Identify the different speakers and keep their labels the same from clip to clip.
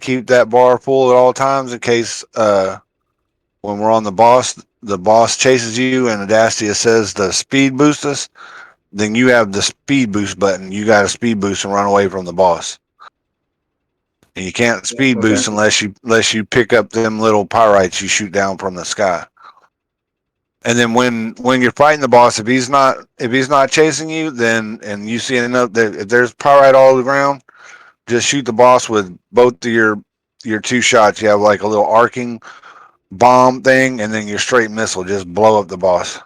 Speaker 1: keep that bar full at all times in case when we're on the boss chases you and Adastia says to speed boost us, then you have the speed boost button. You got to speed boost and run away from the boss. And you can't speed boost unless you pick up them little pyrites you shoot down from the sky. And then when you're fighting the boss, if he's not chasing you, then and you see enough if there's pyrite all over the ground, just shoot the boss with both of your two shots. You have like a little arcing bomb thing, and then your straight missile just blow up the boss.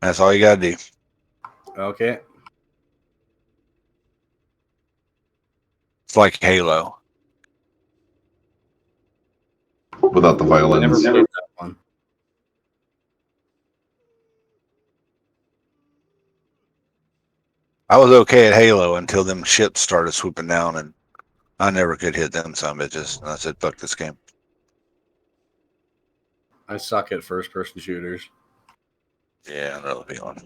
Speaker 1: That's all you gotta do.
Speaker 2: Okay.
Speaker 1: It's like Halo.
Speaker 3: Without the violins.
Speaker 2: Never played that one.
Speaker 1: I was okay at Halo until them ships started swooping down, and I never could hit them some bitches. And I said, fuck this game.
Speaker 2: I suck at first-person shooters.
Speaker 1: Yeah, that'll be on.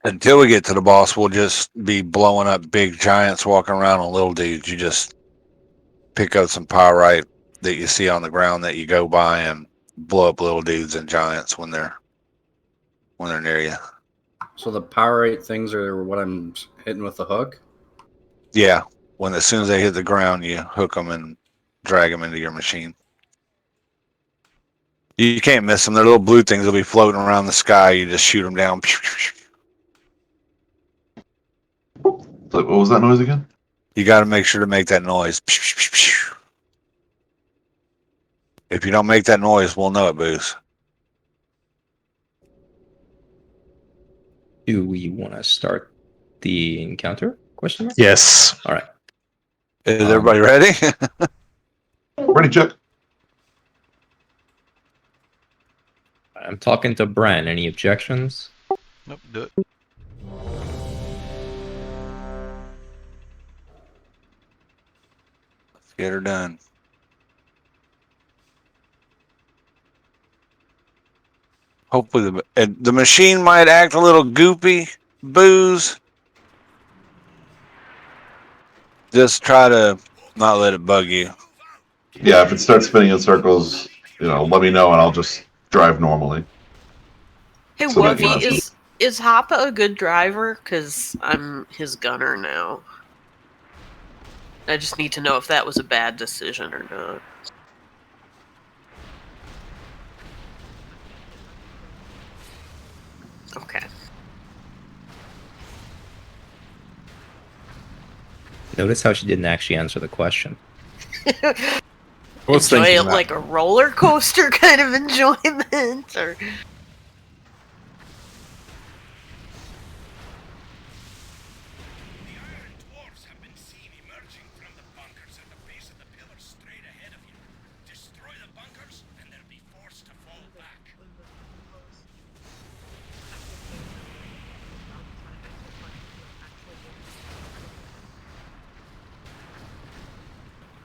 Speaker 1: Until we get to the boss, we'll just be blowing up big giants walking around on little dudes. You just pick up some pyrite that you see on the ground that you go by and blow up little dudes and giants when they're near you.
Speaker 2: So the pyrite things are what I'm hitting with the hook?
Speaker 1: Yeah, as soon as they hit the ground, you hook them and drag them into your machine. You can't miss them. They're little blue things. They'll be floating around the sky. You just shoot them down.
Speaker 3: What was that noise again?
Speaker 1: You got to make sure to make that noise. If you don't make that noise, we'll know it, Booze.
Speaker 4: Do we want to start the encounter? Question mark?
Speaker 5: Yes.
Speaker 4: All right.
Speaker 1: Is everybody ready?
Speaker 3: Ready, Chuck?
Speaker 4: I'm talking to Bran. Any objections?
Speaker 5: Nope, do it.
Speaker 1: Let's get her done. Hopefully the machine might act a little goopy, Booze. Just try to not let it bug you.
Speaker 3: Yeah, if it starts spinning in circles, let me know and I'll just drive normally.
Speaker 6: Hey,
Speaker 3: So that
Speaker 6: Wuffy,
Speaker 3: you know.
Speaker 6: is Hoppa a good driver? Because I'm his gunner now. I just need to know if that was a bad decision or not. Okay.
Speaker 4: Notice how she didn't actually answer the question.
Speaker 6: Enjoy it like a roller coaster kind of enjoyment, or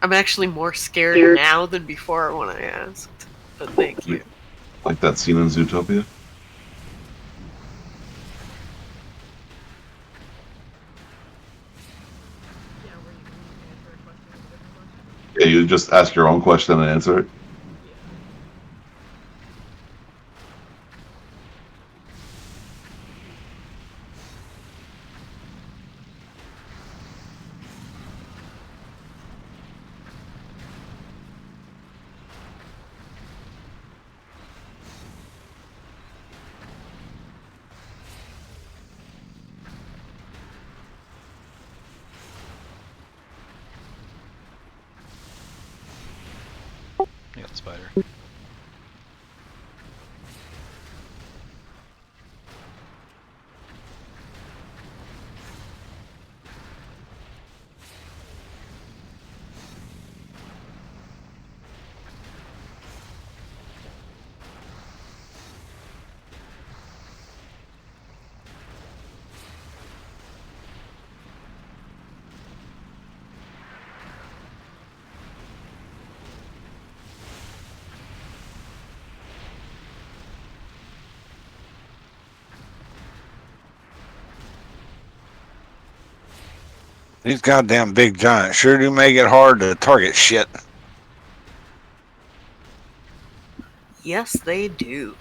Speaker 6: I'm actually more scared now than before when I asked. But thank you.
Speaker 3: Like that scene in Zootopia? Yeah, you just ask your own question and answer it.
Speaker 5: You got the spider.
Speaker 1: These goddamn big giants sure do make it hard to target shit.
Speaker 6: Yes, they do.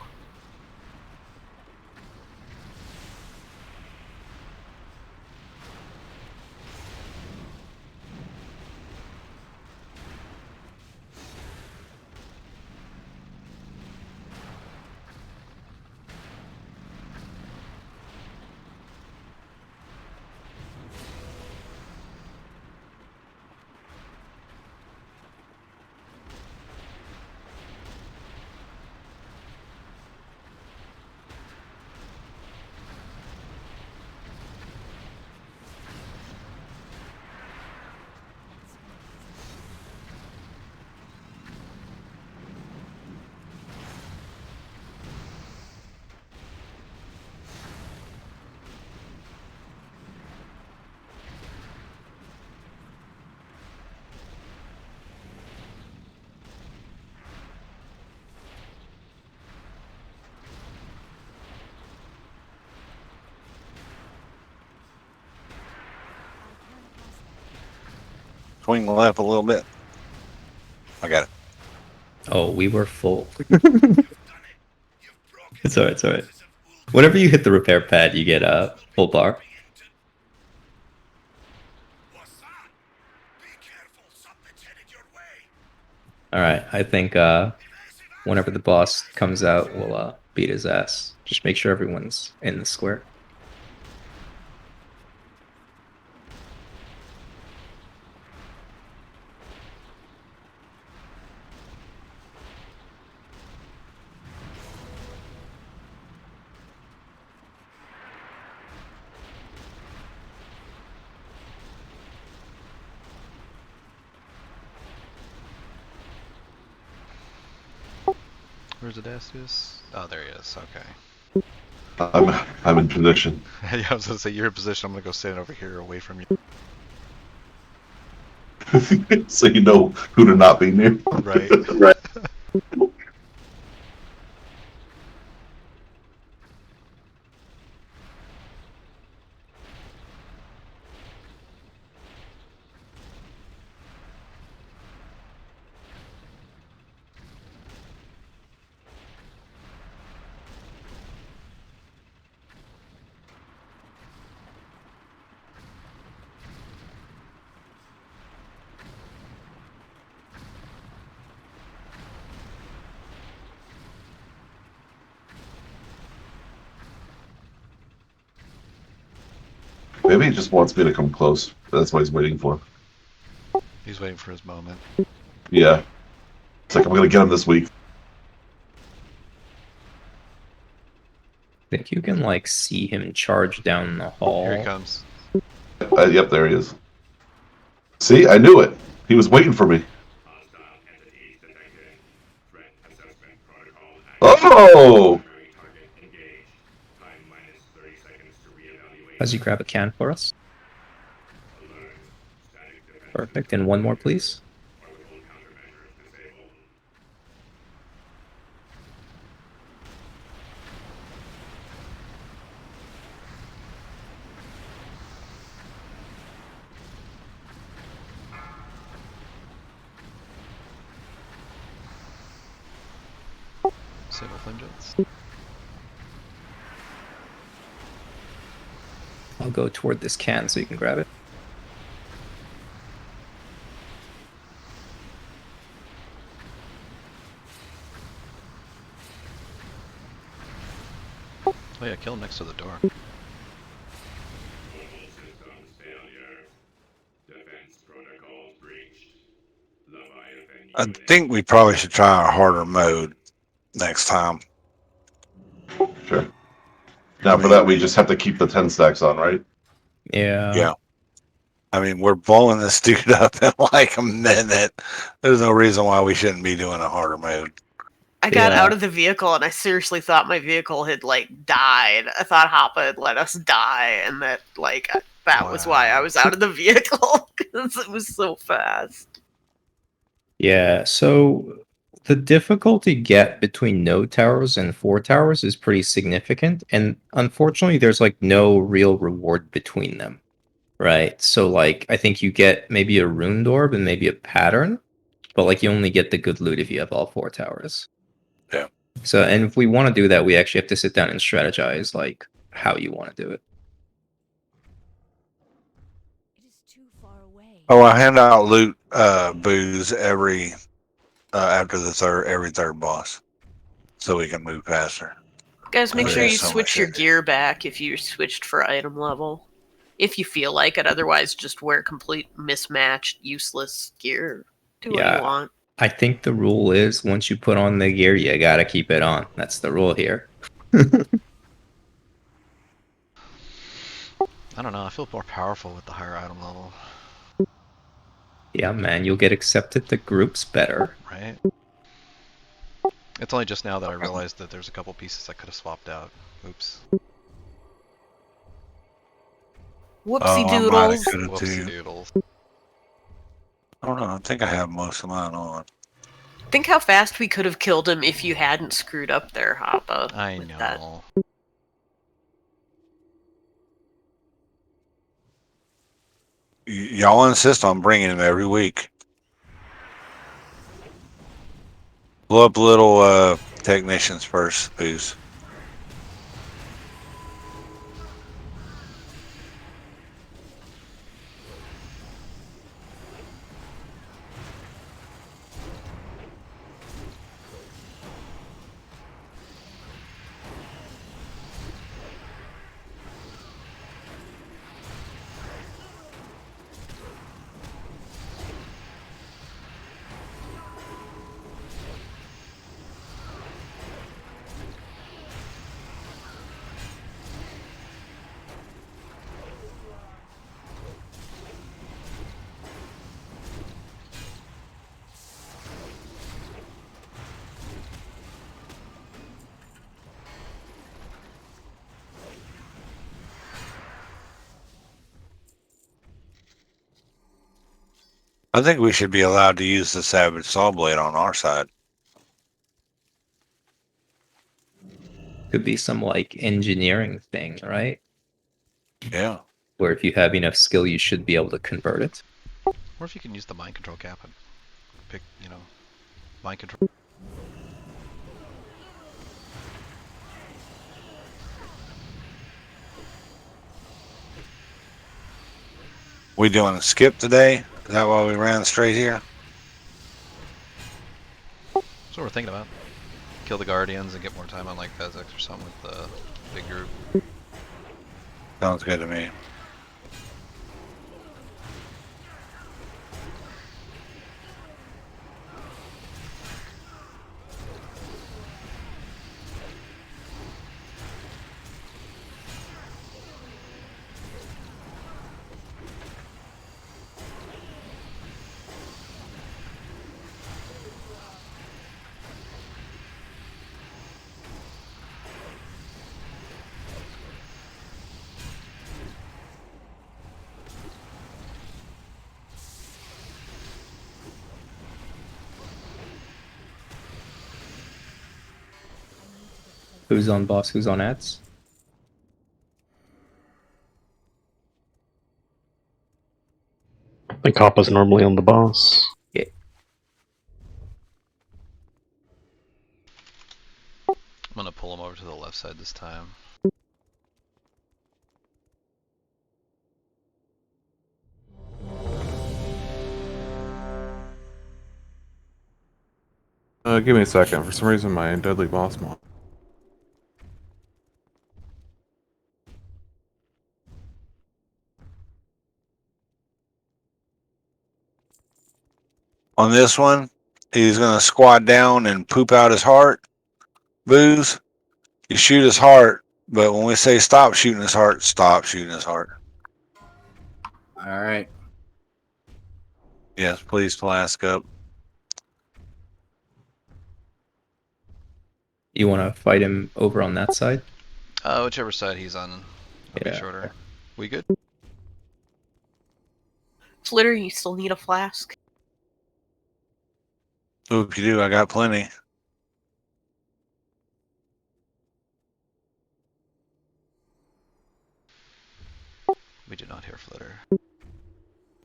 Speaker 1: Swing left a little bit. I got it.
Speaker 4: Oh, we were full. It's alright, it's alright. Whenever you hit the repair pad, you get a full bar. Alright, I think whenever the boss comes out, we'll beat his ass. Just make sure everyone's in the square.
Speaker 5: Where's the Dastius? Oh, there he is. Okay.
Speaker 3: I'm in position.
Speaker 5: Yeah, I was gonna say you're in position. I'm gonna go stand over here, away from you.
Speaker 3: So you know who to not be near.
Speaker 5: Right.
Speaker 3: Right. Maybe he just wants me to come close. That's what he's waiting for.
Speaker 5: He's waiting for his moment.
Speaker 3: Yeah. It's like, I'm gonna get him this week.
Speaker 4: I think you can like see him charge down the hall.
Speaker 5: Here he comes.
Speaker 3: Yep, there he is. See, I knew it. He was waiting for me. Oh!
Speaker 4: As you grab a can for us. Perfect. And one more, please.
Speaker 5: Single flame jets.
Speaker 4: I'll go toward this can so you can grab it.
Speaker 5: Oh yeah, kill him next to the door.
Speaker 1: I think we probably should try a harder mode next time.
Speaker 3: Sure. Now, for that, we just have to keep the 10 stacks on, right?
Speaker 4: Yeah.
Speaker 1: Yeah. I mean, we're blowing this dude up in like a minute. There's no reason why we shouldn't be doing a harder mode.
Speaker 6: I got
Speaker 4: Yeah.
Speaker 6: out of the vehicle and I seriously thought my vehicle had like died. I thought Hoppa had let us die, and that that was why I was out of the vehicle, because it was so fast.
Speaker 4: Yeah, so the difficulty gap between no towers and 4 towers is pretty significant, and unfortunately there's like no real reward between them. Right. So like I think you get maybe a runed orb and maybe a pattern, but like you only get the good loot if you have all 4 towers.
Speaker 1: Yeah.
Speaker 4: So and if we want to do that, we actually have to sit down and strategize like how you want to do it.
Speaker 7: It is too far away.
Speaker 1: Oh, I hand out loot booze every after every third boss, so we can move faster.
Speaker 6: Guys, make
Speaker 1: Oh,
Speaker 6: sure
Speaker 1: yeah,
Speaker 6: you
Speaker 1: so
Speaker 6: switch
Speaker 1: much
Speaker 6: your
Speaker 1: shit.
Speaker 6: gear back if you switched for item level. If you feel like it, otherwise just wear complete mismatched, useless gear. Do what
Speaker 4: Yeah.
Speaker 6: you want.
Speaker 4: I think the rule is once you put on the gear, you gotta keep it on. That's the rule here.
Speaker 5: I don't know. I feel more powerful with the higher item level,
Speaker 4: Yeah, man, you'll get accepted to groups better.
Speaker 5: right? It's only just now that I realized that there's a couple pieces I could have swapped out. Oops.
Speaker 6: Whoopsie
Speaker 1: I might have
Speaker 6: doodles.
Speaker 1: could have
Speaker 5: Whoopsie
Speaker 1: too.
Speaker 5: doodles.
Speaker 1: I don't know. I think I have most of mine on.
Speaker 6: Think how fast we could have killed him if you hadn't screwed up there, Hoppa.
Speaker 5: I
Speaker 6: with that.
Speaker 5: know.
Speaker 1: Y'all insist on bringing him every week. Blow up little technicians first, booze. I think we should be allowed to use the Savage Saw Blade on our side.
Speaker 4: Could be some like engineering thing, right?
Speaker 1: Yeah.
Speaker 4: Where if you have enough skill, you should be able to convert it.
Speaker 5: Or if you can use the mind control cap and pick, mind control.
Speaker 1: We doing a skip today? Is that why we ran straight here?
Speaker 5: That's what we're thinking about. Kill the Guardians and get more time on like Fezix or something with the big group.
Speaker 1: Sounds good to me.
Speaker 4: Who's on boss? Who's on ads?
Speaker 8: I think Hoppa's normally on the boss.
Speaker 4: Yeah.
Speaker 5: I'm gonna pull him over to the left side this time.
Speaker 9: Give me a second. For some reason, my deadly boss mod.
Speaker 1: On this one, he's going to squat down and poop out his heart. Booze. You shoot his heart, but when we say stop shooting his heart, stop shooting his heart.
Speaker 2: All right.
Speaker 1: Yes, please flask up.
Speaker 4: You want to fight him over on that side?
Speaker 5: Whichever side he's on, it'll be shorter. We good?
Speaker 6: Flitter, you still need a flask?
Speaker 1: If you do, I got plenty.
Speaker 5: We do not hear Flitter.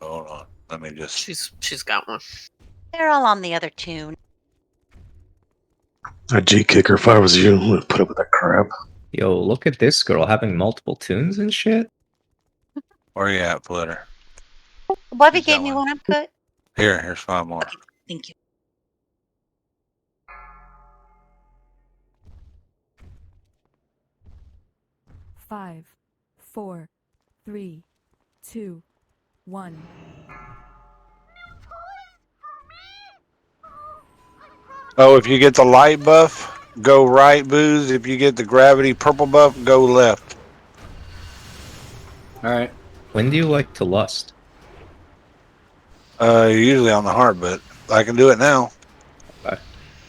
Speaker 1: Hold on. Let me just.
Speaker 6: She's got one.
Speaker 7: They're all on the other tune.
Speaker 8: I'd G kick her if I was you. I'm gonna put up with that crap.
Speaker 4: Yo, look at this girl having multiple tunes and shit.
Speaker 1: Where you at, Flitter?
Speaker 7: Bobby
Speaker 5: She's got
Speaker 7: gave me
Speaker 5: one.
Speaker 7: one. I'm good.
Speaker 1: Here's 5 more.
Speaker 7: Okay, thank you.
Speaker 10: 5, 4, 3, 2, 1.
Speaker 1: Oh, if you get the light buff, go right, Booze. If you get the gravity purple buff, go left.
Speaker 2: All right.
Speaker 4: When do you like to lust?
Speaker 1: Usually on the heart, but I can do it now.
Speaker 4: Okay.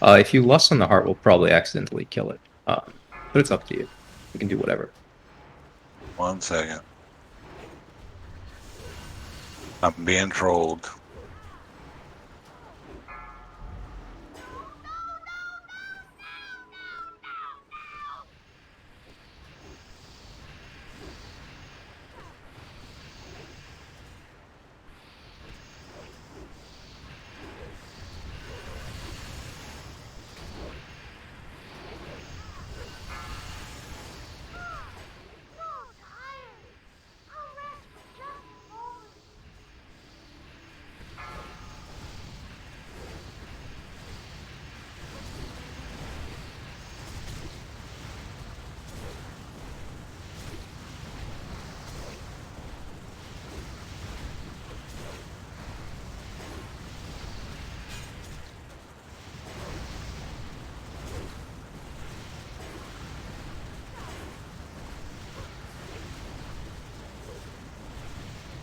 Speaker 4: If you lust on the heart, we'll probably accidentally kill it. But it's up to you. You can do whatever.
Speaker 1: 1 second. I'm being trolled.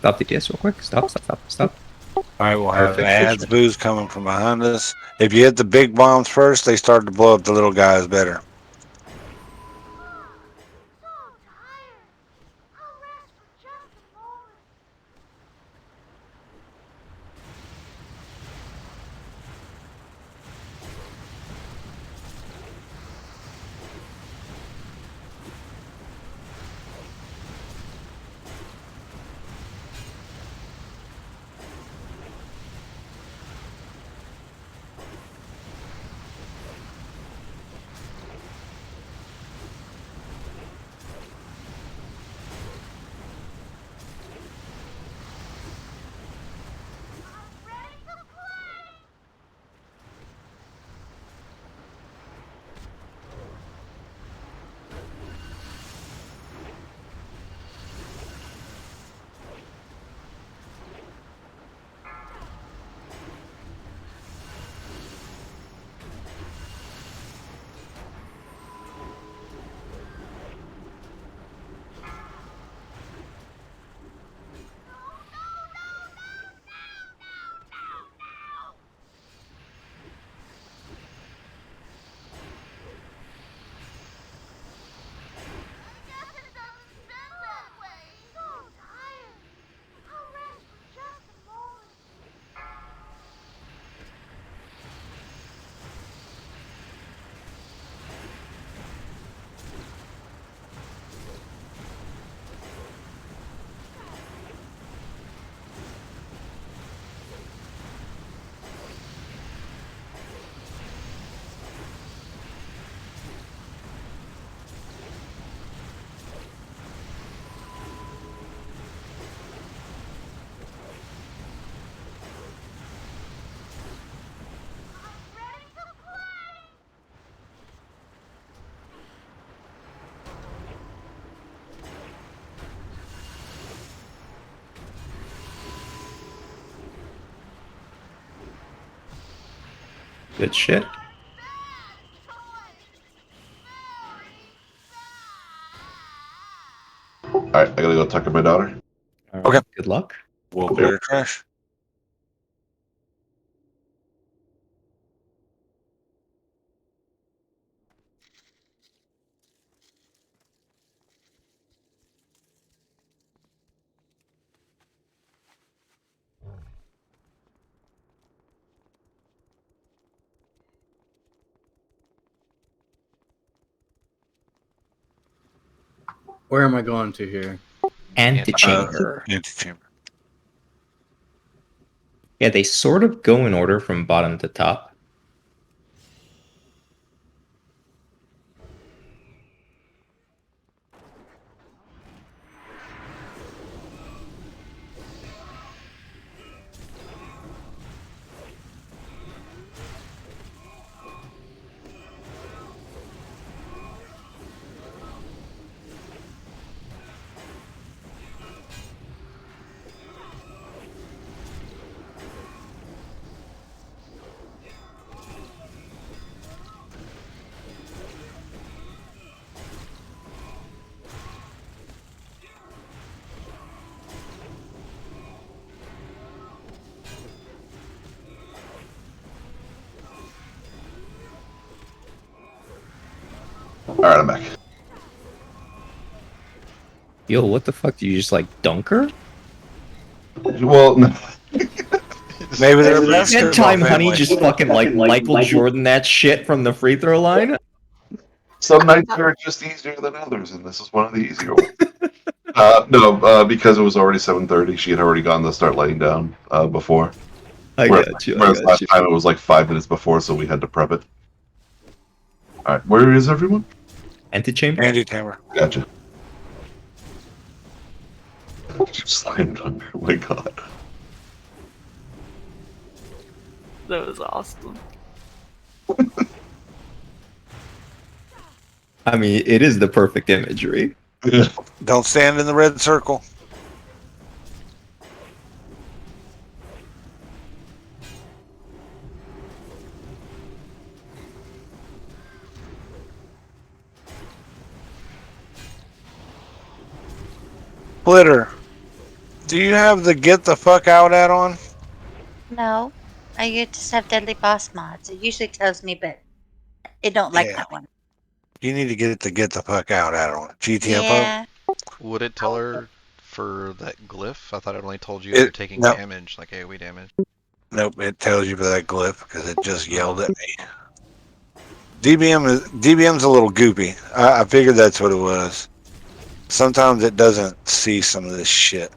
Speaker 4: Stop DTS real quick. Stop.
Speaker 1: All right, we'll have
Speaker 4: Perfect.
Speaker 1: ads Booze coming from behind us. If you hit the big bombs first, they start to blow up the little guys better.
Speaker 4: Good shit.
Speaker 3: Alright, I gotta go talk to my daughter.
Speaker 4: All right,
Speaker 1: Okay.
Speaker 4: Good luck.
Speaker 1: We'll clear the trash.
Speaker 2: Where am I going to here?
Speaker 4: Antechamber.
Speaker 1: Antechamber.
Speaker 4: Yeah, they sort of go in order from bottom to top.
Speaker 3: Alright, I'm back.
Speaker 4: Yo, what the fuck? Do you just like dunk her?
Speaker 3: Well, no.
Speaker 1: Maybe they're a
Speaker 4: That
Speaker 1: basketball
Speaker 4: time Honey
Speaker 1: family.
Speaker 4: just fucking like Michael Jordan that shit from the free throw line?
Speaker 3: Some nights are just easier than others, and this is one of the easier ones. No, because it was already 7:30, she had already gone to start laying down before.
Speaker 4: I
Speaker 3: Whereas
Speaker 4: got
Speaker 3: last
Speaker 4: you.
Speaker 3: time it was like 5 minutes before, so we had to prep it. Alright, where is everyone?
Speaker 4: Antechamber?
Speaker 1: Antechamber.
Speaker 3: Gotcha. Slime dunk. Oh my god.
Speaker 6: That was awesome.
Speaker 4: I mean, it is the perfect imagery.
Speaker 1: Don't stand in the red circle. Splitter, do you have the get the fuck out add-on?
Speaker 7: No, I just have Deadly Boss mods. It usually tells me, but it don't like
Speaker 1: Yeah.
Speaker 7: that one.
Speaker 1: You need to get the fuck out add-on. GTFO?
Speaker 7: Yeah.
Speaker 5: Would it tell her for that glyph? I thought it only told you if you're taking
Speaker 1: no.
Speaker 5: damage, like AoE damage.
Speaker 1: Nope, it tells you for that glyph because it just yelled at me. DBM's a little goopy. I figured that's what it was. Sometimes it doesn't see some of this shit.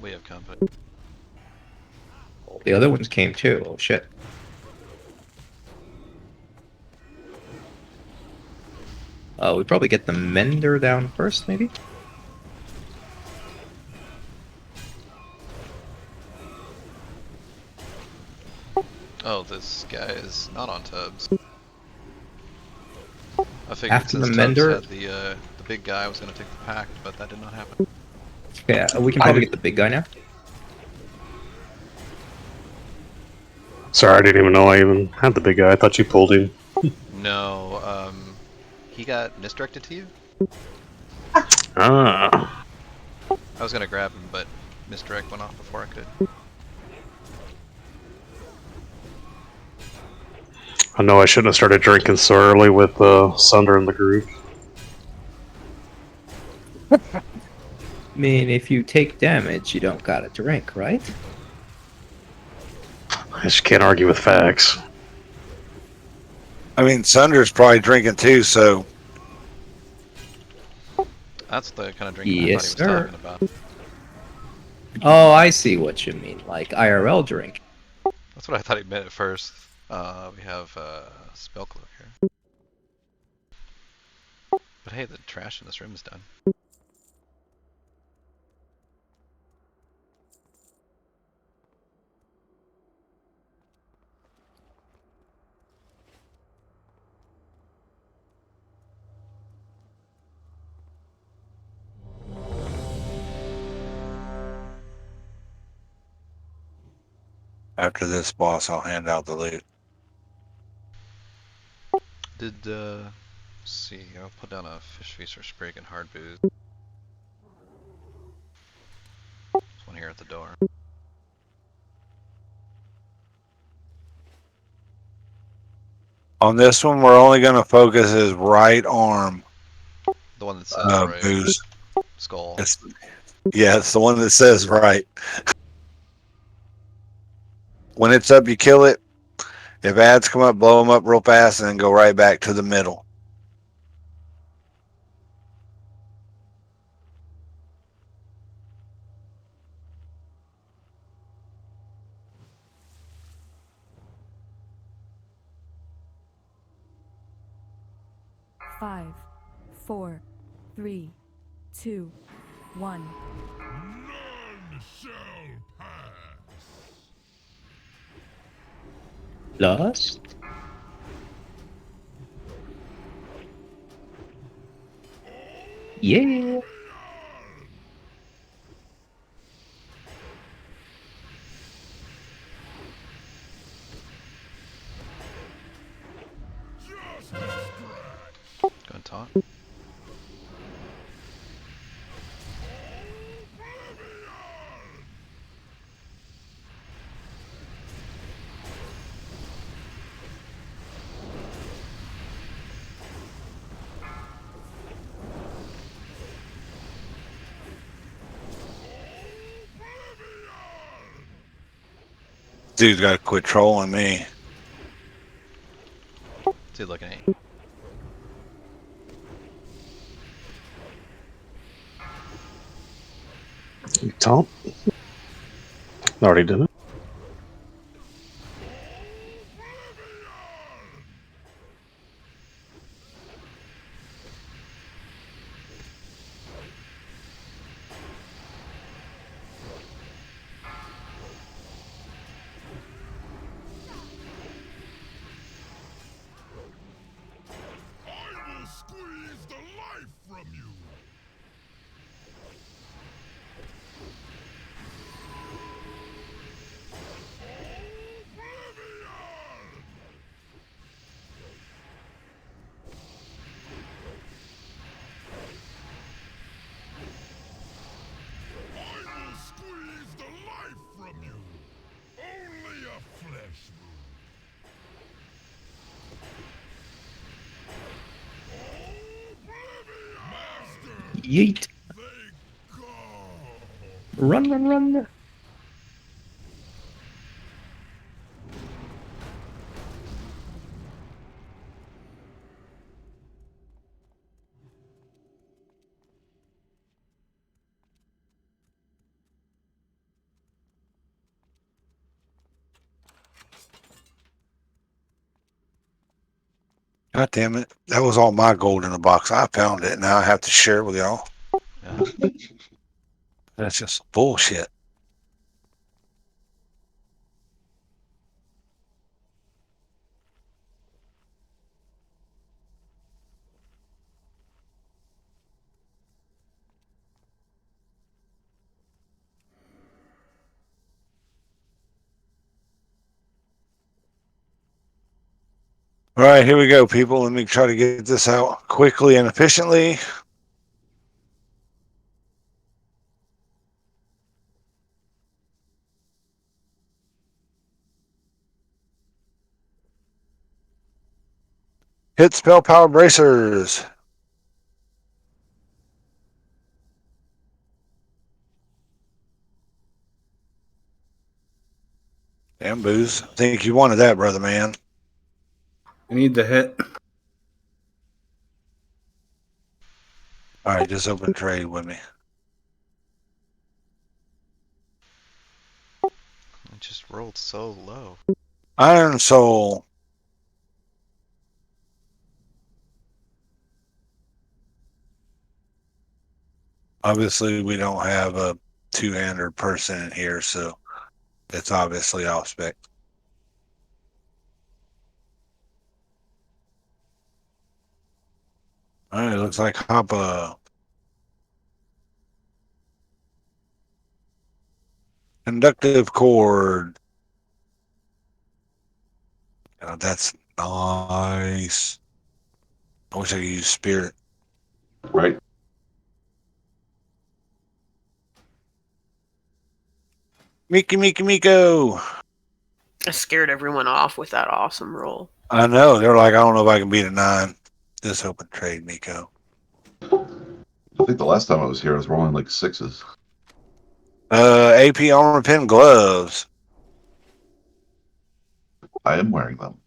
Speaker 5: We have company.
Speaker 4: The other ones came too. Oh shit. We probably get the Mender down first, maybe?
Speaker 5: Oh, this guy is not on Tubbs. I figured
Speaker 4: After
Speaker 5: since
Speaker 4: the
Speaker 5: Tubbs
Speaker 4: Mender-
Speaker 5: had the big guy, I was going to take the pact, but that did not happen.
Speaker 4: Yeah, we can probably get the big guy now.
Speaker 8: Sorry, I didn't even know I even had the big guy. I thought you pulled him.
Speaker 5: No, he got misdirected to you?
Speaker 8: Ah.
Speaker 5: I was going to grab him, but misdirect went off before I could.
Speaker 8: I know I shouldn't have started drinking so early with Sunder in the group.
Speaker 4: I mean, if you take damage, you don't gotta drink, right?
Speaker 8: I just can't argue with facts.
Speaker 1: I mean, Sunder's probably drinking too, so
Speaker 5: That's the kind of drinking
Speaker 4: Yes,
Speaker 5: I thought he was
Speaker 4: sir.
Speaker 5: talking about.
Speaker 4: Oh, I see what you mean. Like IRL drink.
Speaker 5: That's what I thought he meant at first. We have spell cloak here. But hey, the trash in this room is done.
Speaker 1: After this boss, I'll hand out the loot.
Speaker 5: Did let's see, I'll put down a fish feast or sprig and hard booze. There's one here at the door.
Speaker 1: On this one, we're only going to focus his right arm.
Speaker 5: The one that says right.
Speaker 1: Booze.
Speaker 5: Skull.
Speaker 1: Yeah, it's the one that says right. When it's up, you kill it. If ads come up, blow them up real fast, and then go right back to the middle.
Speaker 10: Five, 4, 3, 2, 1.
Speaker 4: Lost? Yeah.
Speaker 5: Go and talk.
Speaker 1: Dude's got to quit trolling me.
Speaker 5: What's he looking at you?
Speaker 8: Tom? Already did it.
Speaker 4: Yeet. Run, run, run.
Speaker 1: God damn it. That was all my gold in the box. I found it. Now I have to share it with y'all.
Speaker 5: Yeah.
Speaker 1: That's just bullshit. All right, here we go, people. Let me try to get this out quickly and efficiently. Hit spell power bracers. Damn, Booze. I think you wanted that, brother man.
Speaker 2: I need the hit.
Speaker 1: All right, just open trade with me.
Speaker 5: It just rolled so low.
Speaker 1: Iron Soul. Obviously, we don't have a two-hander person in here, so it's obviously off spec. All right, looks like Hoppa. Conductive cord. That's nice. I wish I could use spirit.
Speaker 3: Right?
Speaker 1: Miko.
Speaker 6: I scared everyone off with that awesome roll.
Speaker 1: I know. They're like, I don't know if I can beat a 9. This open trade, Miko.
Speaker 3: I think the last time I was here, I was rolling like 6s.
Speaker 1: AP armor pen gloves.
Speaker 3: I am wearing them.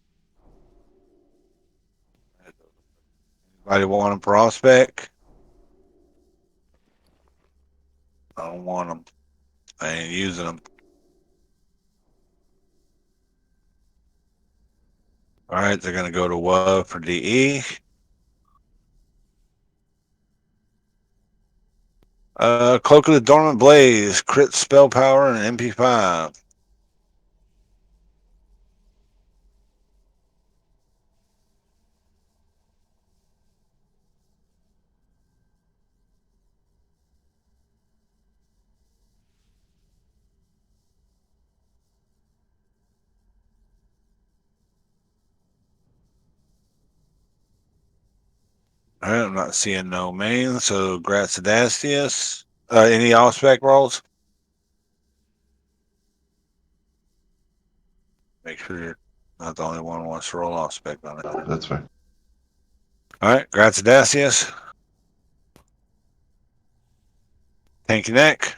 Speaker 1: Anybody want them prospect? I don't want them. I ain't using them. All right, they're gonna go to WUV for DE. Cloak of the Dormant Blaze, crit spell power, and MP5. All right, I'm not seeing no main, so Gratidastius. Any all-spec rolls? Make sure you're not the only one who wants to roll off-spec on it.
Speaker 3: That's fine.
Speaker 1: All right, Gratidastius. Tanky neck.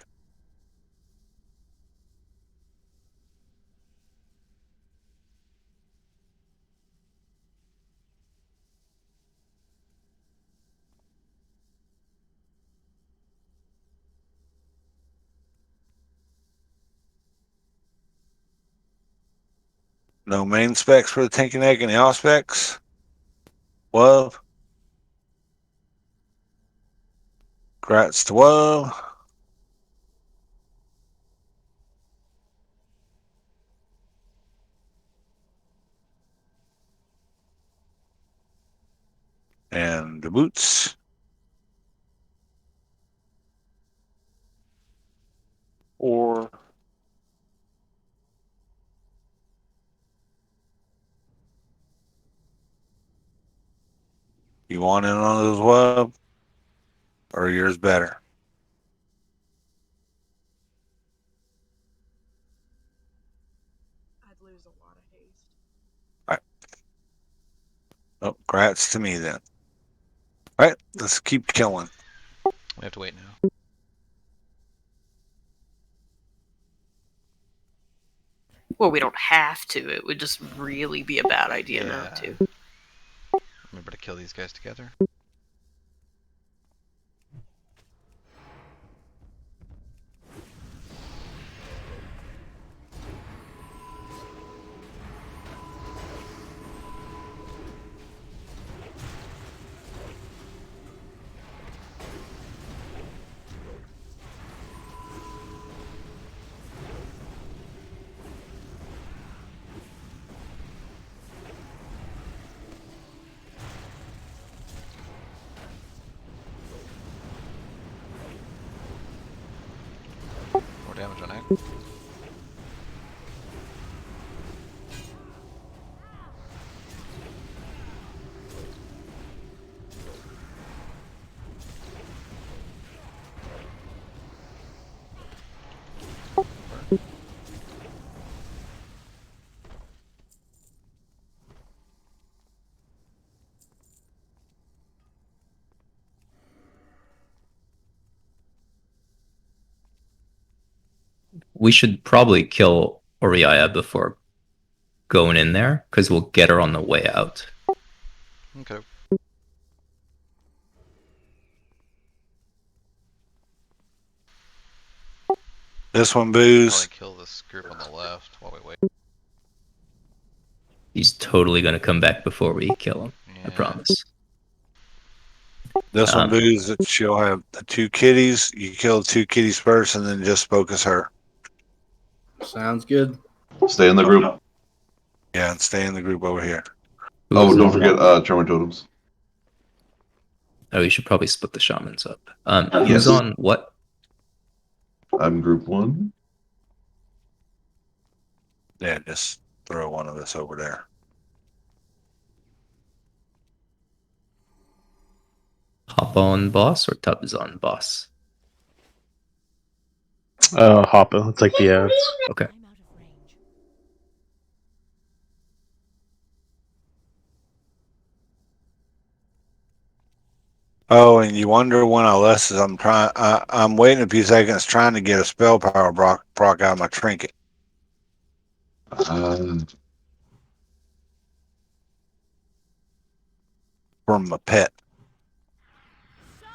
Speaker 1: No main specs for the tanky neck. Any off specs? WUV. Grats to WUV. And the boots. Or you want in on those WUV? Or yours better?
Speaker 6: I'd lose a lot of haste.
Speaker 1: All right. Oh, grats to me then. All right, let's keep killing.
Speaker 5: We have to wait now.
Speaker 6: Well, we don't have to. It would just really be a bad idea not to.
Speaker 5: Remember to kill these guys together. More damage on it.
Speaker 4: We should probably kill Oriaya before going in there, because we'll get her on the way out.
Speaker 5: Okay.
Speaker 1: This one, Booze.
Speaker 5: Probably kill this group on the left while we wait.
Speaker 4: He's totally going to come back before we kill him. I
Speaker 5: Yeah.
Speaker 4: promise.
Speaker 1: This one, Booze. She'll have the 2 kitties. You kill 2 kitties first, and then just focus her.
Speaker 2: Sounds good.
Speaker 3: Stay in the group.
Speaker 1: Yeah, and stay in the group over here.
Speaker 3: Oh, don't forget Charmer Totems.
Speaker 4: Oh, you should probably split the shamans up.
Speaker 3: Yes.
Speaker 4: Who's on what?
Speaker 3: I'm group 1.
Speaker 1: Yeah, just throw one of us over there.
Speaker 4: Hop on boss or Tubbs on boss?
Speaker 8: Hopper. I'll take the ads.
Speaker 4: Okay.
Speaker 10: I'm out of range.
Speaker 1: Oh, and you wonder when I left is I'm waiting a few seconds trying to get a spell power proc out of my trinket from my pet.
Speaker 10: Some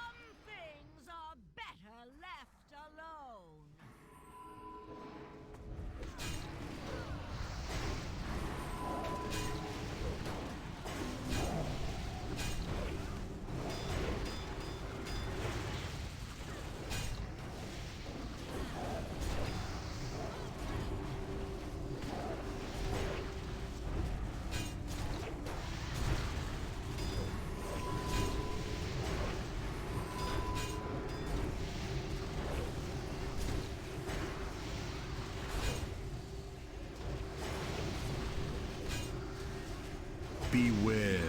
Speaker 10: things are better left alone.
Speaker 11: Beware.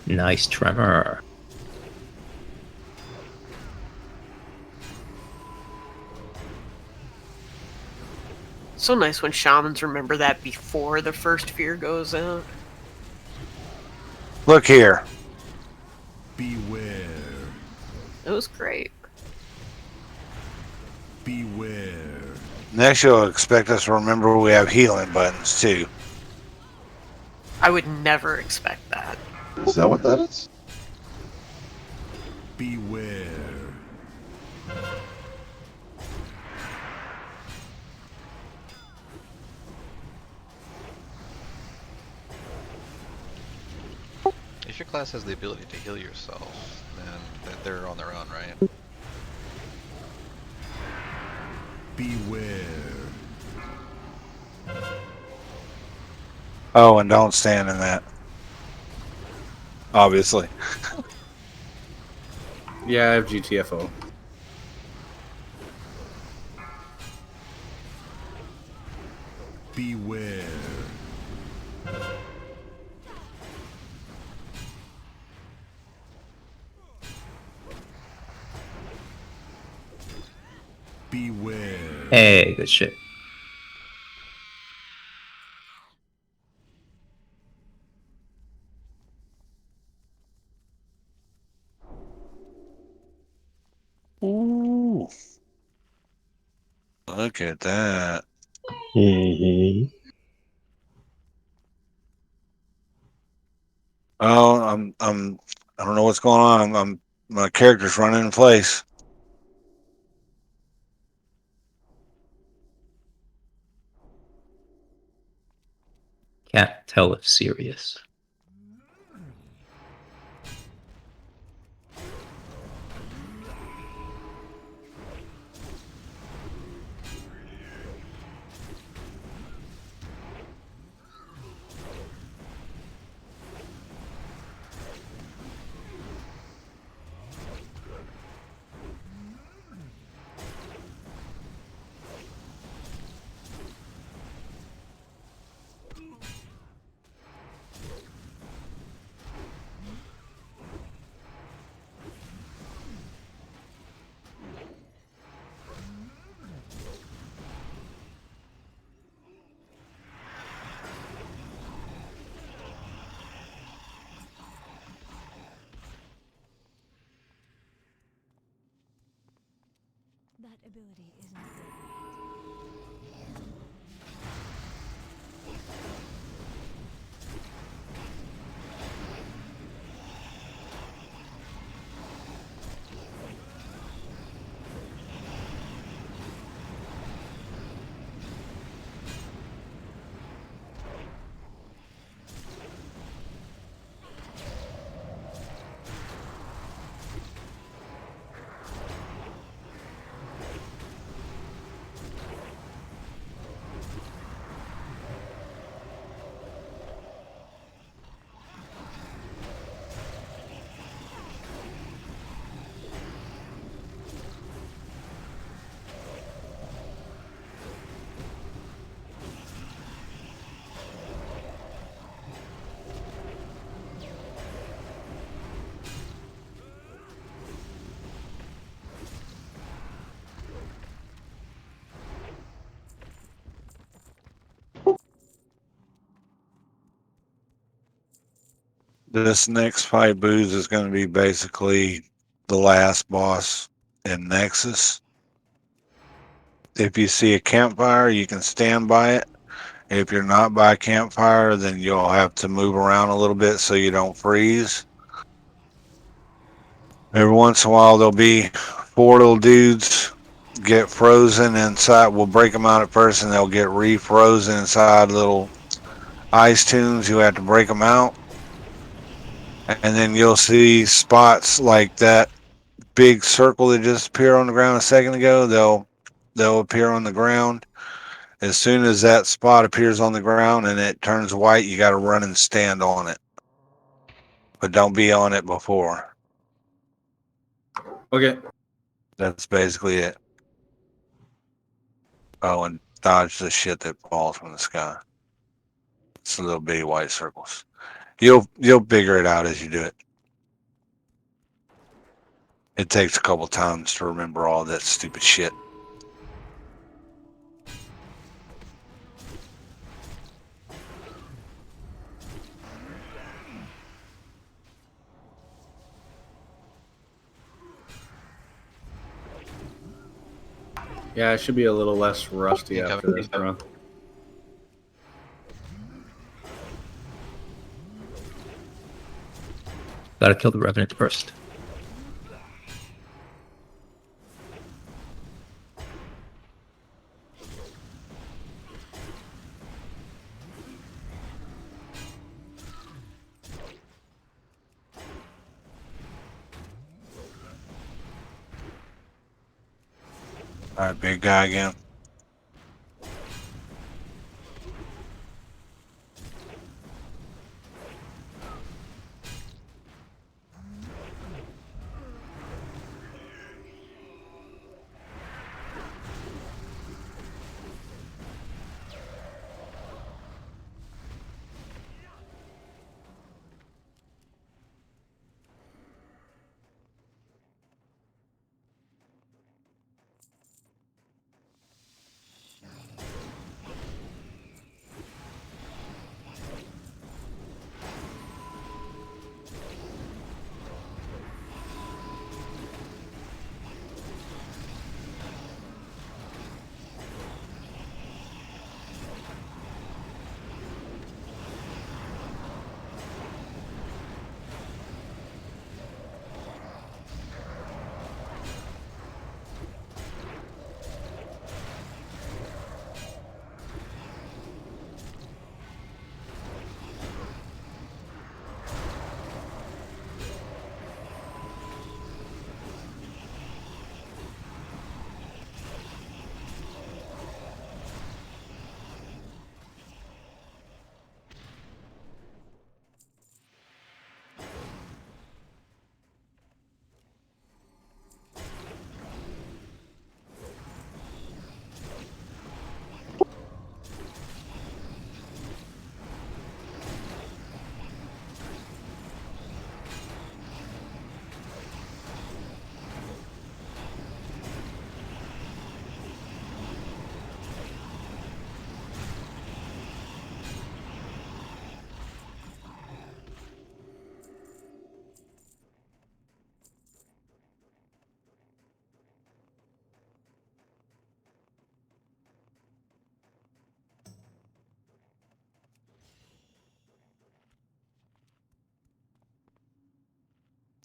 Speaker 4: Nice tremor.
Speaker 6: So nice when shamans remember that before the first fear goes out.
Speaker 1: Look here.
Speaker 11: Beware.
Speaker 6: It was great.
Speaker 11: Beware.
Speaker 1: Next, you'll expect us to remember we have healing buttons too.
Speaker 6: I would never expect that.
Speaker 3: Is that what that is?
Speaker 11: Beware.
Speaker 5: If your class has the ability to heal yourself, then they're on their own, right?
Speaker 11: Beware.
Speaker 1: Oh, and don't stand in that. Obviously.
Speaker 2: Yeah, I have GTFO.
Speaker 11: Beware. Beware.
Speaker 4: Hey, good shit.
Speaker 1: Ooh. Look at that.
Speaker 8: Mm-hmm.
Speaker 1: Oh, I don't know what's going on. My character's running in place.
Speaker 4: Can't tell if serious.
Speaker 10: That ability isn't good.
Speaker 1: This next fight, Booze, is going to be basically the last boss in Nexus. If you see a campfire, you can stand by it. If you're not by a campfire, then you'll have to move around a little bit so you don't freeze. Every once in a while, there'll be 4 little dudes get frozen inside. We'll break them out at first, and they'll get refrozen inside little ice tunes. You have to break them out. And then you'll see spots like that big circle that just appeared on the ground a second ago. They'll appear on the ground. As soon as that spot appears on the ground and it turns white, you got to run and stand on it. But don't be on it before.
Speaker 2: Okay.
Speaker 1: That's basically it. Oh, and dodge the shit that falls from the sky. It's the little bitty white circles. You'll figure it out as you do it. It takes a couple times to remember all that stupid shit.
Speaker 2: Yeah, I should be a little less rusty
Speaker 5: Yeah,
Speaker 2: after this run.
Speaker 4: Gotta kill the Revenant first.
Speaker 1: All right, big guy again.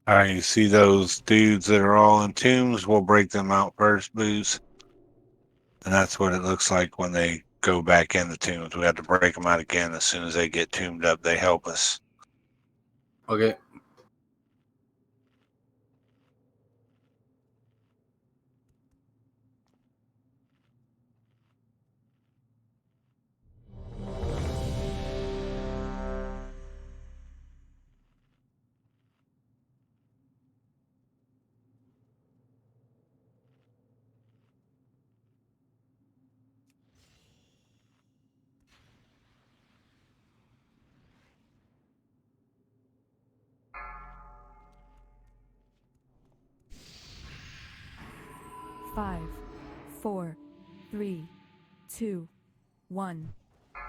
Speaker 1: All right, you see those dudes that are all in tombs? We'll break them out first, Booze. And that's what it looks like when they go back in the tombs. We have to break them out again. As soon as they get tombed up, they help us.
Speaker 2: Okay.
Speaker 10: Five, 4, 3, 2, 1.
Speaker 11: You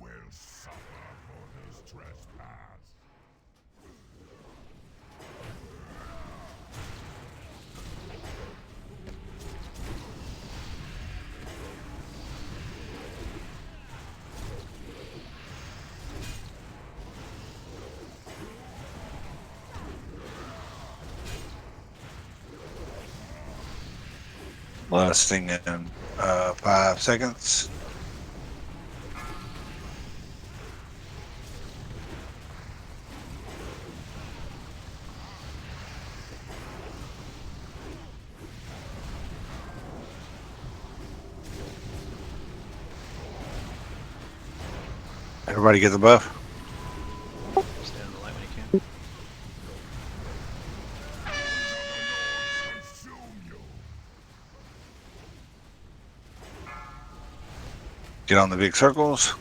Speaker 11: will suffer for this trespass.
Speaker 1: Lasting in 5 seconds. Everybody get the buff?
Speaker 5: Stand in the light when you can.
Speaker 1: Get on the big circles.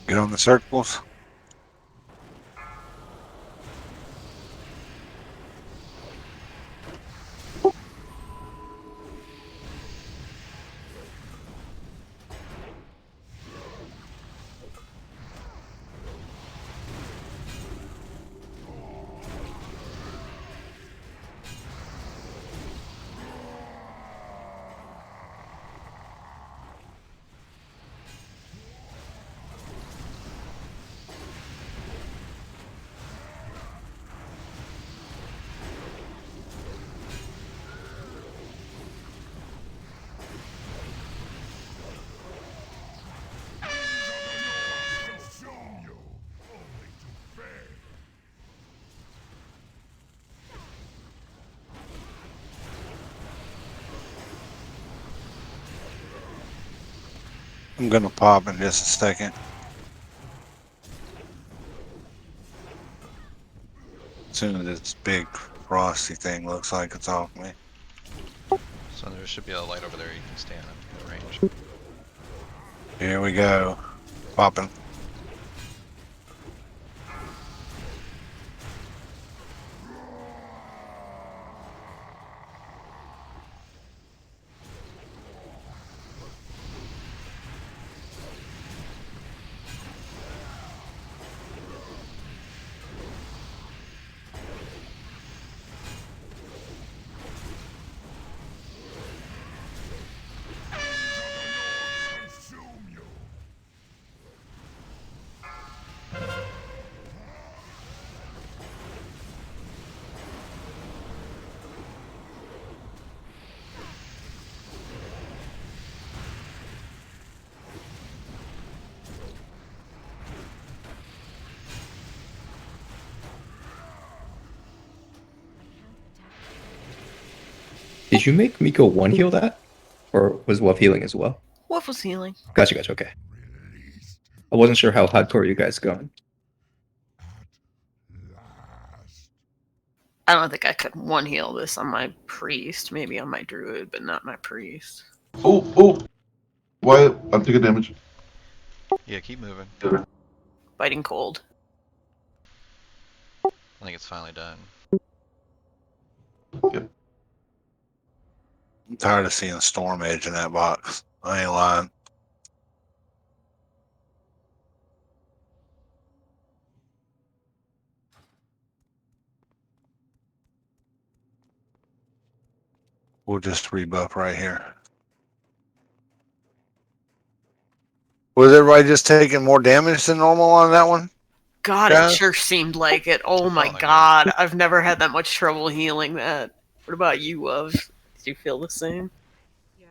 Speaker 1: Get on the circles. I'm gonna pop in just a second. As soon as this big frosty thing looks like it's off me.
Speaker 5: So there should be a light over there you can stand in range.
Speaker 1: Here we go. Popping.
Speaker 4: Did you make Miko one heal that? Or was Wolf healing as well?
Speaker 6: Wolf was healing.
Speaker 4: Gotcha, okay. I wasn't sure how hardcore you guys going.
Speaker 6: I don't think I could one heal this on my priest. Maybe on my druid, but not my priest.
Speaker 3: Oh! Wyatt, I'm taking damage.
Speaker 5: Yeah, keep moving.
Speaker 6: Biting cold.
Speaker 5: I think it's finally done.
Speaker 3: Yep.
Speaker 1: I'm tired of seeing Storm Edge in that box. I ain't lying. We'll just rebuff right here. Was everybody just taking more damage than normal on that one?
Speaker 6: God,
Speaker 1: Yeah.
Speaker 6: it sure seemed like it. Oh my
Speaker 5: Oh,
Speaker 6: god, I've never had that much trouble healing that. What about you, Love? Did you feel the same?
Speaker 10: Yeah.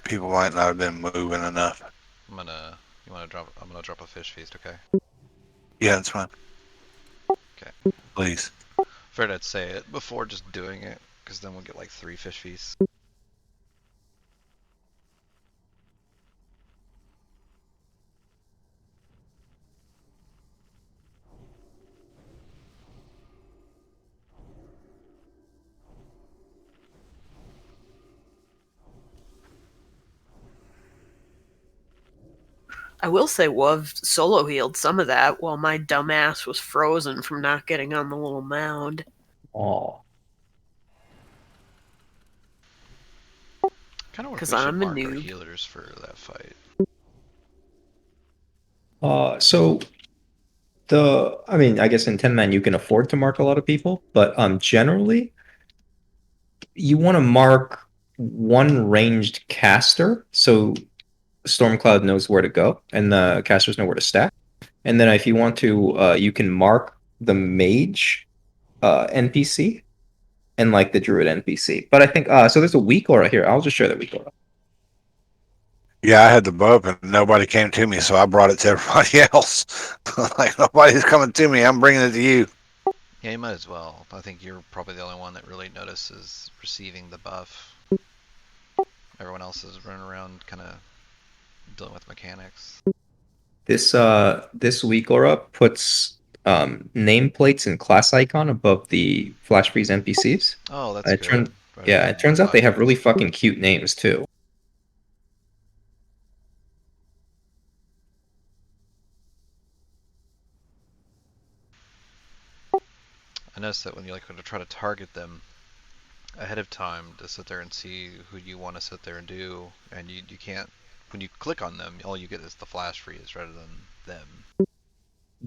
Speaker 1: People might not have been moving enough.
Speaker 5: I'm gonna drop a fish feast, okay?
Speaker 1: Yeah, that's fine.
Speaker 5: Okay.
Speaker 1: Please.
Speaker 5: Figured I'd say it before just doing it, because then we'll get like 3 fish feasts.
Speaker 6: I will say WoW solo healed some of that while my dumbass was frozen from not getting on the little mound.
Speaker 4: Oh.
Speaker 5: Kind of wonder if
Speaker 6: 'Cause
Speaker 5: we should
Speaker 6: I'm a
Speaker 5: mark our
Speaker 6: noob.
Speaker 5: healers for that fight.
Speaker 4: So I mean, I guess in 10 man you can afford to mark a lot of people, but generally you want to mark one ranged caster so Stormcloud knows where to go and the casters know where to stack. And then if you want to, you can mark the mage NPC and like the druid NPC. But I think so there's a weak aura here. I'll just show that weak aura.
Speaker 1: Yeah, I had the bow up and nobody came to me, so I brought it to everybody else. Like, nobody's coming to me. I'm bringing it to you.
Speaker 5: Yeah, you might as well. I think you're probably the only one that really notices receiving the buff. Everyone else is running around kind of dealing with mechanics.
Speaker 4: This weak aura puts nameplates and class icon above the flash freeze NPCs.
Speaker 5: Oh, that's good.
Speaker 4: Yeah, it turns out they have really fucking cute names too.
Speaker 5: I noticed that when you like to try to target them ahead of time to sit there and see who you want to sit there and do, and you can't. When you click on them, all you get is the flash freeze rather than them.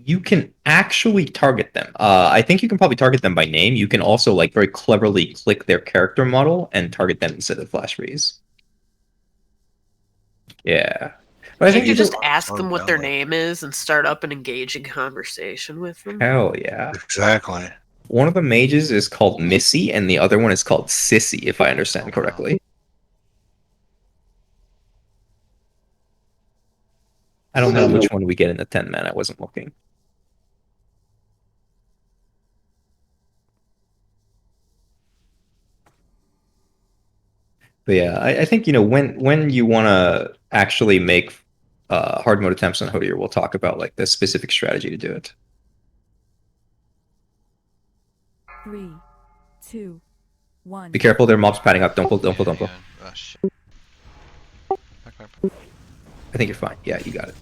Speaker 4: You can actually target them. I think you can probably target them by name. You can also like very cleverly click their character model and target them instead of flash freeze. Yeah. But I think
Speaker 6: you just
Speaker 1: don't-
Speaker 6: ask them what their
Speaker 1: download.
Speaker 6: name is and start up an engaging conversation with them?
Speaker 4: Hell yeah.
Speaker 1: Exactly.
Speaker 4: One of the mages is called Missy and the other one is called Sissy, if I understand correctly. I don't know which one we get in the 10 man. I wasn't looking. But yeah, I think when you want to actually make hard mode attempts on Hodier, we'll talk about like the specific strategy to do it.
Speaker 10: 3, 2, 1.
Speaker 4: Be careful, there are mobs padding up. Don't pull.
Speaker 5: Oh, shit. Back.
Speaker 4: I think you're fine. Yeah, you got it.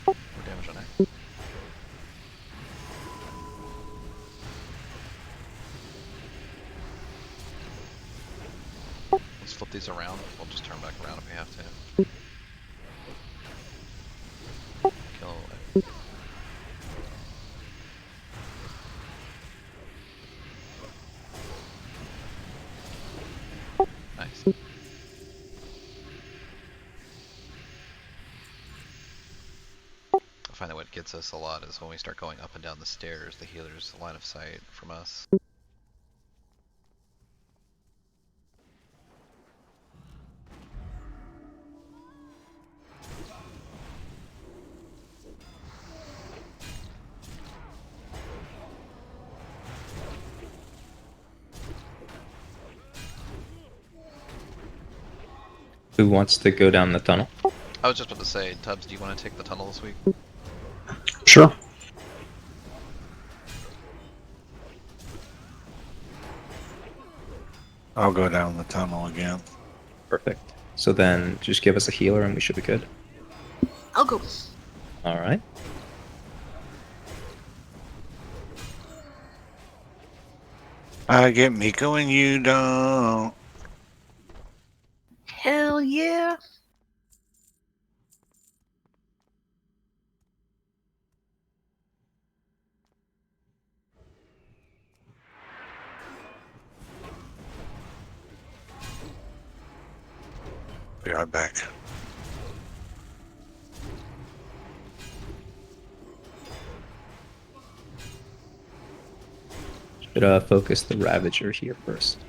Speaker 5: More damage on it. Let's flip these around. We'll just turn back around if we have to. Kill it. Nice. I find that what gets us a lot is when we start going up and down the stairs, the healer's line of sight from us.
Speaker 4: Who wants to go down the tunnel?
Speaker 5: I was just about to say, Tubbs, do you want to take the tunnel this week?
Speaker 8: Sure.
Speaker 1: I'll go down the tunnel again.
Speaker 4: Perfect. So then just give us a healer and we should be good.
Speaker 6: I'll go.
Speaker 4: All right.
Speaker 1: I get Miko and you don't.
Speaker 6: Hell yeah.
Speaker 1: Be right back.
Speaker 4: Should focus the Ravager here first.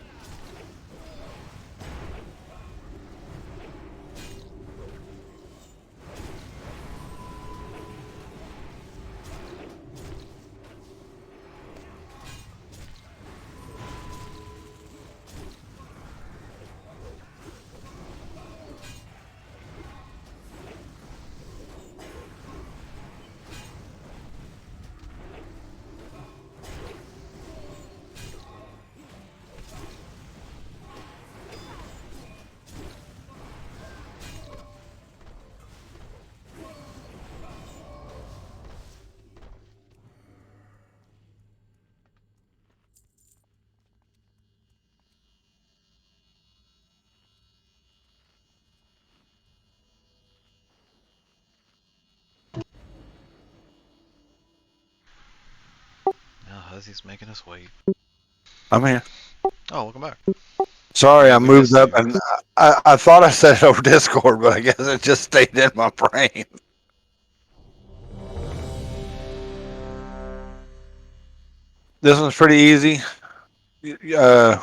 Speaker 5: Huzzy's making us wait.
Speaker 1: I'm here.
Speaker 5: Oh, welcome back.
Speaker 1: Sorry, I
Speaker 5: We
Speaker 1: moved
Speaker 5: missed
Speaker 1: up,
Speaker 5: you.
Speaker 1: and I thought I said it over Discord, but I guess it just stayed in my brain. This one's pretty easy. You're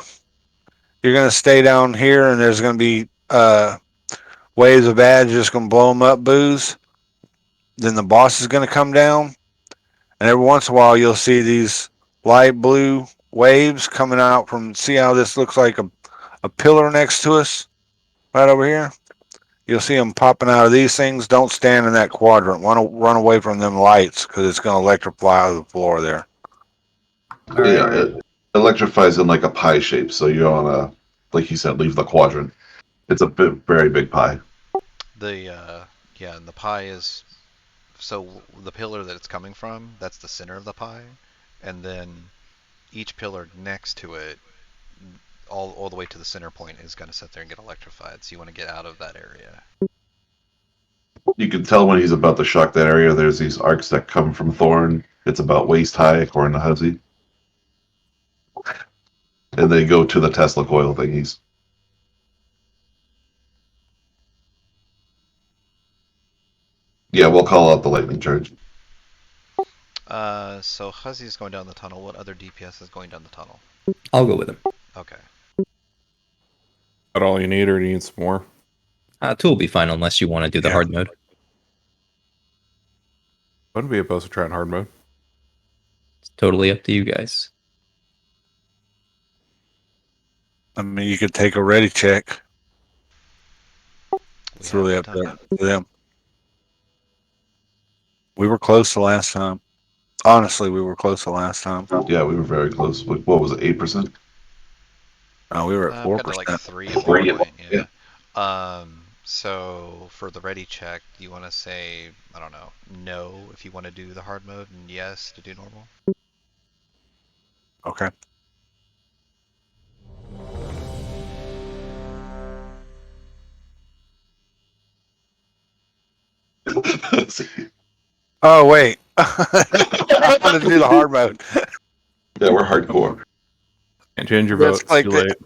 Speaker 1: gonna stay down here, and there's gonna be waves of ads just gonna blow them up, booze. Then the boss is gonna come down, and every once in a while you'll see these light blue waves coming out from. See how this looks like a pillar next to us, right over here. You'll see them popping out of these things. Don't stand in that quadrant. Run away from them lights because it's going to electrify the floor there.
Speaker 3: Yeah, it electrifies in like a pie shape. So you want to, like you said, leave the quadrant. It's a very big pie.
Speaker 5: Yeah, and the pie is, so the pillar that it's coming from, that's the center of the pie, and then each pillar next to it, all the way to the center point, is going to sit there and get electrified. So you want to get out of that area.
Speaker 3: You can tell when he's about to shock that area. There's these arcs that come from Thorn. It's about waist high, according to Huzzy. And they go to the Tesla coil thingies. Yeah, we'll call out the lightning charge.
Speaker 5: So Huzzy's going down the tunnel. What other DPS is going down the tunnel?
Speaker 4: I'll go with him.
Speaker 5: Okay.
Speaker 9: That all you need, or do you need some more?
Speaker 4: Two will be fine unless you want to do the
Speaker 1: Yeah.
Speaker 4: hard mode.
Speaker 9: Wouldn't be opposed to trying hard mode.
Speaker 4: It's totally up to you guys.
Speaker 1: I mean, you could take a ready check. It's
Speaker 5: We
Speaker 1: really
Speaker 5: have
Speaker 1: up
Speaker 5: time.
Speaker 1: to them. We were close the last time. Honestly, we were close the last time.
Speaker 3: Yeah, we were very close. What was it, 8%?
Speaker 1: No, we were at
Speaker 5: I've
Speaker 1: 4%.
Speaker 5: got to like 3 at one point, yeah. So for the ready check, do you want to say, I don't know, no if you want to do the hard mode, and yes to do normal?
Speaker 1: Okay. Oh, wait. I want to do the hard mode.
Speaker 3: Yeah, we're hardcore.
Speaker 9: Can't change your
Speaker 1: That's
Speaker 9: vote. It's
Speaker 1: like
Speaker 9: too
Speaker 1: the-
Speaker 9: late.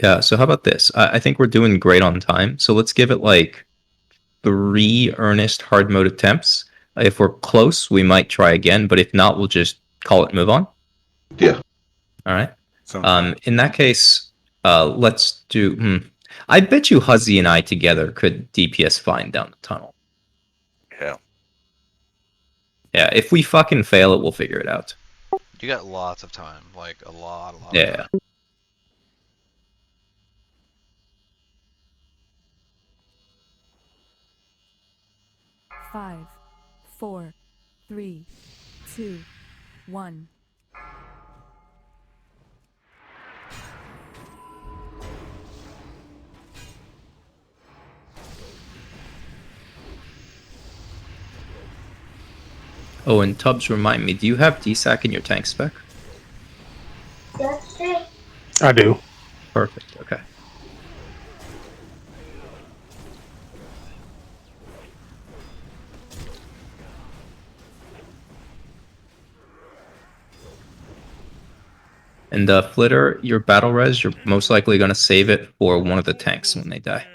Speaker 4: Yeah, so how about this? I think we're doing great on time. So let's give it like 3 earnest hard mode attempts. If we're close, we might try again, but if not, we'll just call it and move on.
Speaker 3: Yeah.
Speaker 4: All right.
Speaker 1: So,
Speaker 4: In that case, let's do. I bet you Huzzy and I together could DPS fine down the tunnel.
Speaker 1: yeah.
Speaker 4: Yeah, if we fucking fail it, we'll figure it out.
Speaker 5: You got lots of time, like a lot of
Speaker 4: Yeah.
Speaker 5: time.
Speaker 10: Five, 4, 3, 2, 1.
Speaker 4: Oh, and Tubbs, remind me, do you have DSAC in your tank spec?
Speaker 8: I do.
Speaker 4: Perfect, okay. And Flitter, your battle res, you're most likely going to save it for one of the tanks when they die.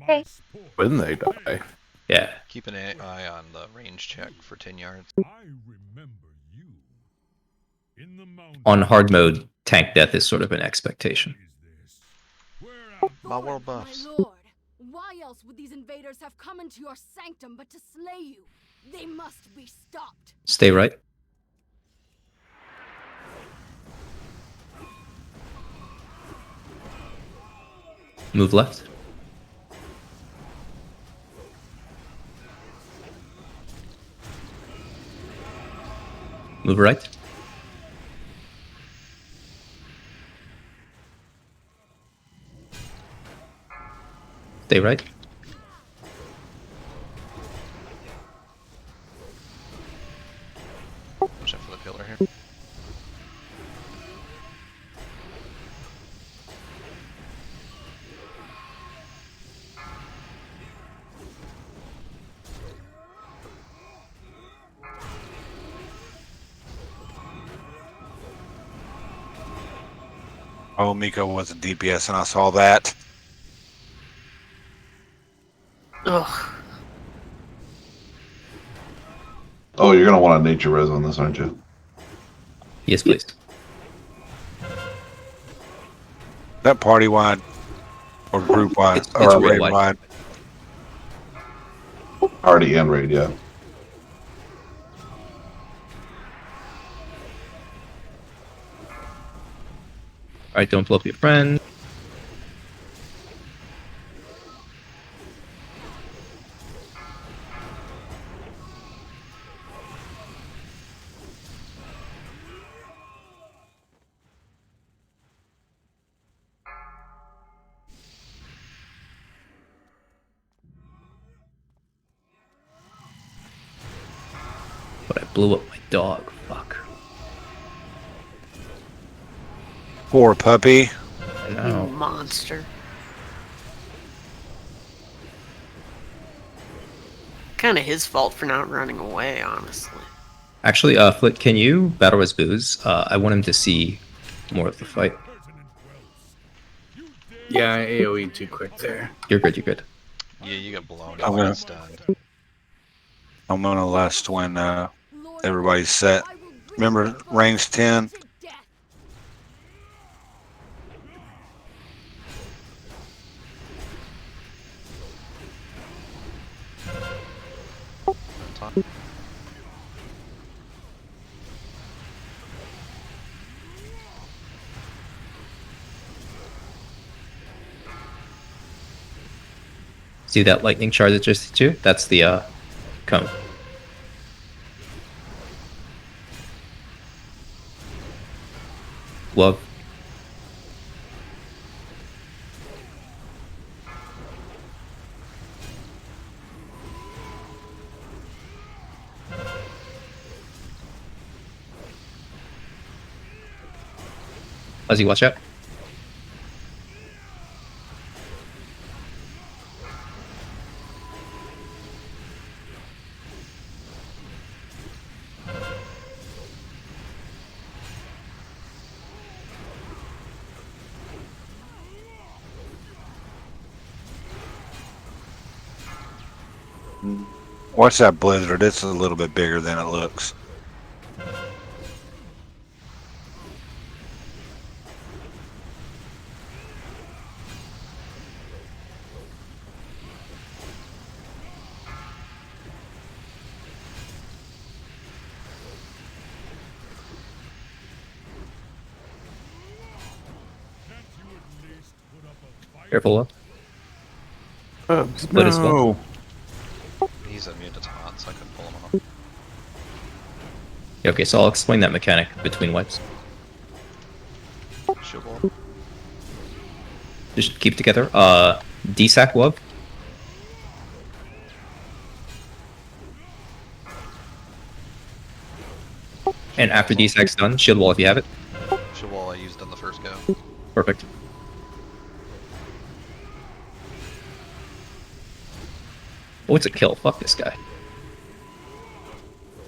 Speaker 7: Okay.
Speaker 9: When they die.
Speaker 4: Yeah.
Speaker 5: Keep an eye on the range check for 10 yards.
Speaker 4: On hard mode, tank death is sort of an expectation.
Speaker 5: My world buffs.
Speaker 10: My lord, why else would these invaders have come into your sanctum but to slay you? They must be stopped.
Speaker 4: Stay right. Move left. Move right. Stay right.
Speaker 5: Watch out for the pillar here.
Speaker 1: Oh, Miko was a DPS, and I saw that.
Speaker 6: Ugh.
Speaker 3: Oh, you're gonna want a nature res on this, aren't you?
Speaker 4: Yes, please.
Speaker 1: That party wide or group wide
Speaker 4: It's
Speaker 1: or
Speaker 4: real
Speaker 1: raid
Speaker 4: wide.
Speaker 1: wide.
Speaker 3: Party and raid, yeah.
Speaker 4: All right, don't blow up your friend. But I blew up my dog. Fuck.
Speaker 1: Poor puppy.
Speaker 4: I
Speaker 6: You
Speaker 4: know.
Speaker 6: monster. Kind of his fault for not running away, honestly.
Speaker 4: Actually, Flit, can you battle as Booze? I want him to see more of the fight.
Speaker 2: Yeah, I AoE too quick there.
Speaker 4: You're good, you're good.
Speaker 5: Yeah, you got blown
Speaker 1: I'm
Speaker 5: up
Speaker 1: gonna-
Speaker 5: and stunned.
Speaker 1: I'm gonna last when everybody's set. Remember, range 10.
Speaker 4: See that lightning charge that just hit you? That's the cone. Love. Ozzy, watch out.
Speaker 1: Watch that blizzard. It's a little bit bigger than it looks.
Speaker 4: Careful, Love.
Speaker 9: Oh,
Speaker 4: Split as well.
Speaker 5: He's immune to taunt, so I couldn't pull him off.
Speaker 4: Yeah, okay, so I'll explain that mechanic between wipes.
Speaker 5: Shield wall.
Speaker 4: Just keep it together. DSAC Love. And after DSAC's done, shield wall if you have it.
Speaker 5: Shield wall I used on the first go.
Speaker 4: Perfect. Oh, it's a kill. Fuck this guy.
Speaker 9: I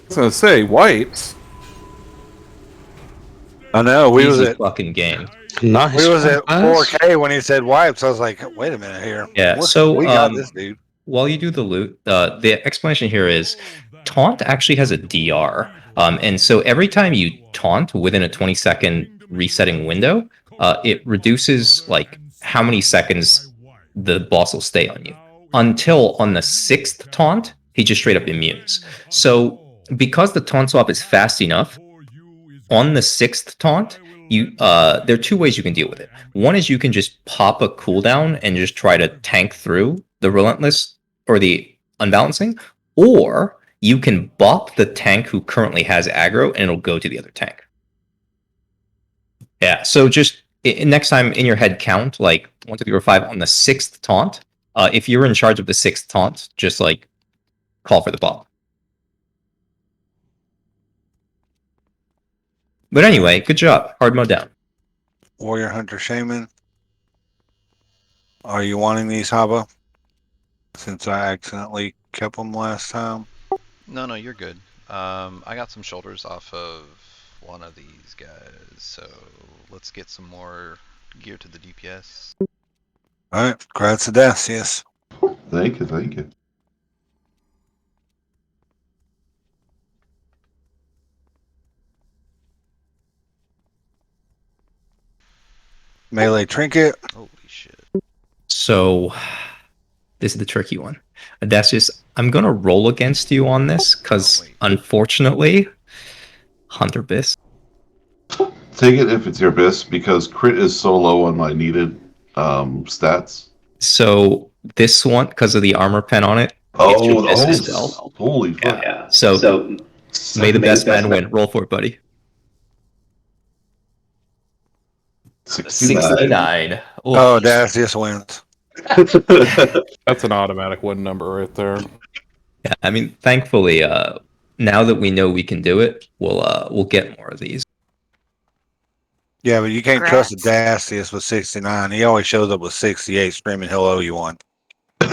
Speaker 9: was gonna say wipes.
Speaker 1: I know. We was
Speaker 4: Easy
Speaker 1: at
Speaker 4: fucking game.
Speaker 8: Nice.
Speaker 1: we was at
Speaker 8: guys.
Speaker 1: 4K when he said wipes. I was like, wait a minute here.
Speaker 4: Yeah, so,
Speaker 1: we got this dude.
Speaker 4: While you do the loot, the explanation here is taunt actually has a DR. And so every time you taunt within a 20-second resetting window, it reduces like how many seconds the boss will stay on you. Until on the 6th taunt, he just straight up immunes. So because the taunt swap is fast enough, on the 6th taunt, you there are two ways you can deal with it. One is you can just pop a cooldown and just try to tank through the relentless or the unbalancing, or you can bop the tank who currently has aggro and it'll go to the other tank. Yeah, so just next time in your head count like 1, 2, 3, 4, 5 on the 6th taunt. If you're in charge of the 6th taunt, just like call for the bop. But anyway, good job. Hard mode down.
Speaker 1: Warrior Hunter Shaman. Are you wanting these, Haba? Since I accidentally kept them last time.
Speaker 5: No, you're good. I got some shoulders off of one of these guys, so let's get some more gear to the DPS.
Speaker 1: All right, congrats to death. Yes.
Speaker 3: Thank you, thank you.
Speaker 1: Melee trinket.
Speaker 5: Holy shit.
Speaker 4: So this is the tricky one. Odysseus, I'm gonna roll against you on this because
Speaker 5: wait.
Speaker 4: unfortunately, Hunter Biss.
Speaker 3: Take it if it's your best, because crit is so low on my needed stats.
Speaker 4: So this one, because of the armor pen on it, it's your Biss as well.
Speaker 3: Holy fuck.
Speaker 4: Yeah. So may the best man win. Roll for it, buddy. 69.
Speaker 1: Oh, Dacius wins.
Speaker 9: That's an automatic win number right there.
Speaker 4: Yeah, I mean, thankfully, now that we know we can do it, we'll get more of these.
Speaker 1: Yeah, but you can't trust
Speaker 6: Congrats.
Speaker 1: Dacius with 69. He always shows up with 68 screaming he'll owe you one.
Speaker 10: I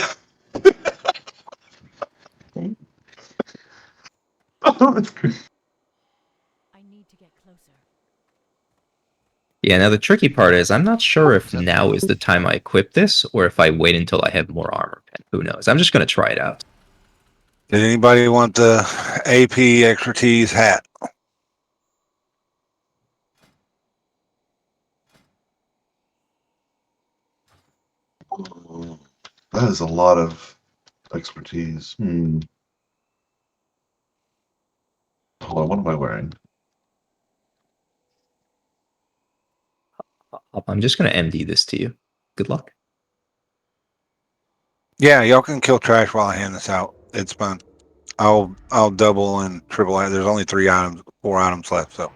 Speaker 10: need to get closer.
Speaker 4: Yeah, now the tricky part is I'm not sure if now is the time I equip this or if I wait until I have more armor pen. Who knows? I'm just going to try it out.
Speaker 1: Did anybody want the AP expertise hat?
Speaker 3: That is a lot of expertise. Hold on, what am I wearing?
Speaker 4: I'm just going to MD this to you. Good luck.
Speaker 1: Yeah, y'all can kill trash while I hand this out. It's fun. I'll double and triple. There's only 4 items left, so.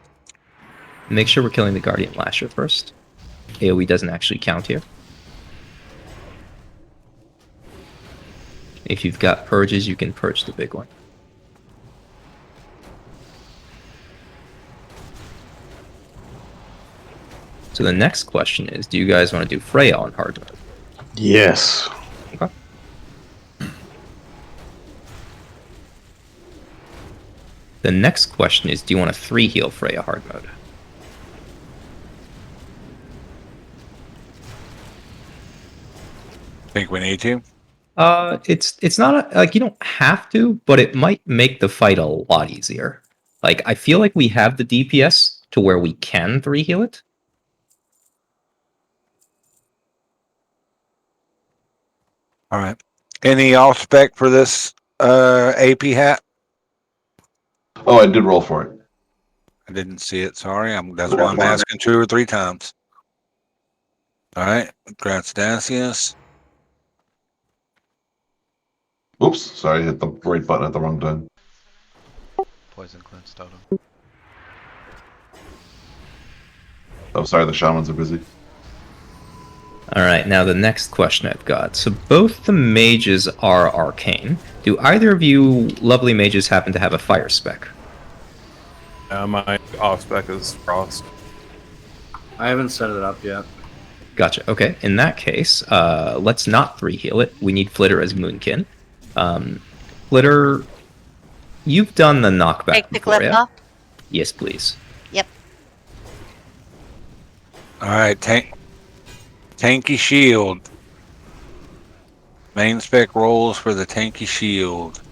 Speaker 4: Make sure we're killing the Guardian Lasher first. AoE doesn't actually count here. If you've got purges, you can purge the big one. So the next question is, do you guys want to do Freya on hard mode?
Speaker 8: Yes.
Speaker 4: Okay. The next question is, do you want to 3 heal Freya hard mode?
Speaker 1: Think we need to?
Speaker 4: It's not like you don't have to, but it might make the fight a lot easier. Like I feel like we have the DPS to where we can 3 heal it.
Speaker 1: All right. Any off spec for this AP hat?
Speaker 3: Oh, I did roll for it.
Speaker 1: I didn't see it. Sorry. That's why I'm asking 2 or 3 times. All right. Congrats, Dacius.
Speaker 3: Oops, sorry, I hit the right button at the wrong time.
Speaker 5: Poison cleanse totem.
Speaker 3: Oh, sorry, the shamans are busy.
Speaker 4: All right, now the next question I've got. So both the mages are arcane. Do either of you lovely mages happen to have a fire spec?
Speaker 9: My off spec is frost.
Speaker 2: I haven't set it up yet.
Speaker 4: Gotcha. Okay, in that case, let's not 3 heal it. We need Flitter as Moonkin. Flitter, you've done the knockback
Speaker 7: Take the
Speaker 4: before,
Speaker 7: clip
Speaker 4: yeah?
Speaker 7: off.
Speaker 4: Yes, please.
Speaker 7: Yep.
Speaker 1: All right. Tanky shield. Main spec rolls for the tanky shield.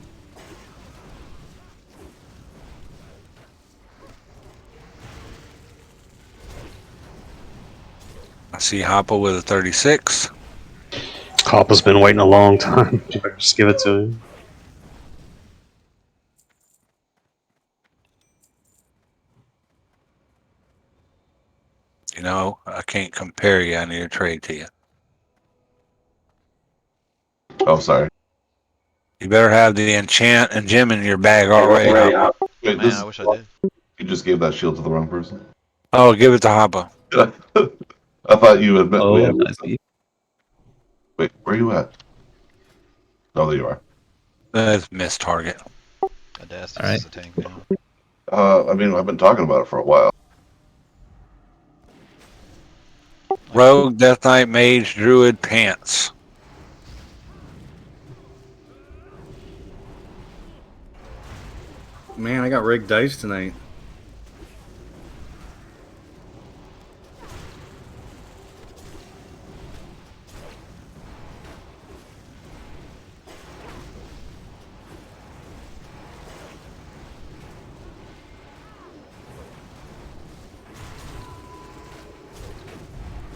Speaker 1: I see Hoppa with a 36.
Speaker 8: Hoppa's been waiting a long time. You better just give it to him.
Speaker 1: You know, I can't compare you. I need to trade to you.
Speaker 3: Oh, sorry.
Speaker 1: You better have the enchant and gem in your bag already. Hoppa.
Speaker 3: Wait,
Speaker 5: Man,
Speaker 3: this
Speaker 5: I wish I did.
Speaker 3: You just gave that shield to the wrong person.
Speaker 1: Oh, give it to Hoppa.
Speaker 3: I thought you had met.
Speaker 4: Oh,
Speaker 3: Wait,
Speaker 4: I see.
Speaker 3: wait, where are you at? Oh, there you are.
Speaker 1: That's missed target.
Speaker 5: Adastus
Speaker 4: Alright.
Speaker 5: is a tank now.
Speaker 3: I mean, I've been talking about it for a while.
Speaker 1: Rogue, Death Knight, Mage, Druid, Pants.
Speaker 2: Man, I got rigged dice tonight.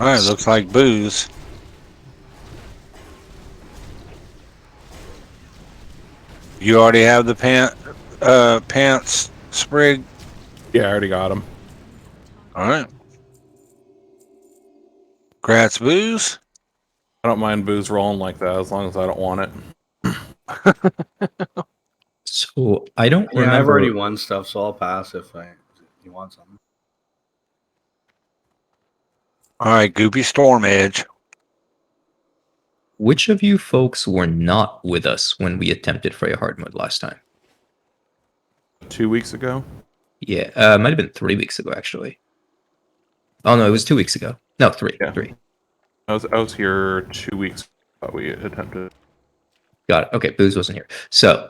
Speaker 1: All right, looks like booze. You already have the pants sprig.
Speaker 9: Yeah, I already got him.
Speaker 1: All right. Grats booze.
Speaker 9: I don't mind booze rolling like that as long as I don't want it.
Speaker 4: So I don't
Speaker 2: Yeah,
Speaker 4: remember.
Speaker 2: I've already won stuff, so I'll pass if you want something.
Speaker 1: All right, Goopy Storm Edge.
Speaker 4: Which of you folks were not with us when we attempted Freya hard mode last time?
Speaker 9: 2 weeks ago.
Speaker 4: Yeah, it might have been 3 weeks ago actually. Oh no, it was 2 weeks ago. No, three.
Speaker 9: Yeah.
Speaker 4: 3.
Speaker 9: I was here 2 weeks ago. We attempted.
Speaker 4: Got it. Okay, Booze wasn't here. So,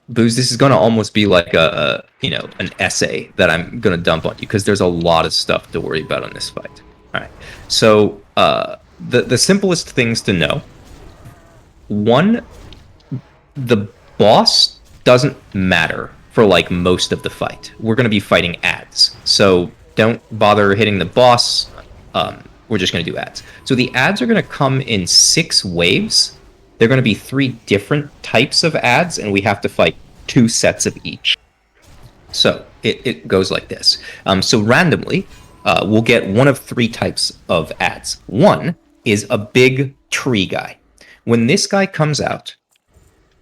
Speaker 4: Booze, this is going to almost be like an essay that I'm going to dump on you because there's a lot of stuff to worry about on this fight. All right. So, the simplest things to know. One, the boss doesn't matter for like most of the fight. We're going to be fighting ads. So, don't bother hitting the boss. We're just going to do ads. So, the ads are going to come in 6 waves. They're going to be 3 different types of ads, and we have to fight 2 sets of each. So it goes like this. So randomly, we'll get one of 3 types of ads. One is a big tree guy. When this guy comes out,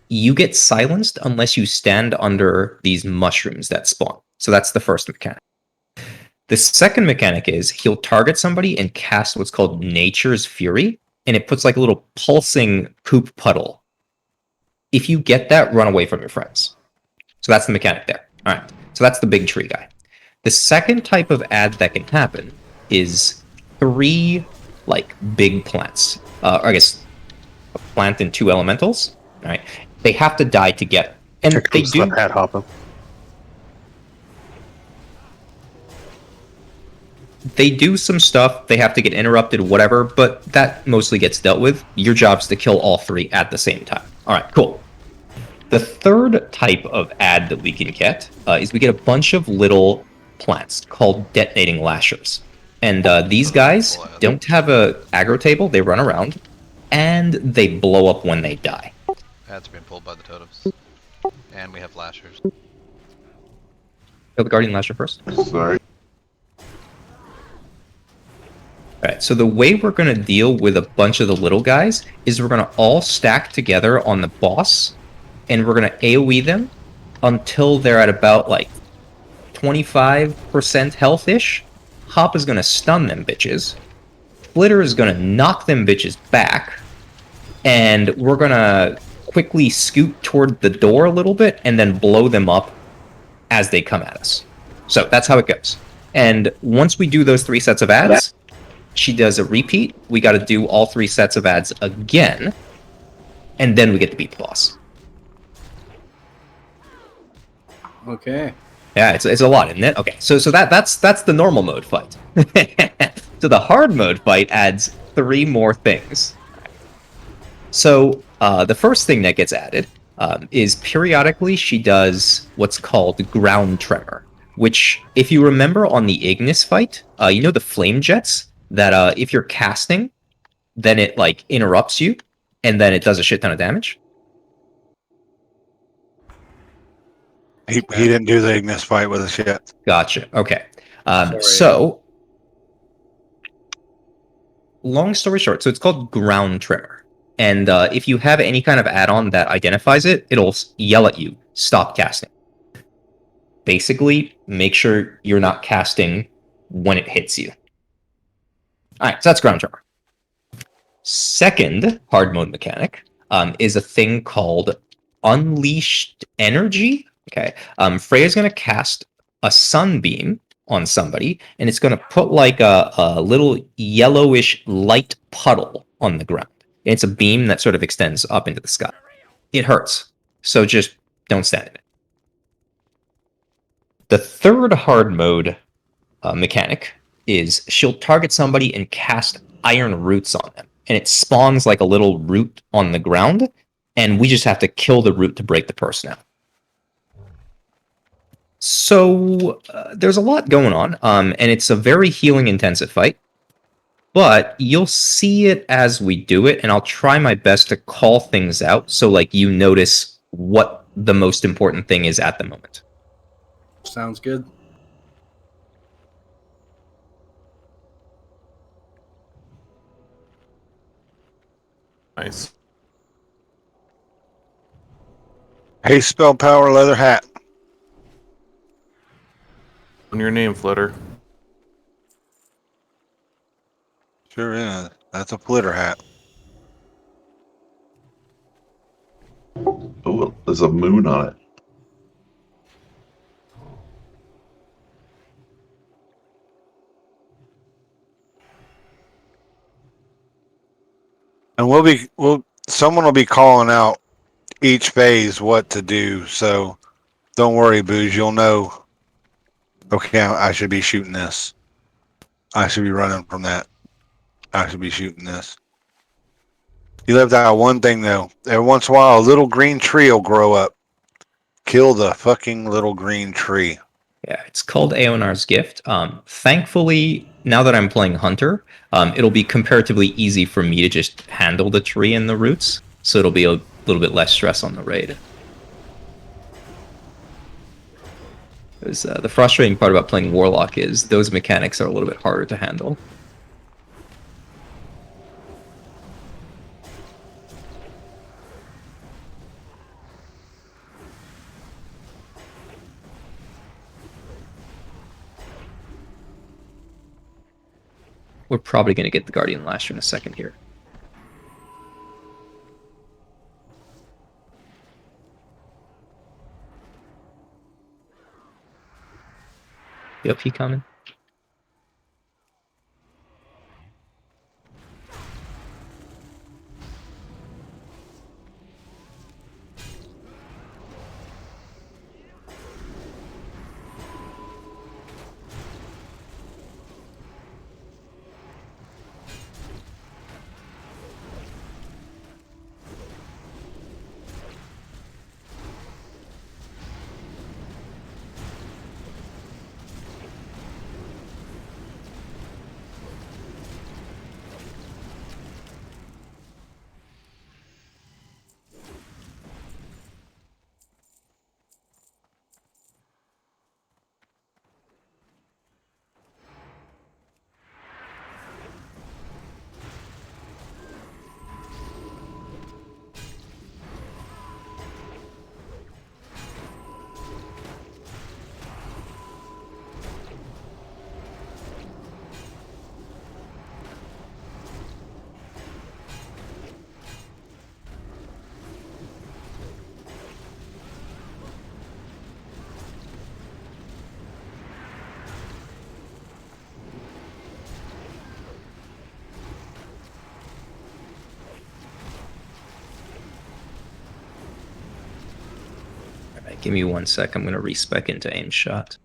Speaker 4: you get silenced unless you stand under these mushrooms that spawn. So that's the first mechanic. The second mechanic is he'll target somebody and cast what's called Nature's Fury, and it puts like a little pulsing poop puddle. If you get that, run away from your friends. So that's the mechanic there. All right. So that's the big tree guy. The second type of ad that can happen is 3 like big plants. Or I guess a plant and 2 elementals. All right. They have to die together, and
Speaker 8: Here
Speaker 4: they
Speaker 8: comes
Speaker 4: do.
Speaker 8: the ad hopping.
Speaker 4: They do some stuff, they have to get interrupted, whatever, but that mostly gets dealt with. Your job's to kill all 3 at the same time. Alright, cool. The third type of ad that we can get is we get a bunch of little plants called detonating lashers. And these guys don't have a aggro table, they run around, and they blow up when they die.
Speaker 5: Ads are being pulled by the totems. And we have lashers.
Speaker 4: Kill the Guardian Lasher first.
Speaker 3: Sorry.
Speaker 4: Alright, so the way we're going to deal with a bunch of the little guys is we're going to all stack together on the boss, and we're going to AoE them until they're at about, like, 25% health-ish. Hop is going to stun them bitches. Flitter is going to knock them bitches back, and we're going to quickly scoot toward the door a little bit and then blow them up as they come at us. So that's how it goes. And once we do those 3 sets of ads, she does a repeat. We got to do all 3 sets of ads again, and then we get to beat the boss.
Speaker 2: Okay.
Speaker 4: Yeah, it's a lot, isn't it? Okay, so that's the normal mode fight. So the hard mode fight adds 3 more things. So the first thing that gets added is periodically she does what's called ground tremor, which, if you remember on the Ignis fight, you know the flame jets that if you're casting, then it like interrupts you, and then it does a shit ton of damage.
Speaker 1: He didn't do the Ignis fight with us yet.
Speaker 4: Gotcha. Okay.
Speaker 2: Sorry.
Speaker 4: So, long story short, so it's called ground tremor. And if you have any kind of add-on that identifies it, it'll yell at you, stop casting. Basically, make sure you're not casting when it hits you. Alright, so that's ground tremor. Second hard mode mechanic is a thing called Unleashed Energy. Okay, Freya's going to cast a sunbeam on somebody, and it's going to put like a little yellowish light puddle on the ground. And it's a beam that sort of extends up into the sky. It hurts, so just don't stand in it. The third hard mode mechanic is she'll target somebody and cast iron roots on them. And it spawns like a little root on the ground, and we just have to kill the root to break the person out. So there's a lot going on, and it's a very healing intensive fight. but you'll see it as we do it, and I'll try my best to call things out so like you notice what the most important thing is at the moment.
Speaker 2: Sounds good.
Speaker 9: Nice.
Speaker 1: Hey, spell power leather hat.
Speaker 9: On your name, Flitter.
Speaker 1: Sure is. That's a flitter hat.
Speaker 3: Oh, there's a moon on it.
Speaker 1: And someone will be calling out each phase what to do. So don't worry, Booze. You'll know. Okay, I should be shooting this. I should be running from that. I should be shooting this. You left out one thing though. Every once in a while, a little green tree will grow up. Kill the fucking little green tree.
Speaker 4: Yeah, it's called Aonar's Gift. Thankfully, now that I'm playing Hunter, it'll be comparatively easy for me to just handle the tree and the roots, so it'll be a little bit less stress on the raid. The frustrating part about playing Warlock is those mechanics are a little bit harder to handle. We're probably going to get the Guardian Lasher in a second here. Yep, he coming. Alright, give me 1 sec. I'm going to respec into aim shot.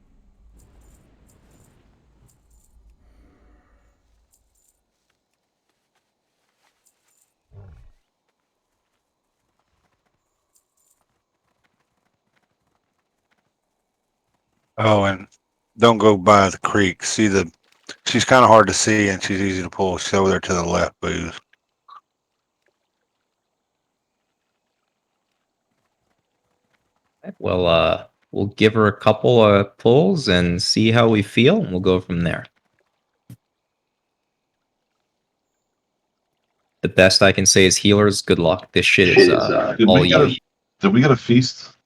Speaker 1: Oh, and don't go by the creek. She's kind of hard to see and she's easy to pull. She's over there to the left, Booze.
Speaker 4: Well, we'll give her a couple of pulls and see how we feel, and we'll go from there. The best I can say is healers, good luck. This shit is all you.
Speaker 3: Did we get a feast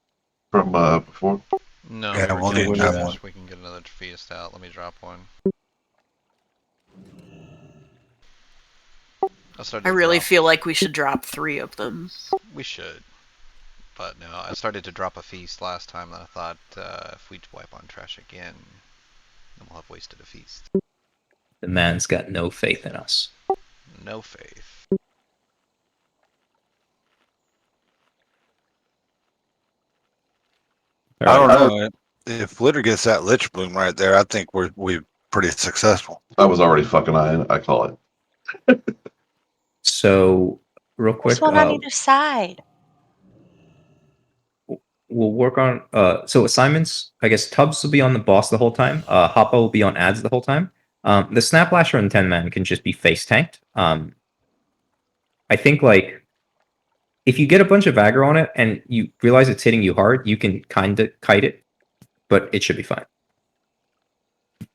Speaker 3: from before?
Speaker 5: No,
Speaker 1: Yeah,
Speaker 5: we're
Speaker 1: we'll
Speaker 5: getting
Speaker 1: need that one.
Speaker 5: we can get another feast out. Let me drop one.
Speaker 6: I really feel like we should drop 3 of them.
Speaker 5: We should. But no, I started to drop a feast last time, and I thought if we wipe on trash again, then we'll have wasted a feast.
Speaker 4: The man's got no faith in us.
Speaker 5: No faith.
Speaker 1: I don't know. If Flitter gets that Lich Bloom right there, I think we're pretty successful.
Speaker 3: I was already fucking eyeing. I call it.
Speaker 4: So, real quick,
Speaker 7: There's one on either side.
Speaker 4: we'll work on so assignments. I guess Tubbs will be on the boss the whole time. Hoppa will be on ads the whole time. The Snap Lasher in 10 man can just be face tanked. I think like if you get a bunch of aggro on it and you realize it's hitting you hard, you can kind of kite it, but it should be fine.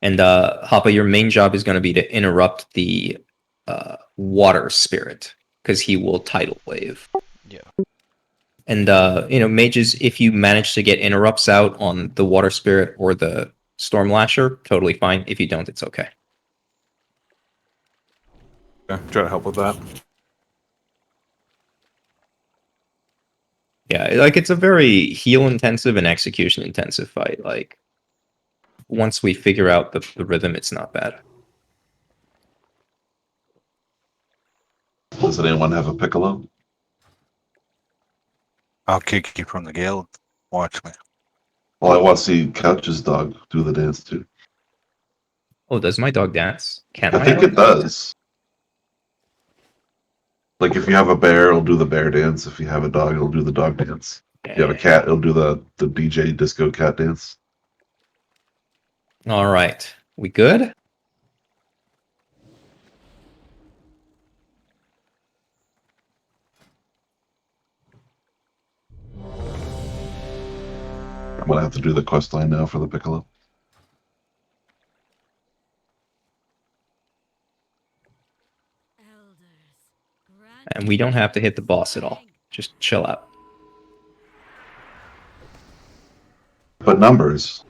Speaker 4: And Hoppa, your main job is going to be to interrupt the water spirit because he will tidal wave.
Speaker 5: Yeah.
Speaker 4: And mages, if you manage to get interrupts out on the water spirit or the storm lasher, totally fine. If you don't, it's okay.
Speaker 9: Okay, try to help with that.
Speaker 4: Yeah, like it's a very heal intensive and execution intensive fight. Like once we figure out the rhythm, it's not bad.
Speaker 3: Does anyone have a piccolo?
Speaker 1: I'll kick you from the guild. Watch me.
Speaker 3: Well, I want to see Couch's dog do the dance too.
Speaker 4: Oh, does my dog dance? Can
Speaker 3: I
Speaker 4: my
Speaker 3: think
Speaker 4: dog
Speaker 3: it does. Like if you have a bear, it'll do the bear dance. If you have a dog, it'll do the dog dance. If you have a cat, it'll do the DJ disco cat dance.
Speaker 4: All right, we good?
Speaker 3: I'm gonna have to do the quest line now for the piccolo.
Speaker 4: And we don't have to hit the boss at all. Just chill out.
Speaker 3: But numbers.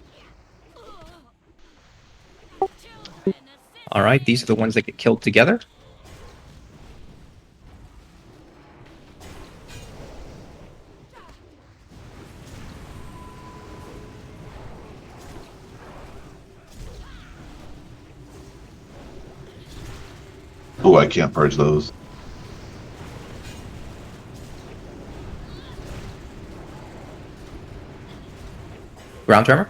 Speaker 4: All right, these are the ones that get killed together.
Speaker 3: Oh, I can't purge those.
Speaker 4: Ground tremor.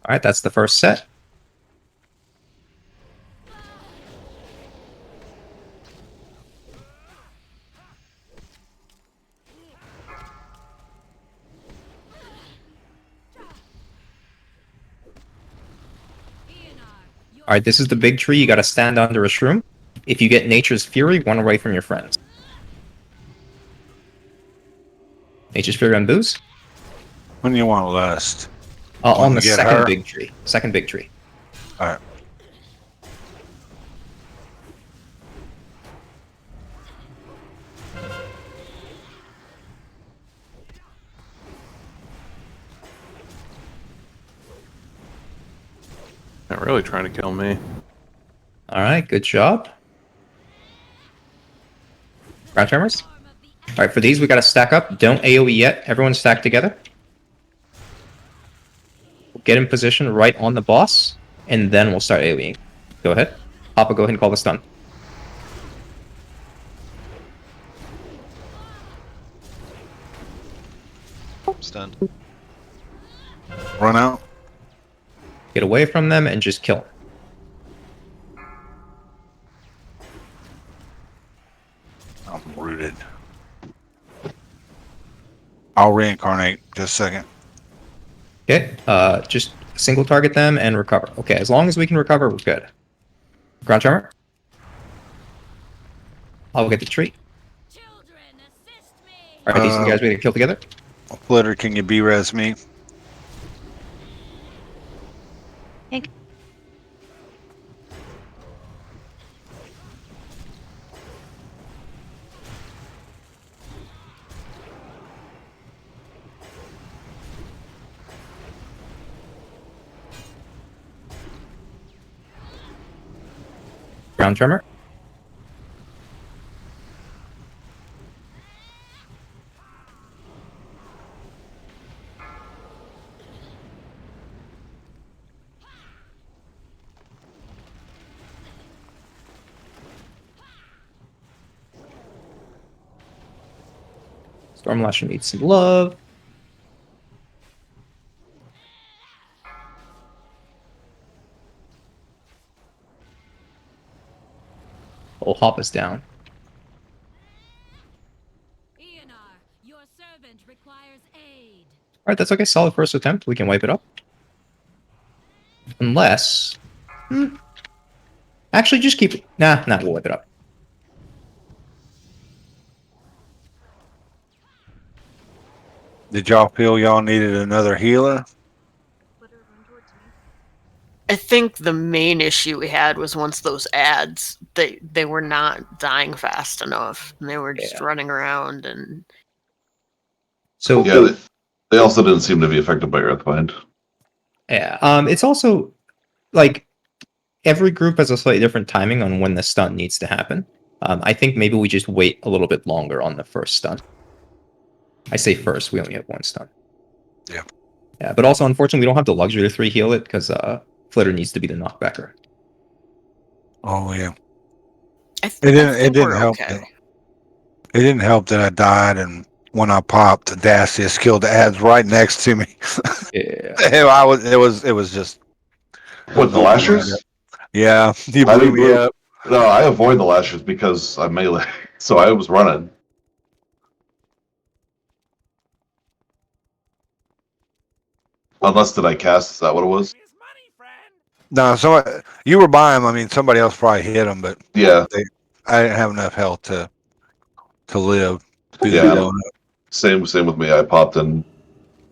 Speaker 4: All right, that's the first set. All right, this is the big tree. You got to stand under a shroom. If you get Nature's Fury, run away from your friends. Nature's Fury on booze.
Speaker 1: When do you want lust?
Speaker 4: On the
Speaker 1: you get
Speaker 4: second
Speaker 1: her?
Speaker 4: big tree. Second big tree.
Speaker 1: All right.
Speaker 9: Not really trying to kill me.
Speaker 4: All right, good job. Ground tremors. All right, for these we got to stack up. Don't AoE yet. Everyone stack together. We'll get in position right on the boss, and then we'll start AoEing. Go ahead. Papa, go ahead and call the stun.
Speaker 5: Stunned.
Speaker 1: Run out.
Speaker 4: Get away from them and just kill them.
Speaker 1: I'm rooted. I'll reincarnate. Just a second.
Speaker 4: Okay, just single target them and recover. Okay, as long as we can recover, we're good. Ground tremor. I'll get the tree. All right, these are the guys we gotta kill together.
Speaker 1: Flitter, can you B-res me?
Speaker 4: Ground tremor. Storm Lasher needs some love. Oh, Hop is down.
Speaker 10: Your servant requires aid.
Speaker 4: Alright, that's okay. Solid first attempt. We can wipe it up. Unless... Actually, just keep it. Nah, we'll wipe it up.
Speaker 1: Did y'all feel y'all needed another healer?
Speaker 6: I think the main issue we had was once those ads, they were not dying fast enough, and they were just running around. And
Speaker 4: so
Speaker 3: yeah, they also didn't seem to be affected by Earthbind.
Speaker 4: Yeah, it's also like every group has a slightly different timing on when the stun needs to happen. I think maybe we just wait a little bit longer on the first stun. I say first, we only have one stun.
Speaker 1: Yeah.
Speaker 4: Yeah, but also, unfortunately, we don't have the luxury to 3 heal it because Flitter needs to be the knockbacker.
Speaker 1: Oh yeah.
Speaker 6: I
Speaker 1: It didn't
Speaker 6: we're
Speaker 1: help.
Speaker 6: okay.
Speaker 1: It didn't help that I died, and when I popped, the Dacius killed the ads right next to me.
Speaker 4: Yeah.
Speaker 1: It was just.
Speaker 3: What, the lashers?
Speaker 1: Yeah, he
Speaker 3: I
Speaker 1: blew
Speaker 3: didn't
Speaker 1: me up.
Speaker 3: No, I avoid the lashers because I'm melee, so I was running. Unless did I cast? Is that what it was?
Speaker 1: No, so you were by him. I mean, somebody else probably hit him, but
Speaker 3: Yeah.
Speaker 1: I didn't have enough health to live through the
Speaker 3: Yeah.
Speaker 1: donut.
Speaker 3: Same with me. I popped and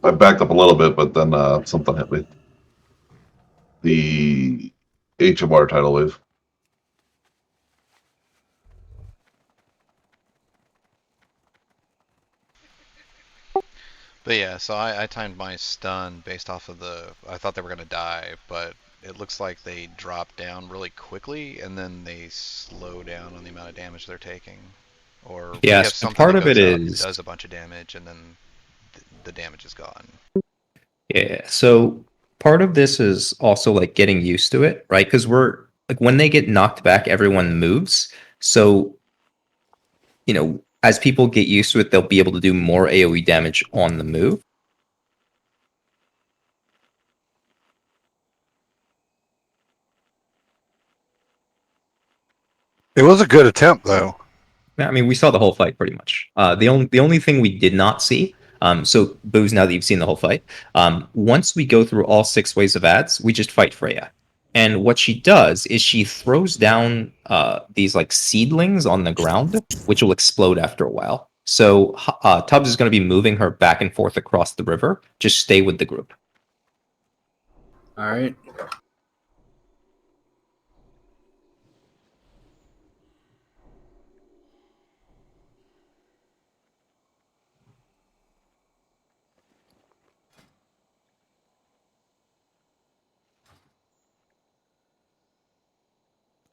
Speaker 3: I backed up a little bit, but then something hit me. The HMR tidal wave.
Speaker 5: But yeah, so I timed my stun based off of I thought they were gonna die, but it looks like they drop down really quickly and then they slow down on the amount of damage they're taking. Or we
Speaker 4: Yes,
Speaker 5: have something
Speaker 4: part
Speaker 5: that
Speaker 4: of it
Speaker 5: goes out and
Speaker 4: is-
Speaker 5: does a bunch of damage and then the damage is gone.
Speaker 4: Yeah, so part of this is also like getting used to it, right? Because we're like when they get knocked back, everyone moves. So, as people get used to it, they'll be able to do more AoE damage on the move.
Speaker 1: It was a good attempt, though.
Speaker 4: I mean, we saw the whole fight pretty much. The only thing we did not see. So Booze, now that you've seen the whole fight, once we go through all 6 waves of ads, we just fight Freya. And what she does is she throws down these like seedlings on the ground, which will explode after a while. So Tubbs is going to be moving her back and forth across the river. Just stay with the group.
Speaker 2: All right.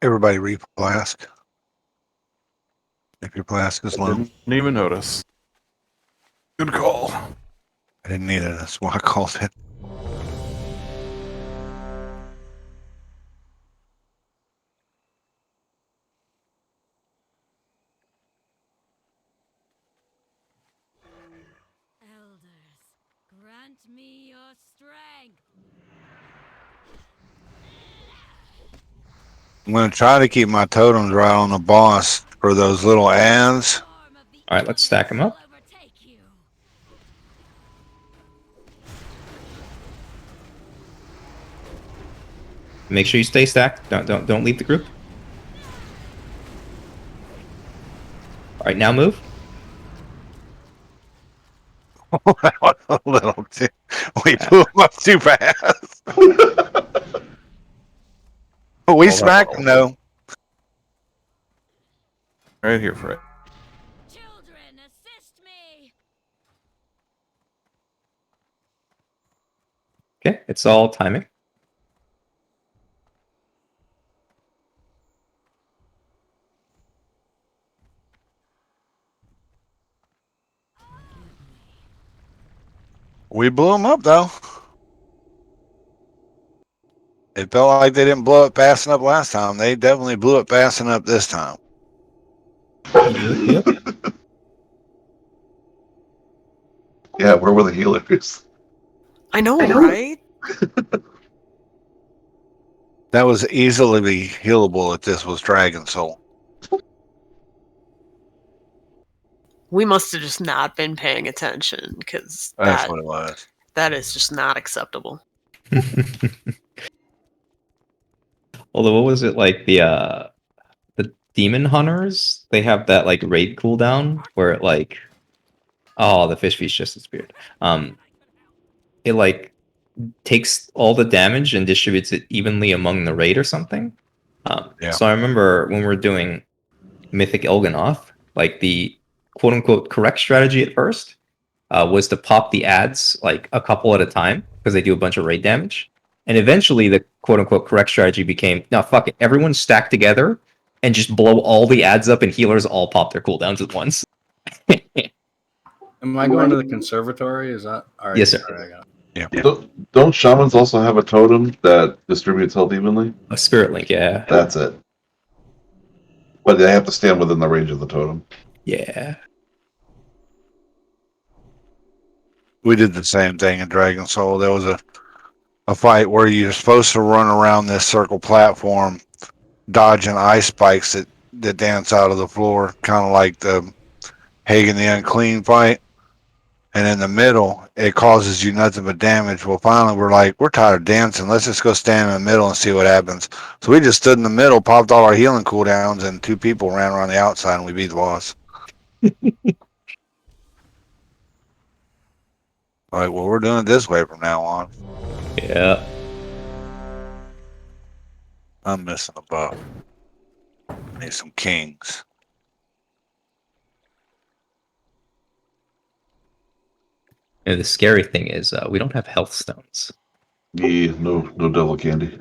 Speaker 1: Everybody replask. If your plask is low.
Speaker 9: Didn't even notice. Good call.
Speaker 1: I didn't need it. That's why I called it.
Speaker 10: Elders, grant me your strength.
Speaker 1: I'm going to try to keep my totems right on the boss for those little ads.
Speaker 4: All right, let's stack them up. Make sure you stay stacked. Don't leave the group. All right, now move.
Speaker 1: That was a little too. We blew him up too fast. We smacked him though.
Speaker 9: Right here for it.
Speaker 10: Children, assist me.
Speaker 4: Okay, it's all timing.
Speaker 1: We blew him up though. It felt like they didn't blow it fast enough last time. They definitely blew it fast enough this time.
Speaker 4: Yep.
Speaker 3: Yeah, where were the healers?
Speaker 6: I know, right?
Speaker 1: That was easily healable if this was Dragon Soul.
Speaker 6: We must have just not been paying attention because
Speaker 1: That's what it was.
Speaker 6: that is just not acceptable.
Speaker 4: Although, what was it like the demon hunters? They have that like raid cooldown where it like, oh, the fish feast just disappeared. It like takes all the damage and distributes it evenly among the raid or something.
Speaker 1: Yeah.
Speaker 4: So I remember when we were doing Mythic Elganoth, like the quote unquote correct strategy at first was to pop the ads like a couple at a time because they do a bunch of raid damage. And eventually the quote unquote correct strategy became, no, fuck it, everyone stack together and just blow all the ads up and healers all pop their cooldowns at once.
Speaker 2: Am I going to the conservatory? Is that all right?
Speaker 4: Yes, sir.
Speaker 2: Sorry, I got it.
Speaker 1: Yeah.
Speaker 3: Don't shamans also have a totem that distributes health evenly?
Speaker 4: A spirit link, yeah.
Speaker 3: That's it. But they have to stand within the range of the totem.
Speaker 4: Yeah.
Speaker 1: We did the same thing in Dragon Soul. There was a fight where you're supposed to run around this circle platform, dodging ice spikes that dance out of the floor, kind of like the Hagen the Unclean fight. And in the middle, it causes you nothing but damage. Well, finally, we're tired of dancing. Let's just go stand in the middle and see what happens. So we just stood in the middle, popped all our healing cooldowns, and 2 people ran around the outside, and we beat the boss. Like, well, we're doing it this way from now on.
Speaker 4: Yeah.
Speaker 1: I'm missing a buff. Need some kings.
Speaker 4: And the scary thing is we don't have health stones.
Speaker 3: Yeah, no devil candy.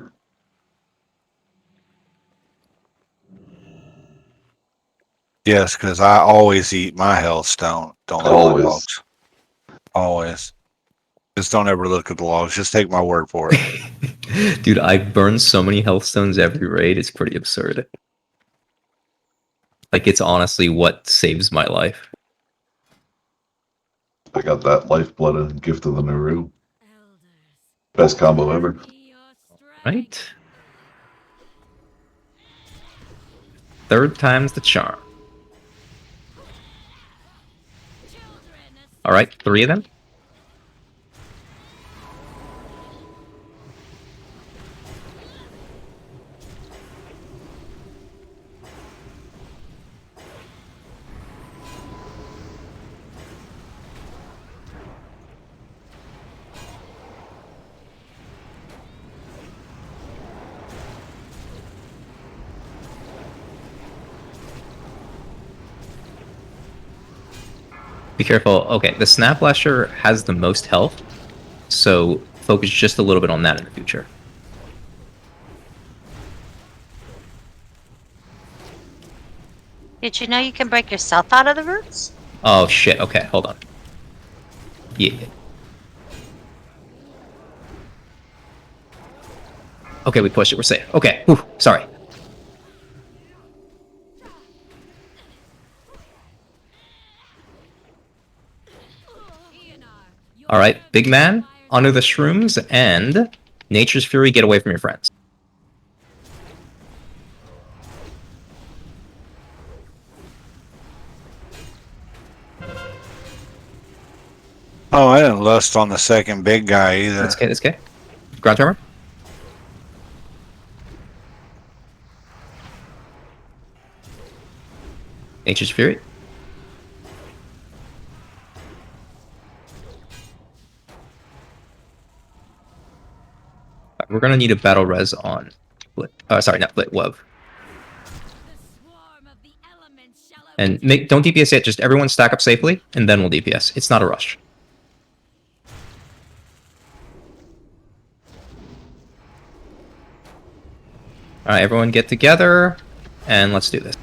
Speaker 1: Yes, because I always eat my health stone. Don't let my logs. Always. Just don't ever look at the logs. Just take my word for it.
Speaker 4: Dude, I've burned so many health stones every raid. It's pretty absurd. Like, it's honestly what saves my life.
Speaker 3: I got that lifeblood and gift of the Naru. Best combo ever.
Speaker 4: Right? Third time's the charm. Alright, 3 of them. Be careful. Okay, the Snap Lasher has the most health, so focus just a little bit on that in the future.
Speaker 7: Did you know you can break yourself out of the roots?
Speaker 4: Oh shit, okay, hold on. Yeah. Okay, we pushed it, we're safe. Okay, whew, sorry. Alright, big man, under the shrooms, and Nature's Fury, get away from your friends.
Speaker 1: Oh, I didn't lust on the second big guy either.
Speaker 4: That's okay, that's okay. Ground Tremor. Nature's Fury. We're gonna need a battle res on Flit. Sorry, not Flit, Wub. And don't DPS yet, just everyone stack up safely, and then we'll DPS. It's not a rush. Alright, everyone get together, and let's do this.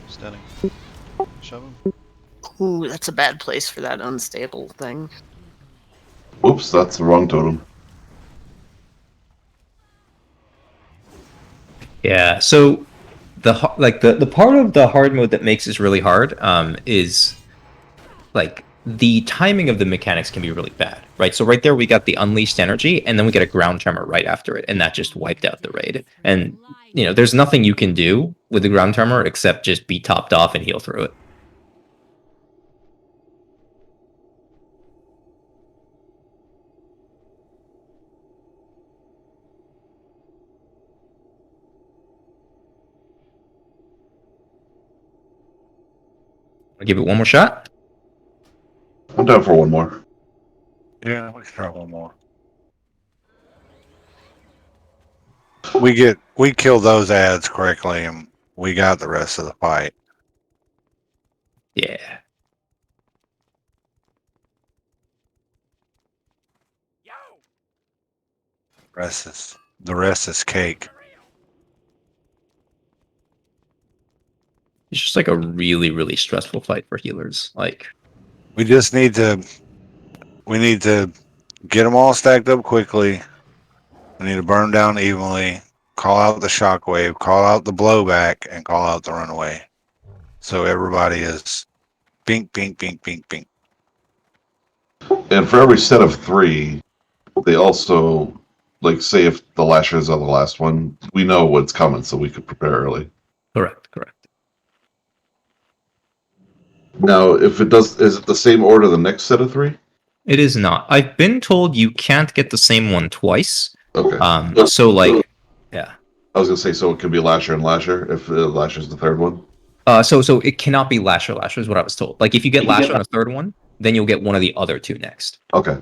Speaker 5: Standing. Shove him.
Speaker 6: Ooh, that's a bad place for that unstable thing.
Speaker 3: Oops, that's the wrong totem.
Speaker 4: Yeah, so the part of the hard mode that makes this really hard is like the timing of the mechanics can be really bad, right? So right there we got the unleashed energy, and then we get a ground tremor right after it, and that just wiped out the raid. And there's nothing you can do with the ground tremor except just be topped off and heal through it. I'll give it one more shot.
Speaker 3: I'm down for one more.
Speaker 1: Yeah, we can try one more. We killed those ads correctly, and we got the rest of the fight.
Speaker 4: Yeah.
Speaker 1: The rest is cake.
Speaker 4: It's just like a really, really stressful fight for healers. Like,
Speaker 1: We just need to get them all stacked up quickly. We need to burn down evenly, call out the shockwave, call out the blowback, and call out the runaway. So everybody is bink, bink, bink, bink, bink.
Speaker 3: And for every set of 3, they also, like, say if the lashers are the last one, we know what's coming, so we could prepare early.
Speaker 4: correct.
Speaker 3: Now, if it does, is it the same order the next set of 3?
Speaker 4: It is not. I've been told you can't get the same one twice.
Speaker 3: Okay.
Speaker 4: So like, yeah.
Speaker 3: I was gonna say, so it could be Lasher and Lasher if Lasher's the third one.
Speaker 4: So it cannot be Lasher is what I was told. Like, if you get Lasher on a third one, then you'll get one of the other 2 next.
Speaker 3: Okay.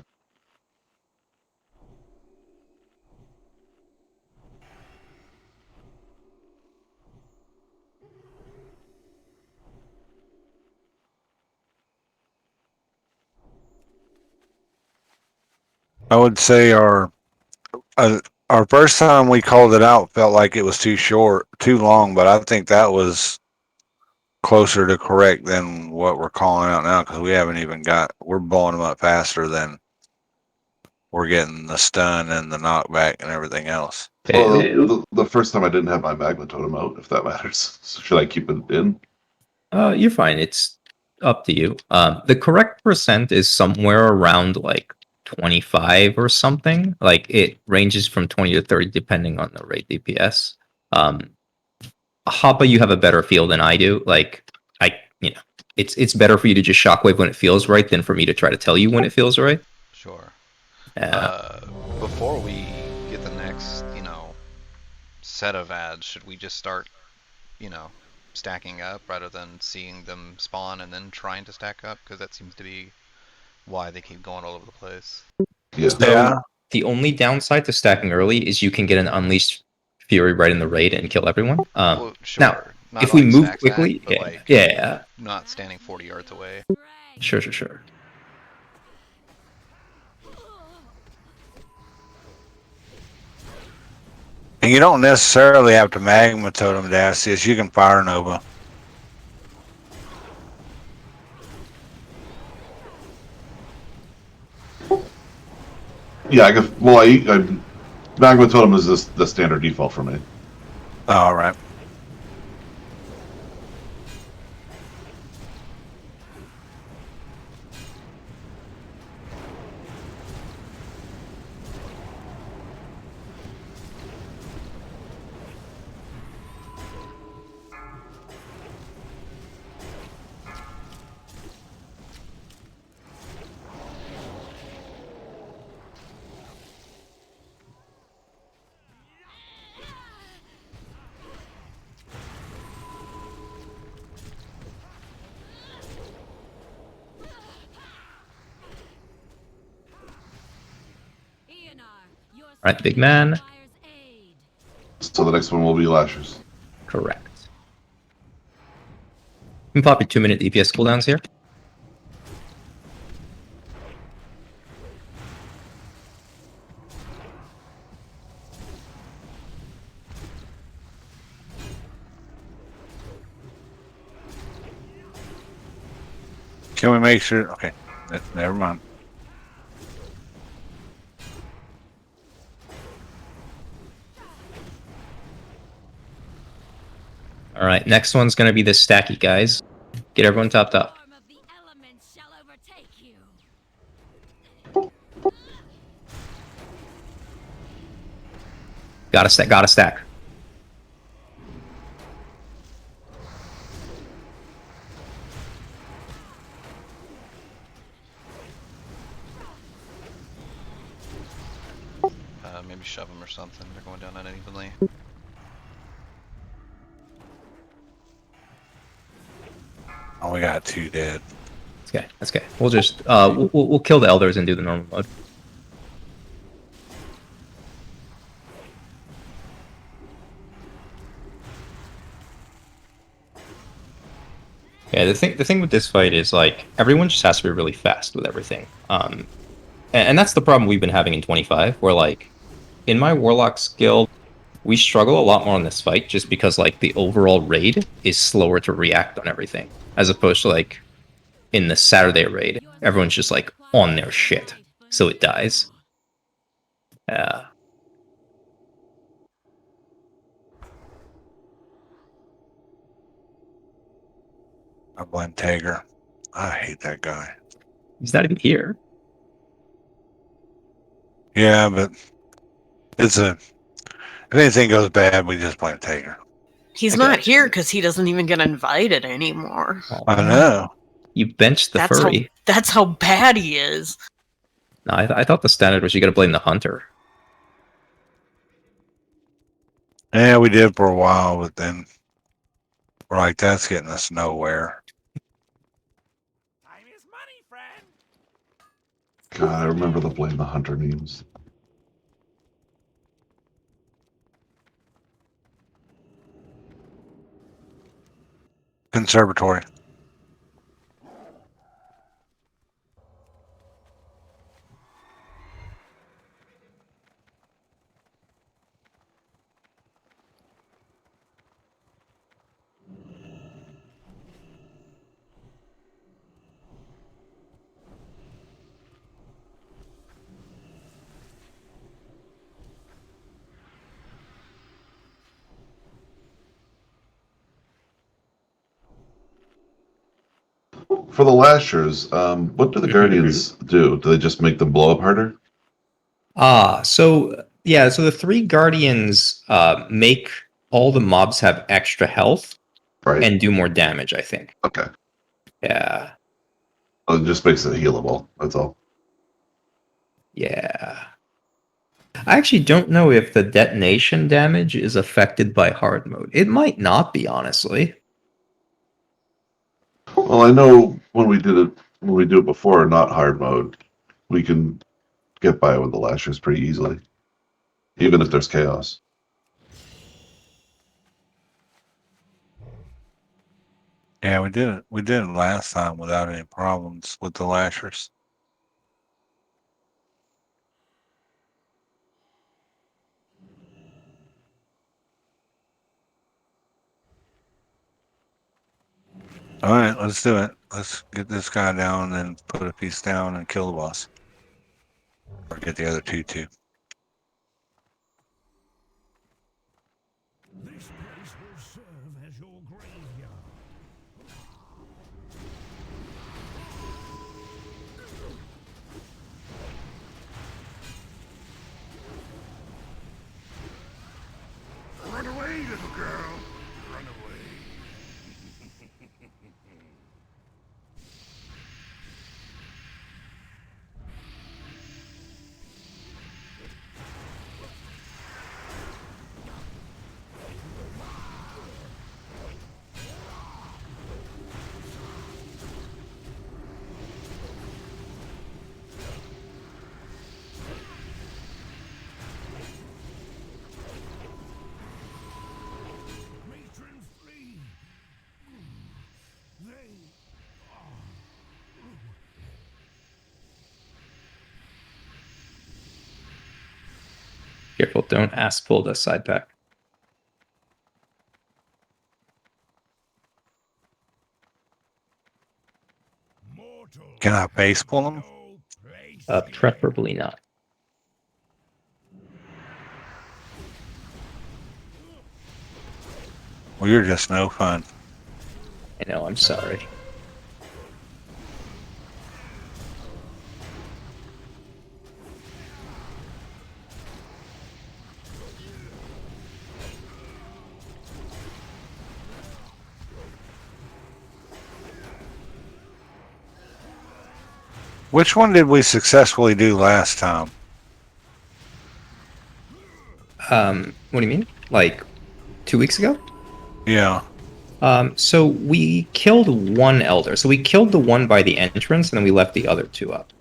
Speaker 1: I would say our first time we called it out felt like it was too long, but I think that was closer to correct than what we're calling out now, because we're blowing them up faster than we're getting the stun and the knockback and everything else.
Speaker 3: Well, the first time I didn't have my magma totem out, if that matters. So should I keep it in?
Speaker 4: You're fine. It's up to you. The correct percent is somewhere around like 25 or something. Like, it ranges from 20 to 30 depending on the raid DPS. Hoppa, you have a better feel than I do. Like, it's better for you to just shockwave when it feels right than for me to try to tell you when it feels right.
Speaker 5: Sure.
Speaker 4: Yeah.
Speaker 5: Before we get the next, set of ads, should we just start, stacking up rather than seeing them spawn and then trying to stack up? Because that seems to be why they keep going all over the place.
Speaker 3: Yeah.
Speaker 4: The only downside to stacking early is you can get an Unleashed Fury right in the raid and kill everyone.
Speaker 5: Well, sure.
Speaker 4: Now,
Speaker 5: Not
Speaker 4: if we
Speaker 5: like
Speaker 4: move
Speaker 5: stack,
Speaker 4: quickly,
Speaker 5: but
Speaker 4: yeah.
Speaker 5: Not standing 40 yards away.
Speaker 4: Sure.
Speaker 1: And you don't necessarily have to magma totem to ask this. You can fire Nova.
Speaker 3: Yeah, I guess. Well, I magma totem is the standard default for me.
Speaker 1: All right.
Speaker 4: All right, big man.
Speaker 3: So the next one will be Lashers.
Speaker 4: Correct. You can pop your 2-minute DPS cooldowns here.
Speaker 1: Can we make sure? Okay, never mind.
Speaker 4: All right, next one's going to be the stacky guys. Get everyone topped up. Gotta stack. Gotta stack.
Speaker 5: Maybe shove them or something. They're going down unevenly.
Speaker 1: Oh, we got 2 dead.
Speaker 4: That's okay. That's okay. We'll just we'll kill the elders and do the normal mode. Yeah, the thing with this fight is like everyone just has to be really fast with everything. And that's the problem we've been having in 25, where like in my Warlock's guild, we struggle a lot more on this fight just because like the overall raid is slower to react on everything, as opposed to like in the Saturday raid, everyone's just like on their shit, so it dies. Yeah.
Speaker 1: I blame Tager. I hate that guy.
Speaker 4: He's not even here.
Speaker 1: Yeah, but if anything goes bad, we just blame Tager.
Speaker 6: He's not here because he doesn't even get invited anymore.
Speaker 1: I know.
Speaker 4: You benched the furry.
Speaker 6: That's how bad he is.
Speaker 4: No, I thought the standard was you gotta blame the hunter.
Speaker 1: Yeah, we did for a while, but then we're like, that's getting us nowhere.
Speaker 3: God, I remember the blame the hunter memes.
Speaker 1: Conservatory.
Speaker 3: For the lashers, what do the guardians do? Do they just make them blow up harder?
Speaker 4: So yeah, so the 3 guardians make all the mobs have extra health and do more damage, I think.
Speaker 3: Okay.
Speaker 4: Yeah.
Speaker 3: Oh, it just makes it healable. That's all.
Speaker 4: Yeah. I actually don't know if the detonation damage is affected by hard mode. It might not be, honestly.
Speaker 3: Well, I know when we do it before, not hard mode, we can get by with the lashers pretty easily, even if there's chaos.
Speaker 1: Yeah, we did it. We did it last time without any problems with the lashers. All right, let's do it. Let's get this guy down and then put a piece down and kill the boss. Or get the other 2 too.
Speaker 11: This place will serve as your graveyard. Run away, little girl. Run away. Matron, flee. They
Speaker 4: Careful, don't ass pull the side pack.
Speaker 1: Can I base pull them?
Speaker 4: Preferably not.
Speaker 1: Well, you're just no fun.
Speaker 4: I know, I'm sorry.
Speaker 1: Which one did we successfully do last time?
Speaker 4: What do you mean? Like 2 weeks ago?
Speaker 1: Yeah.
Speaker 4: So we killed one elder. So we killed the one by the entrance, and then we left the other two up.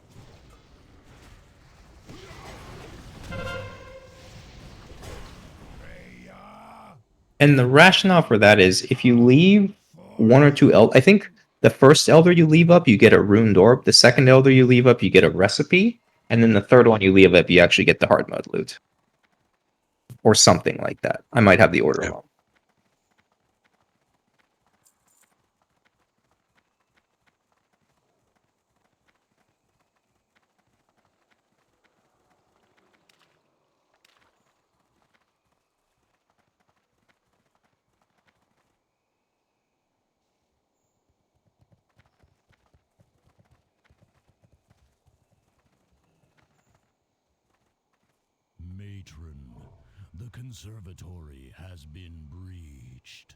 Speaker 4: And the rationale for that is if you leave one or two I think the first elder you leave up, you get a runed orb. The second elder you leave up, you get a recipe. And then the third one you leave up, you actually get the hard mode loot. Or something like that. I might have the order wrong.
Speaker 11: Matron, the conservatory has been breached.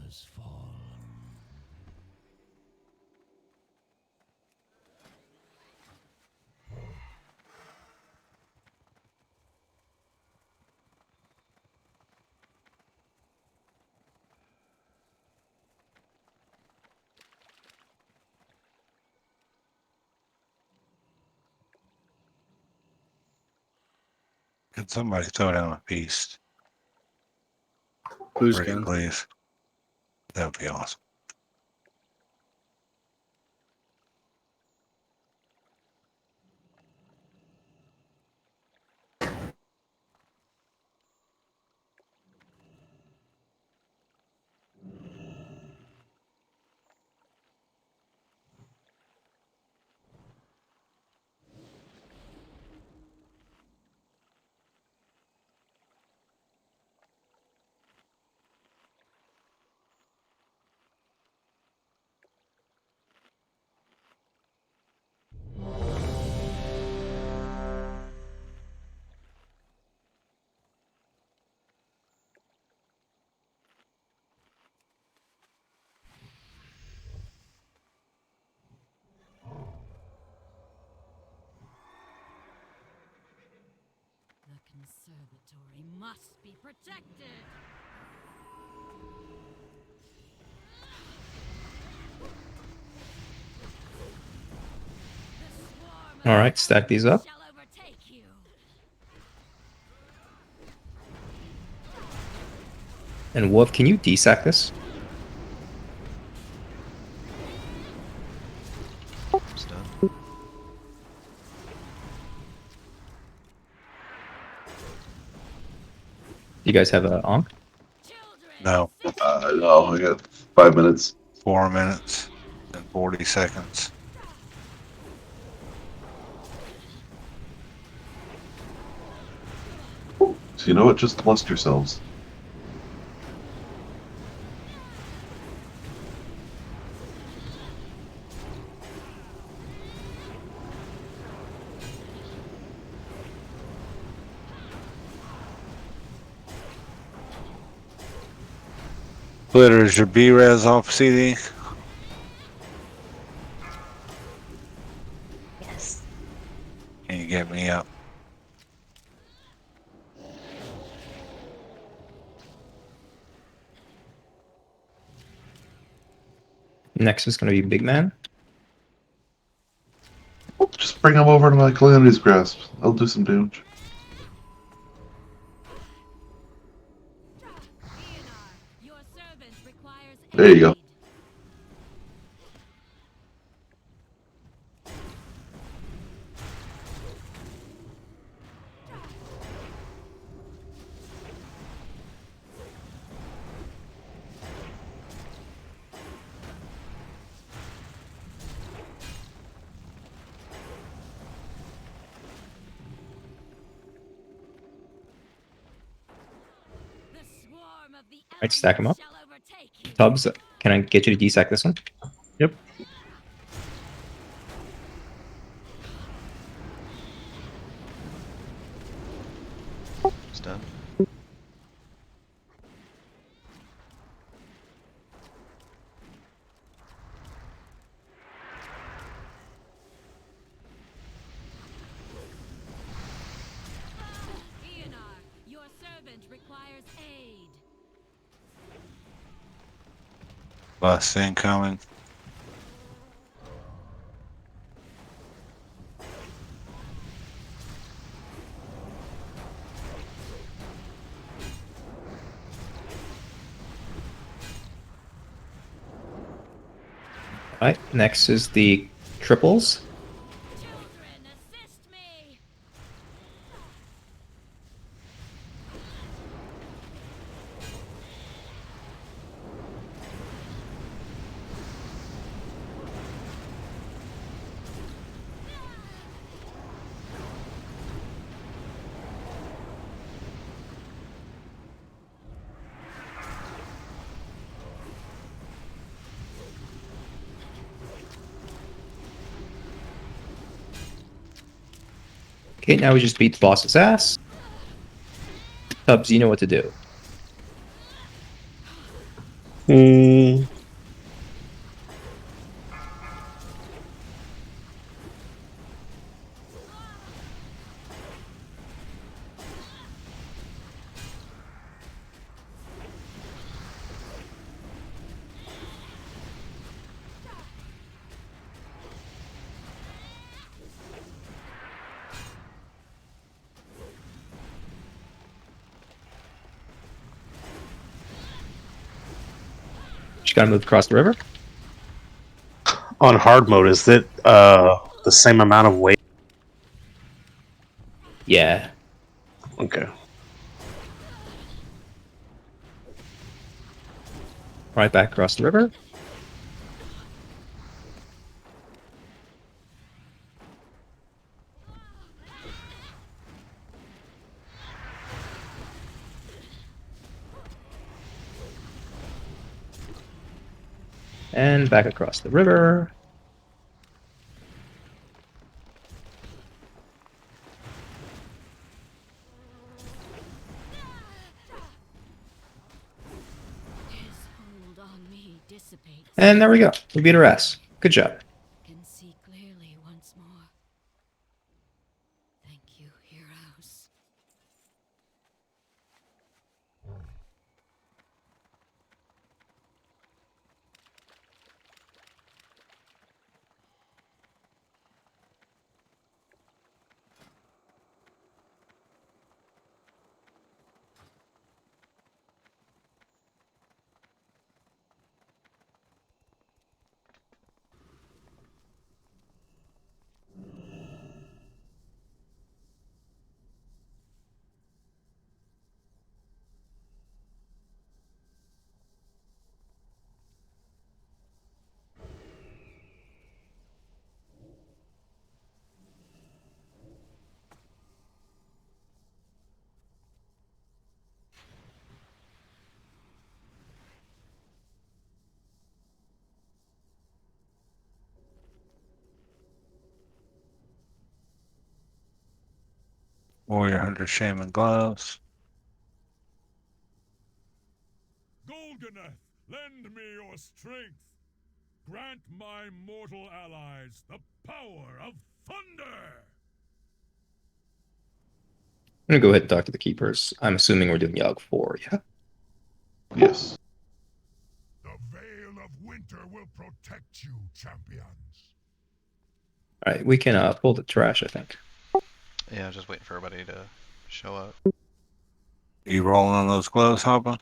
Speaker 11: Has fallen.
Speaker 1: Can somebody throw down a piece?
Speaker 2: Who's
Speaker 1: Pretty
Speaker 2: can?
Speaker 1: please. That would be awesome.
Speaker 10: The conservatory must be protected.
Speaker 4: All right, stack these up.
Speaker 10: Shall overtake you.
Speaker 4: And Wolf, can you desack this?
Speaker 5: It's done.
Speaker 4: You guys have a Ankh?
Speaker 1: No.
Speaker 3: No, I got 5 minutes.
Speaker 1: 4 minutes and 40 seconds.
Speaker 3: So you know what? Just lust yourselves.
Speaker 1: Glitter, is your B-res off CD?
Speaker 7: Yes.
Speaker 1: Can you get me up?
Speaker 4: Next is going to be Big Man.
Speaker 3: Just bring him over to my Calamity's Grasp. I'll do some damage.
Speaker 10: Your service
Speaker 3: There you go.
Speaker 4: Right, stack them up. Tubbs, can I get you to desack this one?
Speaker 8: Yep.
Speaker 5: It's done.
Speaker 10: Your servant requires aid.
Speaker 1: Bus incoming.
Speaker 4: All right, next is the triples.
Speaker 10: Children, assist me.
Speaker 4: Okay, now we just beat the boss's ass. Tubbs, you know what to do.
Speaker 8: Hmm.
Speaker 4: Just gotta move across the river.
Speaker 8: On hard mode, is it the same amount of weight?
Speaker 4: Yeah.
Speaker 8: Okay.
Speaker 4: Right back across the river. And back across the river.
Speaker 10: His hold on me dissipates.
Speaker 4: And there we go. We beat her ass. Good job.
Speaker 10: Can see clearly once more. Thank you, heroes.
Speaker 1: Warrior Hunter Shaman gloves.
Speaker 11: Golganeth, lend me your strength. Grant my mortal allies the power of thunder.
Speaker 4: I'm gonna go ahead and talk to the keepers. I'm assuming we're doing Yogg 4, yeah?
Speaker 3: Yes.
Speaker 11: The veil of winter will protect you, champions.
Speaker 4: Alright, we can pull the trash, I think.
Speaker 5: Yeah, just waiting for everybody to show up.
Speaker 1: You rolling on those gloves, Hopper?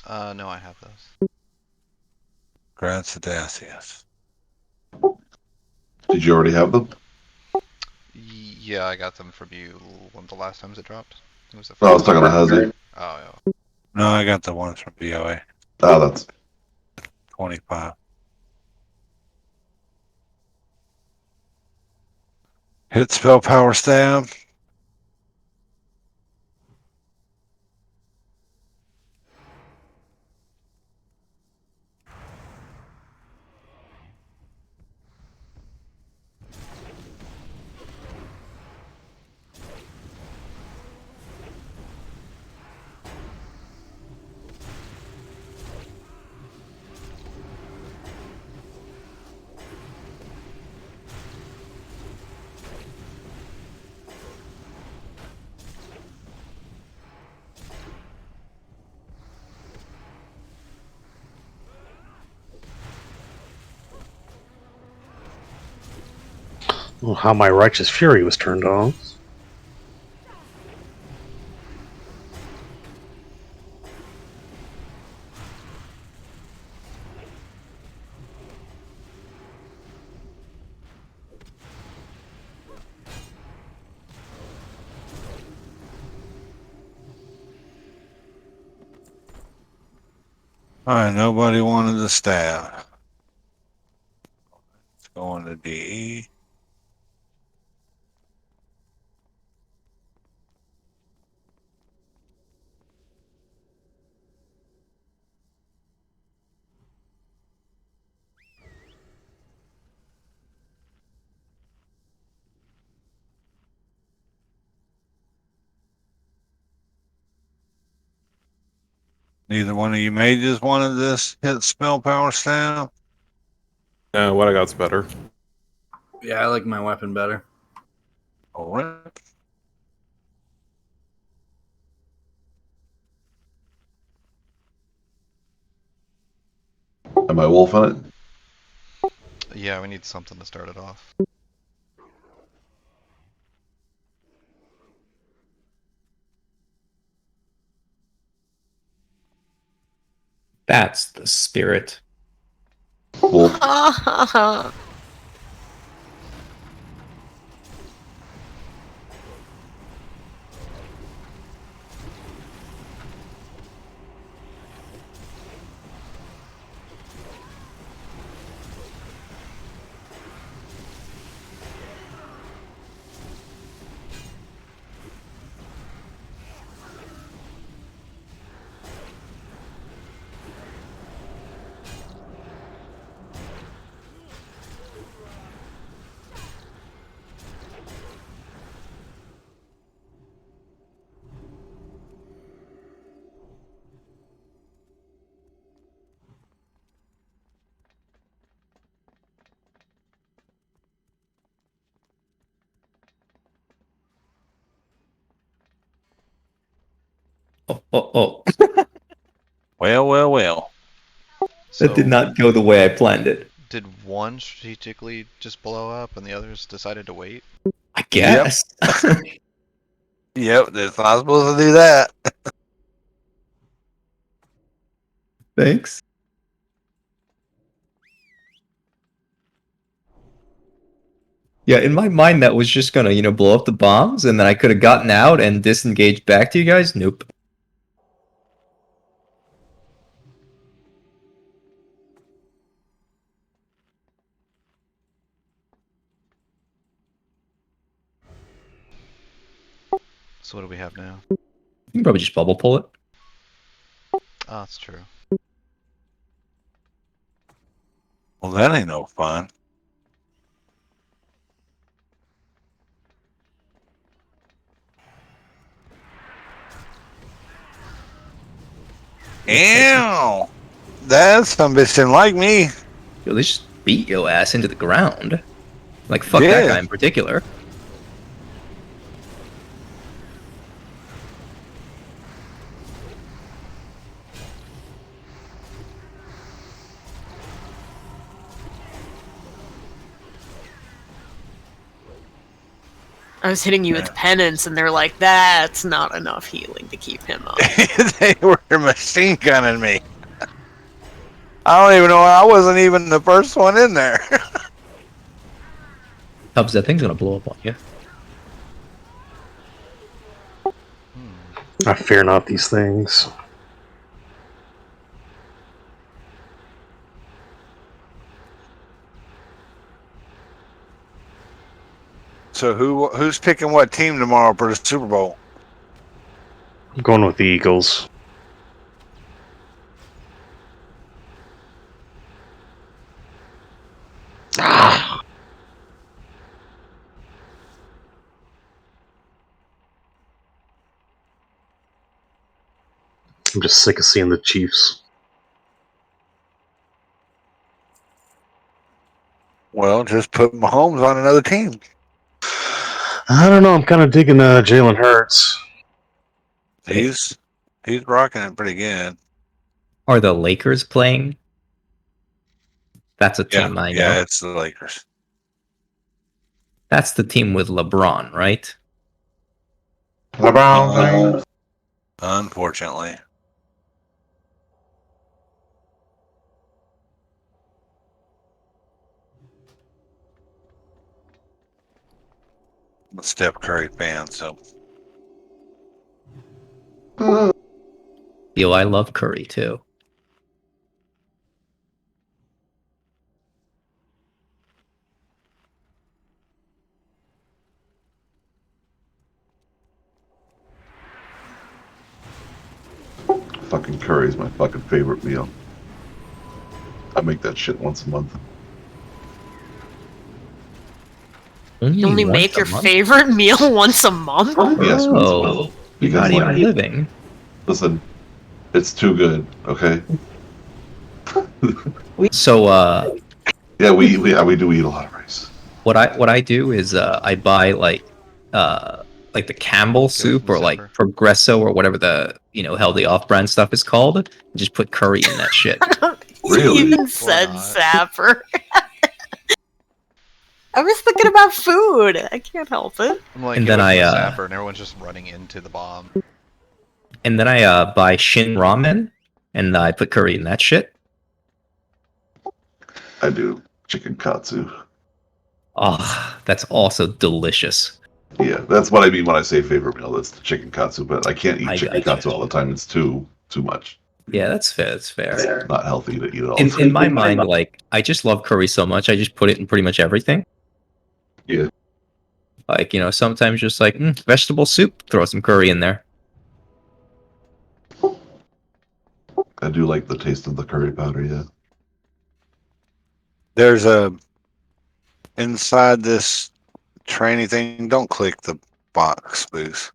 Speaker 5: No, I have those.
Speaker 1: Grandsedacius.
Speaker 3: Did you already have them?
Speaker 5: Yeah, I got them from you one of the last times it dropped. It was the
Speaker 3: No, I was
Speaker 5: first.
Speaker 3: talking to Huzzy.
Speaker 5: Oh, yeah.
Speaker 1: No, I got the ones from BOA.
Speaker 3: Oh, that's
Speaker 1: 25. Hit spell power stab.
Speaker 8: Oh, how my righteous fury was turned on.
Speaker 1: All right, nobody wanted the stab. Let's go on to DE. Neither one of you mages wanted this hit spell power stab.
Speaker 9: What I got's better.
Speaker 2: Yeah, I like my weapon better.
Speaker 1: All right.
Speaker 3: Am I wolf on it?
Speaker 5: Yeah, we need something to start it off.
Speaker 4: That's the spirit.
Speaker 3: Wolf.
Speaker 4: Oh.
Speaker 1: Well.
Speaker 5: So,
Speaker 4: That did not go the way I planned it.
Speaker 5: did one strategically just blow up and the others decided to wait?
Speaker 4: I guess.
Speaker 1: Yep, it's not supposed to do that.
Speaker 4: Thanks. Yeah, in my mind, that was just gonna, blow up the bombs, and then I could have gotten out and disengaged back to you guys. Nope.
Speaker 5: So what do we have now?
Speaker 4: You can probably just bubble pull it.
Speaker 5: Oh, that's true.
Speaker 1: Well, that ain't no fun. Ew! That some bitch didn't like me.
Speaker 4: Yo, they just beat your ass into the ground. Like, fuck that
Speaker 1: Yeah.
Speaker 4: guy in particular.
Speaker 6: I was hitting you with penance, and they're like, "That's not enough healing to keep him up."
Speaker 1: They were machine gunning me. I don't even know. I wasn't even the first one in there.
Speaker 4: Tubbs, that thing's gonna blow up on you.
Speaker 8: I fear not these things.
Speaker 1: So who's picking what team tomorrow for the Super Bowl?
Speaker 8: I'm going with the Eagles. I'm just sick of seeing the Chiefs.
Speaker 1: Well, just put Mahomes on another team.
Speaker 8: I don't know. I'm kind of digging Jalen Hurts.
Speaker 1: He's rocking it pretty good.
Speaker 4: Are the Lakers playing? That's a team I know.
Speaker 1: Yeah, it's the Lakers.
Speaker 4: That's the team with LeBron, right?
Speaker 3: LeBron.
Speaker 1: Unfortunately. I'm a Steph Curry fan, so.
Speaker 4: Yo, I love Curry too.
Speaker 3: Fucking curry is my fucking favorite meal. I make that shit once a month.
Speaker 6: You only
Speaker 4: once
Speaker 6: make
Speaker 4: a
Speaker 6: your
Speaker 4: month?
Speaker 6: favorite meal once a month?
Speaker 3: Yes, once a
Speaker 4: Oh,
Speaker 3: month.
Speaker 4: you're
Speaker 3: Because,
Speaker 4: not even
Speaker 3: like,
Speaker 4: living.
Speaker 3: listen, it's too good. Okay.
Speaker 4: So,
Speaker 3: Yeah, we do eat a lot of rice.
Speaker 4: what I do is I buy like the Campbell soup or like Progresso or whatever the hell the off-brand stuff is called. And just put curry in that shit.
Speaker 3: Really?
Speaker 6: You even said Zapper. I was thinking about food. I can't help it.
Speaker 5: I'm like,
Speaker 4: And
Speaker 5: get
Speaker 4: then
Speaker 5: away from
Speaker 4: I,
Speaker 5: the zapper, and everyone's just running into the bomb.
Speaker 4: And then I buy Shin ramen and I put curry in that shit.
Speaker 3: I do chicken katsu.
Speaker 4: Oh, that's also delicious.
Speaker 3: Yeah, that's what I mean when I say favorite meal. That's the chicken katsu, but I can't eat
Speaker 4: I
Speaker 3: chicken
Speaker 4: gotcha.
Speaker 3: katsu all the time. It's too much.
Speaker 4: Yeah, that's fair. That's fair.
Speaker 3: It's not healthy to eat it all the time.
Speaker 4: In my mind, like I just love curry so much, I just put it in pretty much everything.
Speaker 3: Yeah.
Speaker 4: Like sometimes just like vegetable soup, throw some curry in there.
Speaker 3: I do like the taste of the curry powder, yeah.
Speaker 1: There's inside this training thing. Don't click the box boost.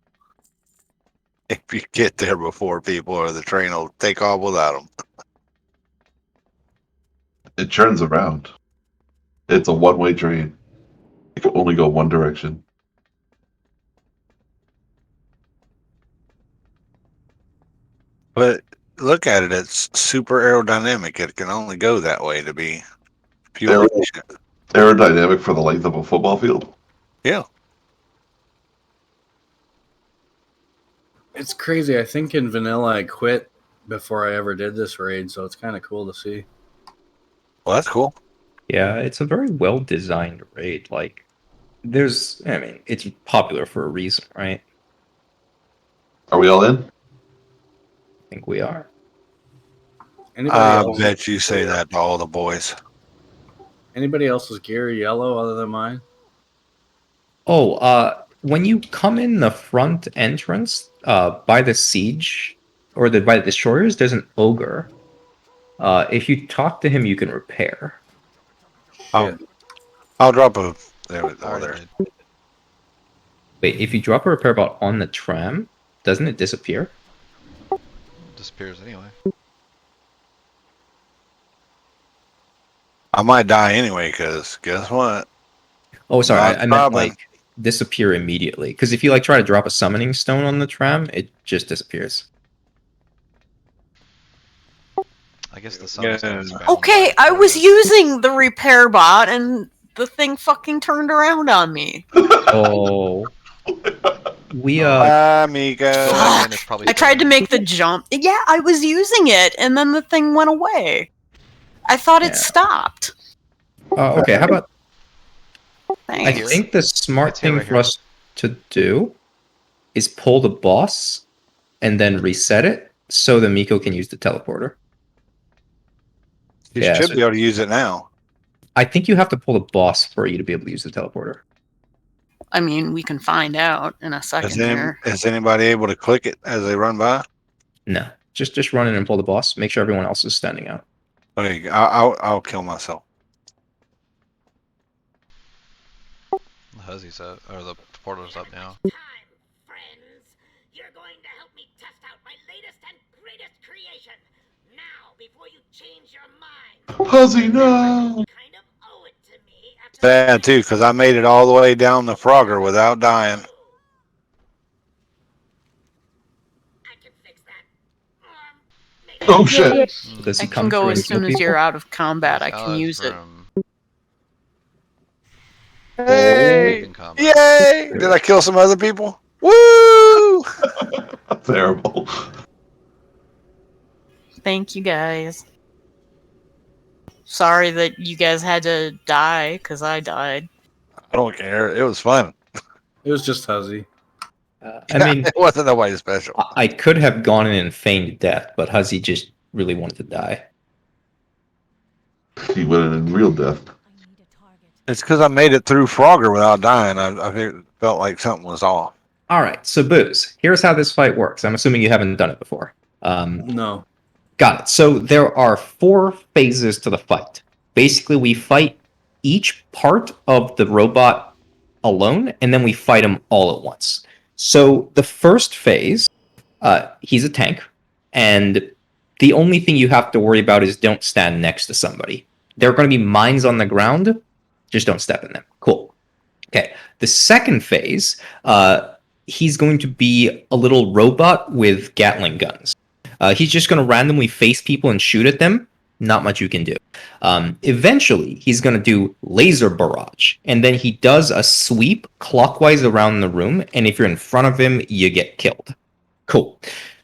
Speaker 1: If you get there before people, or the train will take off without them.
Speaker 3: It turns around. It's a one-way train. It can only go one direction.
Speaker 1: But look at it; it's super aerodynamic. It can only go that way to be fuel efficient.
Speaker 3: Aerodynamic for the length of a football field?
Speaker 1: Yeah.
Speaker 2: It's crazy. I think in vanilla I quit before I ever did this raid, so it's kind of cool to see.
Speaker 1: Well, that's cool.
Speaker 4: Yeah, it's a very well designed raid. Like, it's popular for a reason, right?
Speaker 3: Are we all in?
Speaker 4: I think we are.
Speaker 1: I bet you say that to all the boys.
Speaker 2: Anybody else's gear yellow other than mine?
Speaker 4: Oh, when you come in the front entrance, by the siege or by the destroyers, there's an ogre. If you talk to him, you can repair.
Speaker 1: I'll drop a there.
Speaker 4: Wait, if you drop a repair bot on the tram, doesn't it disappear?
Speaker 5: Disappears anyway.
Speaker 1: I might die anyway, because guess what?
Speaker 4: Oh, sorry,
Speaker 1: Not
Speaker 4: I meant
Speaker 1: problem.
Speaker 4: like disappear immediately. Because if you like try to drop a summoning stone on the tram, it just disappears.
Speaker 5: I guess the sun is
Speaker 6: Okay, I was using the repair bot and the thing fucking turned around on me.
Speaker 4: Oh. We
Speaker 1: Bye, Mika.
Speaker 5: Go back in. It's probably.
Speaker 6: I tried to
Speaker 5: staying.
Speaker 6: make the jump. Yeah, I was using it, and then the thing went away. I thought it
Speaker 4: Yeah.
Speaker 6: stopped.
Speaker 4: Okay, how about I
Speaker 6: Thanks.
Speaker 4: think the smart
Speaker 5: It's here
Speaker 4: thing
Speaker 5: right
Speaker 4: for
Speaker 5: here.
Speaker 4: us to do is pull the boss and then reset it so the Miko can use the teleporter.
Speaker 1: You
Speaker 4: Yeah,
Speaker 1: should
Speaker 4: so-
Speaker 1: be able to use it now.
Speaker 4: I think you have to pull the boss for you to be able to use the teleporter.
Speaker 6: I mean, we can find out in a second here.
Speaker 1: Is anybody able to click it as they run by?
Speaker 4: No, just run in and pull the boss. Make sure everyone else is standing out.
Speaker 1: Okay, I'll kill myself.
Speaker 5: The Huzzy's up, or the portal's up now.
Speaker 12: Friends, you're going to help me test out my latest and greatest creation. Now, before you change your mind.
Speaker 3: Huzzy, no!
Speaker 12: Kind of owe it to me after
Speaker 1: Sad too, because I made it all the way down the Frogger without dying.
Speaker 12: I can fix that.
Speaker 3: Oh shit!
Speaker 4: Does he
Speaker 6: I
Speaker 4: come
Speaker 6: can go
Speaker 4: for
Speaker 6: as soon as
Speaker 4: people?
Speaker 6: you're out of combat. I can
Speaker 5: Allies
Speaker 6: use it.
Speaker 5: from
Speaker 1: Hey!
Speaker 5: in combat.
Speaker 1: Yay! Did I kill some other people? Woo!
Speaker 3: Terrible.
Speaker 6: Thank you guys. Sorry that you guys had to die because I died.
Speaker 1: I don't care. It was fun.
Speaker 2: It was just Huzzy.
Speaker 4: I mean,
Speaker 1: it wasn't nobody special.
Speaker 4: I could have gone in and feigned death, but Huzzy just really wanted to die.
Speaker 3: He went in real death.
Speaker 1: It's because I made it through Frogger without dying. I felt like something was off.
Speaker 4: All right, so Booze, here's how this fight works. I'm assuming you haven't done it before.
Speaker 2: No.
Speaker 4: Got it. So there are 4 phases to the fight. Basically, we fight each part of the robot alone, and then we fight them all at once. So the first phase, he's a tank, and the only thing you have to worry about is don't stand next to somebody. There are going to be mines on the ground, just don't step in them. Cool. Okay. The second phase, he's going to be a little robot with Gatling guns. He's just going to randomly face people and shoot at them. Not much you can do. Eventually, he's going to do laser barrage, and then he does a sweep clockwise around the room, and if you're in front of him, you get killed. Cool.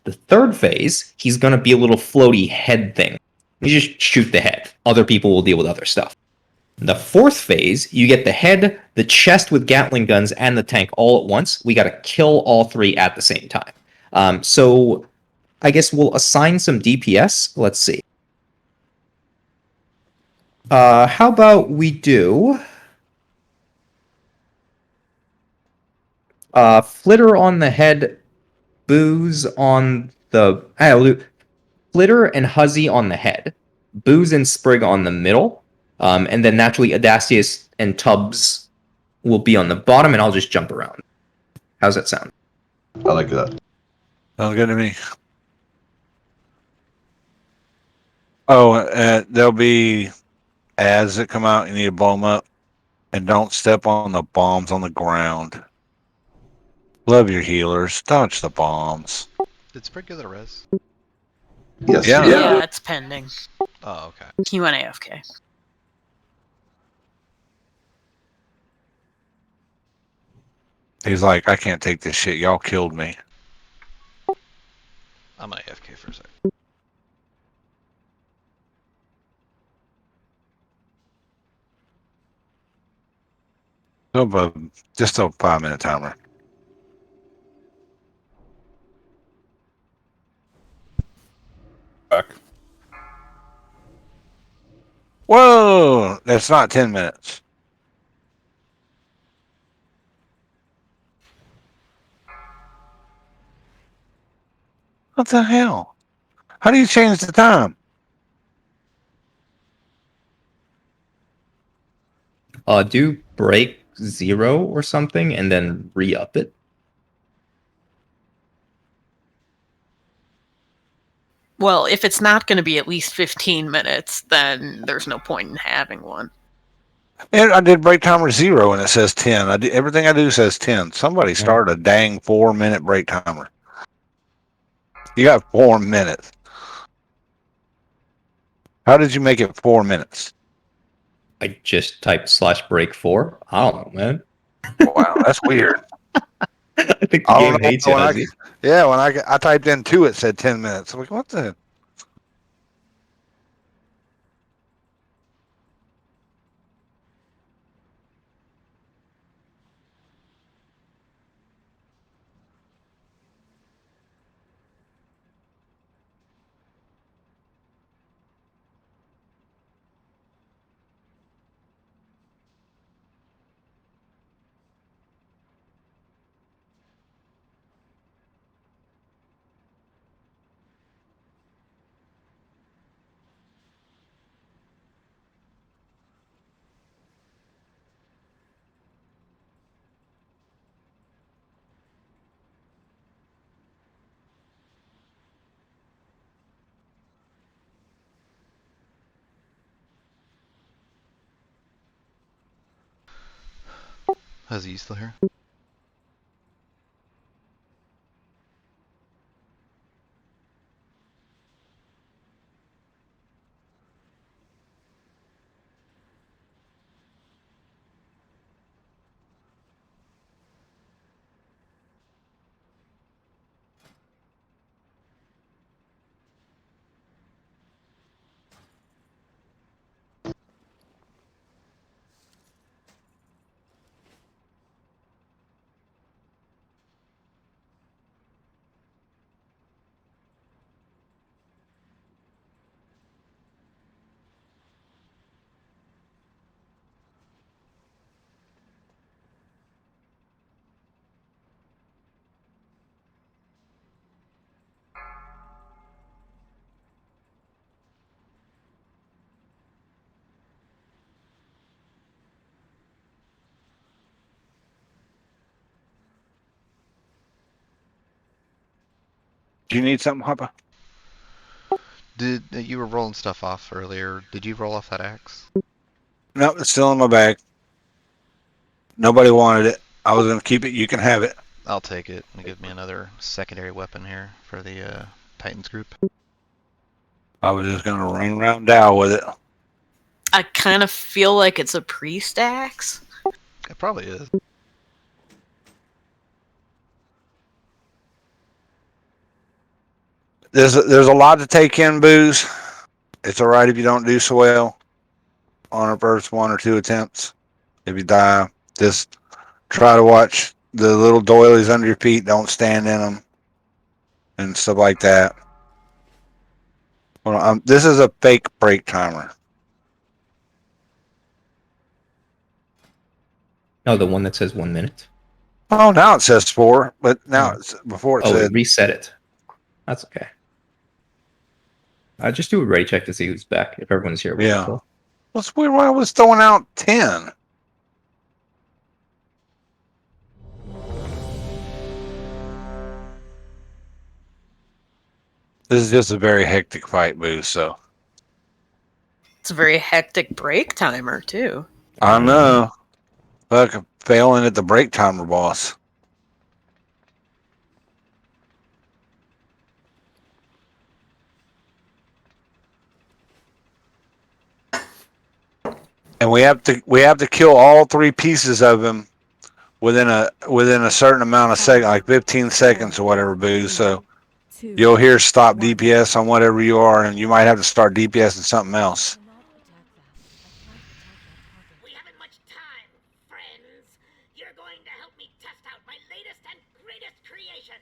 Speaker 4: The third phase, he's going to be a little floaty head thing. You just shoot the head. Other people will deal with other stuff. The fourth phase, you get the head, the chest with Gatling guns, and the tank all at once. We got to kill all 3 at the same time. So I guess we'll assign some DPS. Let's see. How about we do Flitter on the head, Booze on the Flitter and Huzzy on the head, Booze and Sprig on the middle, and then naturally Adastius and Tubbs will be on the bottom, and I'll just jump around. How's that sound?
Speaker 3: I like that.
Speaker 1: Sounds good to me. Oh, there'll be ads that come out. You need to blow them up. And don't step on the bombs on the ground. Love your healers. Dodge the bombs.
Speaker 5: Did Sprig get the res?
Speaker 3: Yes.
Speaker 1: Yeah.
Speaker 6: Yeah, it's pending.
Speaker 5: Oh, okay.
Speaker 6: He went AFK.
Speaker 1: He's like, I can't take this shit. Y'all killed me.
Speaker 5: I'm an AFK for a sec.
Speaker 1: So, just a 5-minute timer.
Speaker 9: Back.
Speaker 1: Whoa! That's not 10 minutes. What the hell? How do you change the time?
Speaker 4: Do break 0 or something, and then re-up it.
Speaker 6: Well, if it's not going to be at least 15 minutes, then there's no point in having one.
Speaker 1: And I did break timer 0 and it says 10. Everything I do says 10. Somebody started a dang 4-minute break timer. You got 4 minutes. How did you make it 4 minutes?
Speaker 4: I just typed /break4. I don't know, man.
Speaker 1: Wow, that's weird.
Speaker 4: I think the
Speaker 1: I
Speaker 4: game
Speaker 1: don't know
Speaker 4: hates you,
Speaker 1: when I,
Speaker 4: Ozzy.
Speaker 1: yeah, when I typed in 2, it said 10 minutes. I'm like, what the?
Speaker 5: Is he still here?
Speaker 1: Do you need something, Hopper?
Speaker 5: Did you were rolling stuff off earlier? Did you roll off that axe?
Speaker 1: No, it's still in my bag. Nobody wanted it. I was going to keep it. You can have it.
Speaker 5: I'll take it. And give me another secondary weapon here for the Titans group.
Speaker 1: I was just going to run around Dow with it.
Speaker 6: I kind of feel like it's a priest axe.
Speaker 5: It probably is.
Speaker 1: There's a lot to take in, Booze. It's all right if you don't do so well on our first 1 or 2 attempts. If you die, just try to watch the little doilies under your feet. Don't stand in them and stuff like that. Well, this is a fake break timer.
Speaker 4: No, the one that says 1 minute.
Speaker 1: Oh, now it says 4, but now before it
Speaker 4: Oh,
Speaker 1: said
Speaker 4: it reset it. That's okay. I just do a ready check to see who's back. If everyone's here,
Speaker 1: Yeah.
Speaker 4: Cool.
Speaker 1: What's weird? Why I was throwing out 10? This is just a very hectic fight, Boo. So
Speaker 6: It's a very hectic break timer too.
Speaker 1: I know. Fucking failing at the break timer, boss. And we have to kill all 3 pieces of him within a certain amount of seconds, like 15 seconds or whatever, Boo. So you'll hear stop DPS on whatever you are, and you might have to start DPS in something else.
Speaker 12: We haven't much time, friends. You're going to help me test out my latest and greatest creation.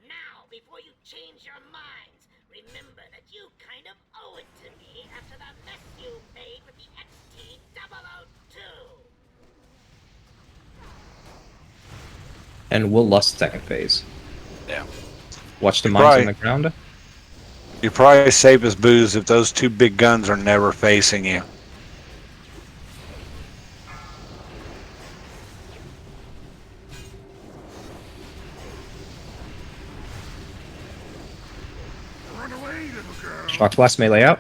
Speaker 12: Now, before you change your minds, remember that you kind of owe it to me after the mess you made with the XT002.
Speaker 4: And we'll lust second phase.
Speaker 1: Yeah.
Speaker 4: Watch the mines on the ground.
Speaker 1: You're probably safest, Booze, if those 2 big guns are never facing you.
Speaker 11: Run away, little girl.
Speaker 4: Shock blast melee out.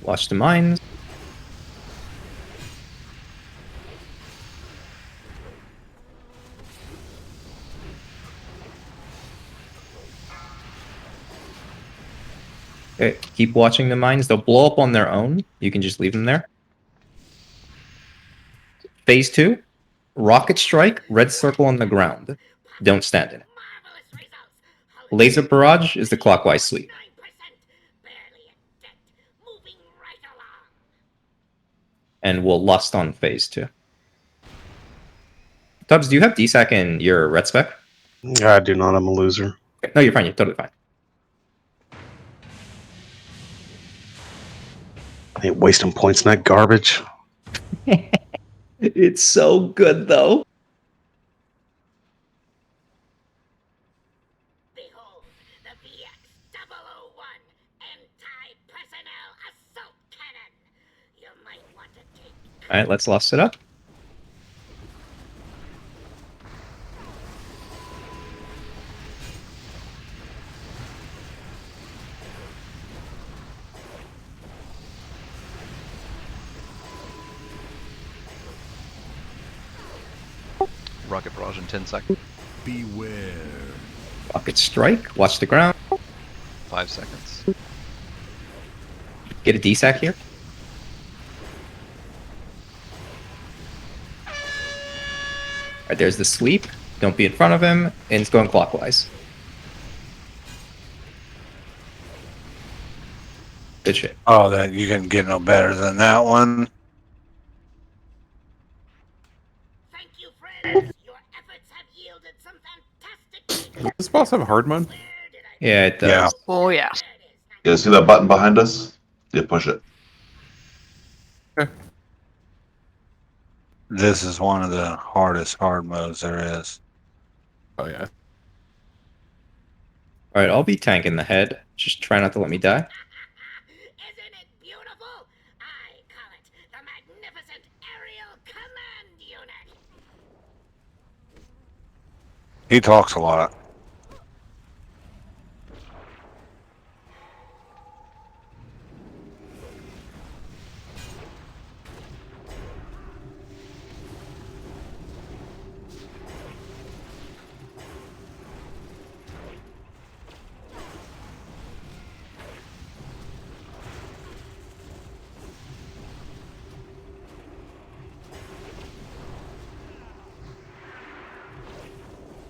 Speaker 4: Watch the mines. Okay, keep watching the mines. They'll blow up on their own. You can just leave them there. Phase 2, rocket strike, red circle on the ground. Don't stand in it. Laser barrage is the clockwise sweep. And we'll lust on phase 2. Tubbs, do you have DSAC in your red spec?
Speaker 8: I do not. I'm a loser.
Speaker 4: Okay. No, you're fine. You're totally fine.
Speaker 8: I ain't wasting points in that garbage.
Speaker 4: It's so good, though.
Speaker 12: Behold, the VX-001 anti-personnel assault cannon. You might want to take.
Speaker 4: All right, let's lust it up.
Speaker 5: Rocket barrage in 10 seconds.
Speaker 11: Beware.
Speaker 4: Rocket strike. Watch the ground.
Speaker 5: 5 seconds.
Speaker 4: Get a DSAC here. All right, there's the sweep. Don't be in front of him, and it's going clockwise. Good shit.
Speaker 1: Oh, that you can get no better than that one.
Speaker 12: Thank you, friends. Your efforts have yielded some fantastic.
Speaker 9: Does this boss have a hard mode?
Speaker 4: Yeah, it does.
Speaker 1: Yeah.
Speaker 6: Oh yeah.
Speaker 3: Yeah, see that button behind us? Yeah, push it.
Speaker 1: This is one of the hardest hard modes there is.
Speaker 9: Oh yeah.
Speaker 4: All right, I'll be tanking the head. Just try not to let me die.
Speaker 12: Isn't it beautiful? I call it the magnificent aerial command unit.
Speaker 1: He talks a lot.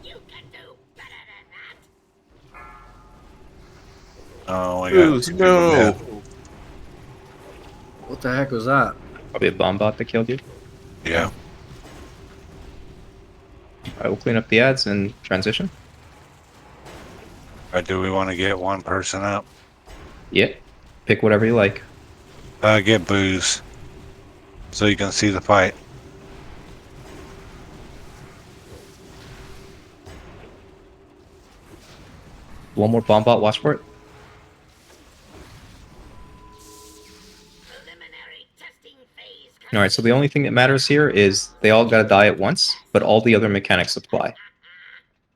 Speaker 12: You can do better than that.
Speaker 1: Oh, we got
Speaker 9: Booze,
Speaker 1: two people
Speaker 9: no.
Speaker 1: dead.
Speaker 2: What the heck was that?
Speaker 4: Probably a bomb bot that killed you.
Speaker 1: Yeah.
Speaker 4: All right, we'll clean up the ads and transition.
Speaker 1: Or do we want to get one person up?
Speaker 4: Yeah. Pick whatever you like.
Speaker 1: Get booze. So you can see the fight.
Speaker 4: One more bomb bot, watch for it.
Speaker 12: Preliminary testing phase.
Speaker 4: All right, so the only thing that matters here is they all gotta die at once, but all the other mechanics apply.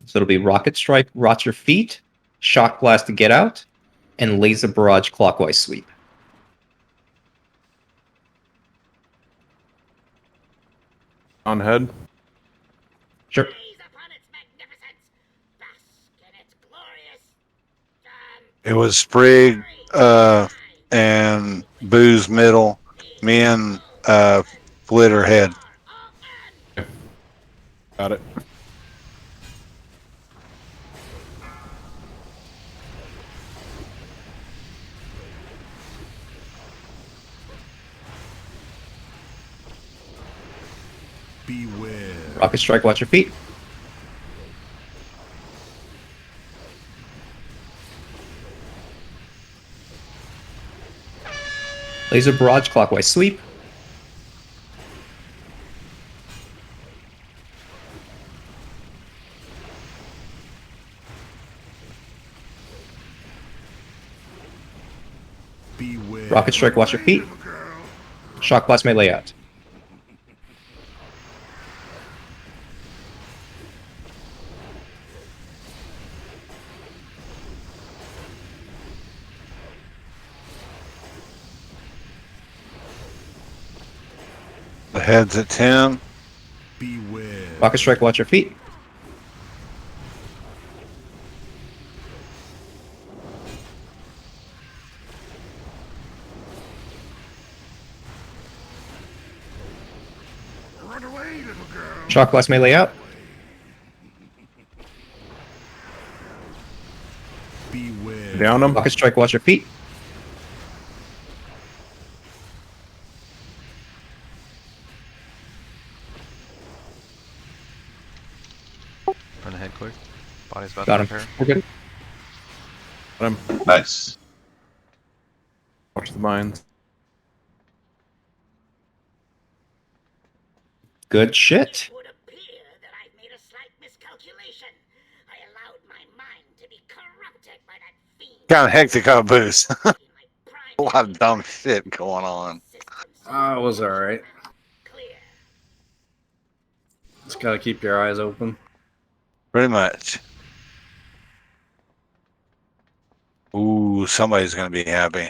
Speaker 4: So it'll be rocket strike, rot your feet, shock blast to get out, and laser barrage clockwise sweep.
Speaker 9: On head.
Speaker 4: Sure.
Speaker 12: Gaze upon its magnificence. Bask in its glorious.
Speaker 1: It was Sprig and Boo's middle. Me and Flitter head.
Speaker 9: Got it.
Speaker 11: Beware.
Speaker 4: Rocket strike, watch your feet. Laser barrage clockwise sweep.
Speaker 11: Beware.
Speaker 4: Rocket strike, watch your feet. Shock blast melee out.
Speaker 1: The head's at 10.
Speaker 11: Beware.
Speaker 4: Rocket strike, watch your feet. Shock blast melee out.
Speaker 11: Beware.
Speaker 9: Down him.
Speaker 4: Rocket strike, watch your feet.
Speaker 5: Run ahead quick. Body's about
Speaker 4: Got
Speaker 5: to
Speaker 4: him.
Speaker 5: repair.
Speaker 4: We're good.
Speaker 9: Got him.
Speaker 3: Nice.
Speaker 9: Watch the mines.
Speaker 4: Good shit.
Speaker 12: It would appear that I've made a slight miscalculation. I allowed my mind to be corrupted by that fiend.
Speaker 1: Kind of hectic, huh, Booze?
Speaker 12: In my prime
Speaker 1: A lot of dumb shit going on.
Speaker 2: It was alright.
Speaker 12: clear.
Speaker 2: Just gotta keep your eyes open.
Speaker 1: Pretty much. Ooh, somebody's gonna be happy.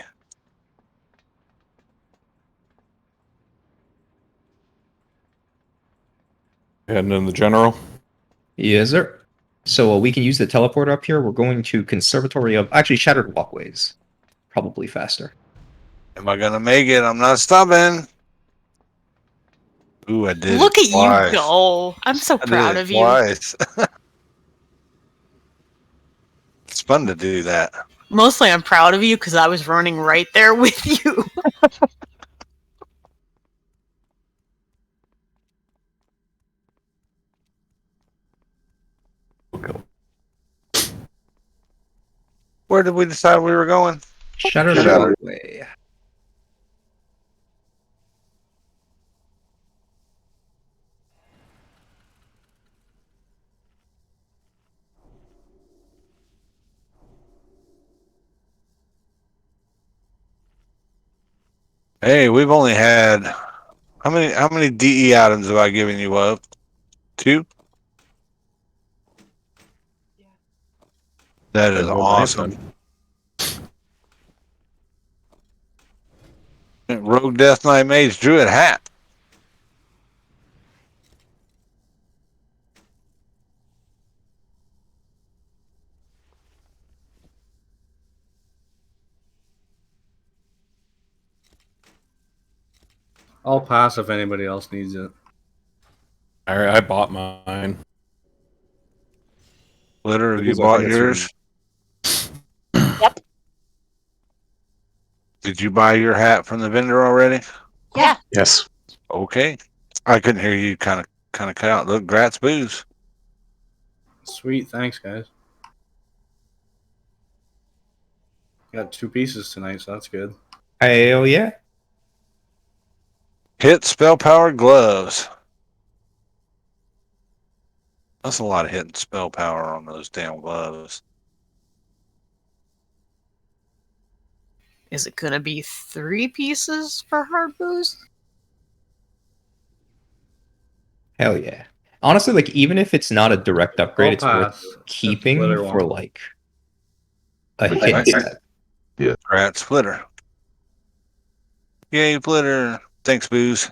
Speaker 9: Heading in the general.
Speaker 4: Yes, sir. So we can use the teleporter up here. We're going to Conservatory of... Actually, Shattered Walkways. Probably faster.
Speaker 1: Am I gonna make it? I'm not stopping. Ooh, I did.
Speaker 6: Look
Speaker 1: it
Speaker 6: at
Speaker 1: twice.
Speaker 6: you go. I'm so
Speaker 1: I did
Speaker 6: proud
Speaker 1: it
Speaker 6: of you.
Speaker 1: twice. It's fun to do that.
Speaker 6: Mostly I'm proud of you because I was running right there with you.
Speaker 1: Where did we decide we were going?
Speaker 4: Shattered
Speaker 3: Shattered.
Speaker 4: Walkway.
Speaker 1: Hey, we've only had how many DE items have I given you up? 2? That is awesome. Rogue Death Knight Mage Druid hat.
Speaker 2: I'll pass if anybody else needs it.
Speaker 9: Alright, I bought mine.
Speaker 1: Glitter, have you
Speaker 9: Because I
Speaker 1: bought
Speaker 9: think it's
Speaker 1: yours?
Speaker 7: Yep.
Speaker 1: Did you buy your hat from the vendor already?
Speaker 7: Yeah.
Speaker 8: Yes.
Speaker 1: Okay. I couldn't hear you. Kind of cut out. Look, Gratz Booze.
Speaker 2: Sweet, thanks guys. Got 2 pieces tonight, so that's good.
Speaker 4: Hell yeah.
Speaker 1: Hit spell power gloves. That's a lot of hitting spell power on those damn gloves.
Speaker 6: Is it gonna be 3 pieces for hard booze?
Speaker 4: Hell yeah. Honestly, like, even if it's not a direct upgrade,
Speaker 2: I'll
Speaker 4: it's worth
Speaker 2: pass.
Speaker 4: keeping
Speaker 2: Splitter
Speaker 4: for,
Speaker 2: one.
Speaker 4: like, a
Speaker 3: Which
Speaker 4: hit
Speaker 3: one?
Speaker 4: set.
Speaker 1: Rat Splitter. Yay, Splitter. Thanks, Booze.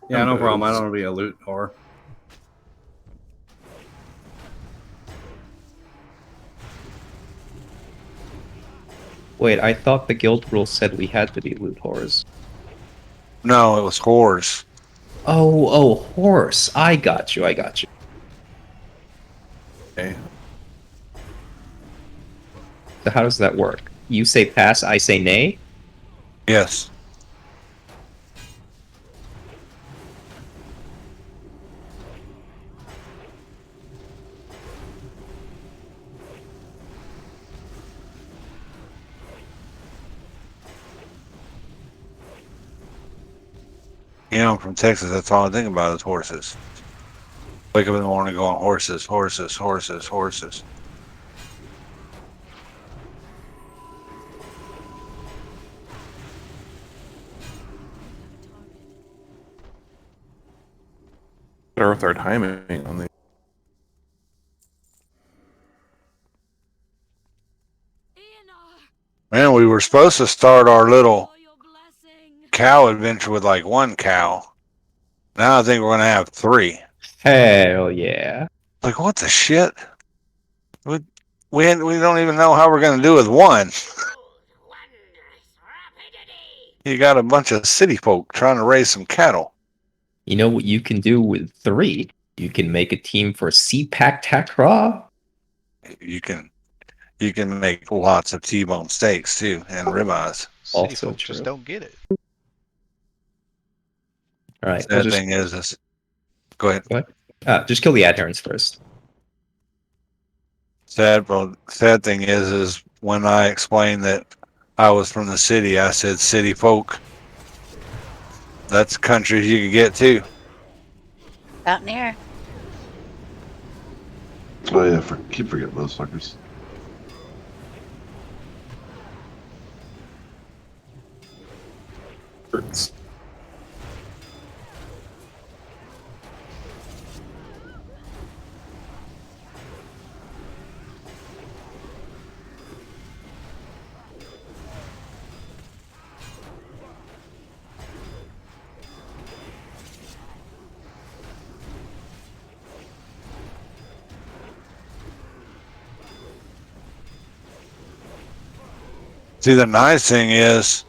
Speaker 2: Yeah, no problem. I
Speaker 9: Booze.
Speaker 2: don't want to be a loot whore.
Speaker 4: Wait, I thought the guild rule said we had to be loot whores.
Speaker 1: No, it was whores.
Speaker 4: Oh, horse. I got you.
Speaker 9: Okay.
Speaker 4: So how does that work? You say pass, I say nay?
Speaker 1: Yes. You know, I'm from Texas. That's all I think about is horses. Wake up in the morning going, horses, horses, horses, horses.
Speaker 9: Better with our timing on the.
Speaker 1: Man, we were supposed to start our little cow adventure with like 1 cow. Now I think we're gonna have 3.
Speaker 4: Hell yeah.
Speaker 1: Like, what the shit? We don't even know how we're gonna do with 1. You got a bunch of city folk trying to raise some cattle.
Speaker 4: You know what you can do with 3? You can make a team for CPAC Takra.
Speaker 1: You can make lots of T-bone steaks too and ribeyes.
Speaker 5: City
Speaker 4: Also
Speaker 5: folks just
Speaker 4: true.
Speaker 5: don't get it.
Speaker 4: All right. We'll
Speaker 1: Sad
Speaker 4: just,
Speaker 1: thing is go ahead.
Speaker 4: just kill the adherents first.
Speaker 1: Sad thing is when I explained that I was from the city, I said city folk. That's countries you could get too.
Speaker 7: Out near.
Speaker 3: Oh yeah, keep forgetting those fuckers.
Speaker 1: See, the nice thing is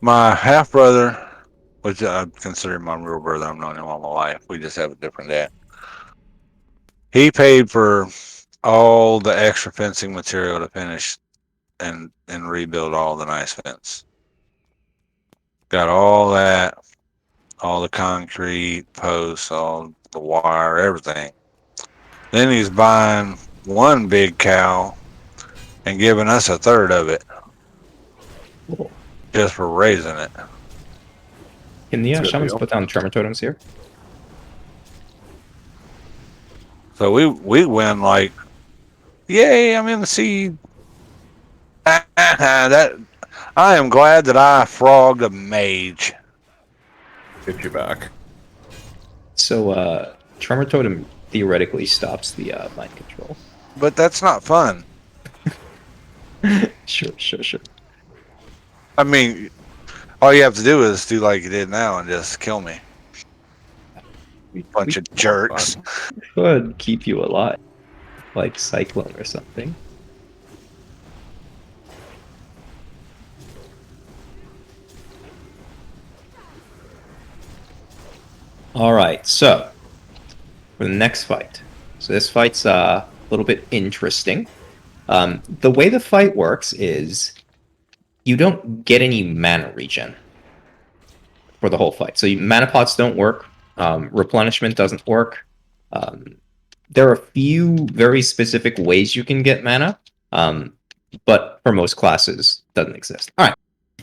Speaker 1: my half brother, which I consider my real brother. I've known him all my life. We just have a different dad. He paid for all the extra fencing material to finish and rebuild all the nice fence. Got all that, all the concrete posts, all the wire, everything. Then he's buying one big cow and giving us a third of it just for raising it.
Speaker 4: Can the
Speaker 9: That's a good
Speaker 4: shamans
Speaker 9: deal.
Speaker 4: put down tremor totems here?
Speaker 1: So we win like, yay! I'm in the seed. That I am glad that I frogged a mage.
Speaker 9: Get you back.
Speaker 4: So, tremor totem theoretically stops the mind control.
Speaker 1: But that's not fun.
Speaker 4: Sure.
Speaker 1: I mean, all you have to do is do like you did now and just kill me. Bunch of jerks.
Speaker 4: Could keep you alive, like cyclone or something. All right, so for the next fight. So this fight's a little bit interesting. The way the fight works is you don't get any mana regen for the whole fight. So mana pots don't work. Replenishment doesn't work. There are a few very specific ways you can get mana, but for most classes, doesn't exist. All right.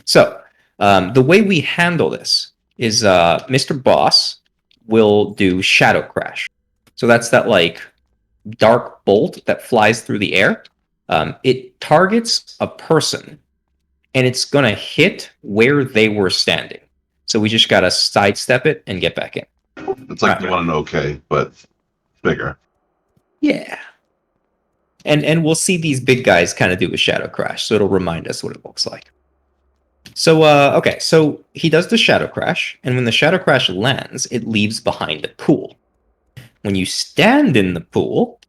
Speaker 4: So the way we handle this is Mr. Boss will do Shadow Crash. So that's that like dark bolt that flies through the air. It targets a person, and it's gonna hit where they were standing. So we just gotta sidestep it and get back in.
Speaker 3: It's like the one in OK, but bigger.
Speaker 4: Yeah. And we'll see these big guys kind of do a Shadow Crash, so it'll remind us what it looks like. So, okay, so he does the Shadow Crash, and when the Shadow Crash lands, it leaves behind a pool. When you stand in the pool,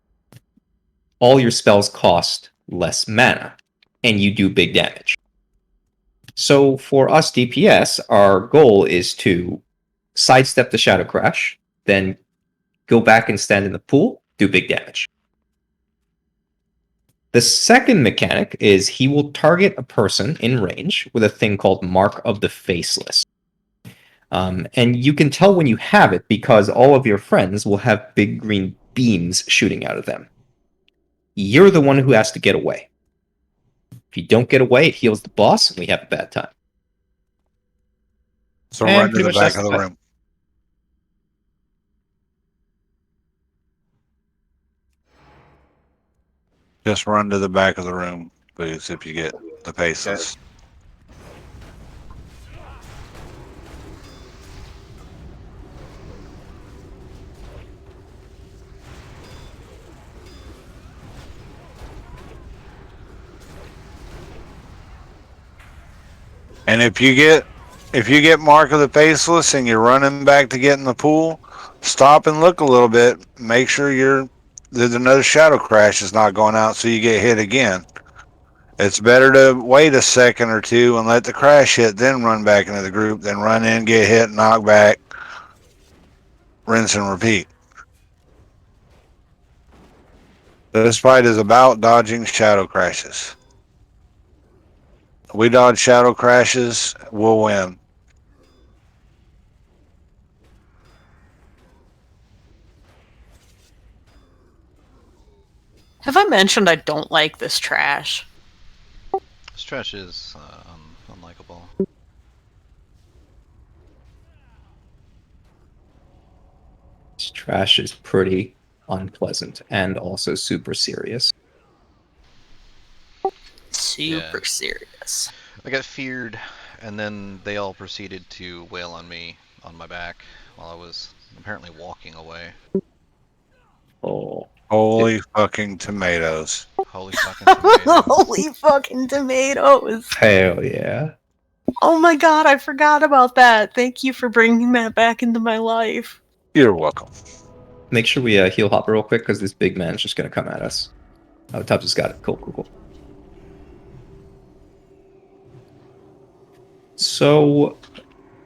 Speaker 4: all your spells cost less mana, and you do big damage. So for us DPS, our goal is to sidestep the Shadow Crash, then go back and stand in the pool, do big damage. The second mechanic is he will target a person in range with a thing called Mark of the Faceless. And you can tell when you have it because all of your friends will have big green beams shooting out of them. You're the one who has to get away. If you don't get away, it heals the boss, and we have a bad time.
Speaker 1: So
Speaker 4: And
Speaker 1: run to
Speaker 4: pretty
Speaker 1: the
Speaker 4: much
Speaker 1: back
Speaker 4: that's
Speaker 1: of the
Speaker 4: the fight.
Speaker 1: room. Just run to the back of the room, please, if you get the faceless. And if you get Mark of the Faceless and you're running back to get in the pool, stop and look a little bit. Make sure there's another Shadow Crash is not going out so you get hit again. It's better to wait a second or two and let the crash hit, then run back into the group, then run in, get hit, knock back, rinse and repeat. This fight is about dodging shadow crashes. We dodge shadow crashes, we'll win.
Speaker 6: Have I mentioned I don't like this trash?
Speaker 5: This trash is unlikable.
Speaker 4: This trash is pretty unpleasant and also super serious.
Speaker 6: Super serious.
Speaker 5: I got feared, and then they all proceeded to wail on me on my back while I was apparently walking away.
Speaker 4: Oh.
Speaker 1: Holy fucking tomatoes.
Speaker 5: Holy fucking tomatoes.
Speaker 6: Holy fucking tomatoes.
Speaker 4: Hell yeah.
Speaker 6: Oh my god, I forgot about that. Thank you for bringing that back into my life.
Speaker 1: You're welcome.
Speaker 4: Make sure we heal Hopper real quick, because this big man's just going to come at us. Oh, Tubbs has got it. Cool. So,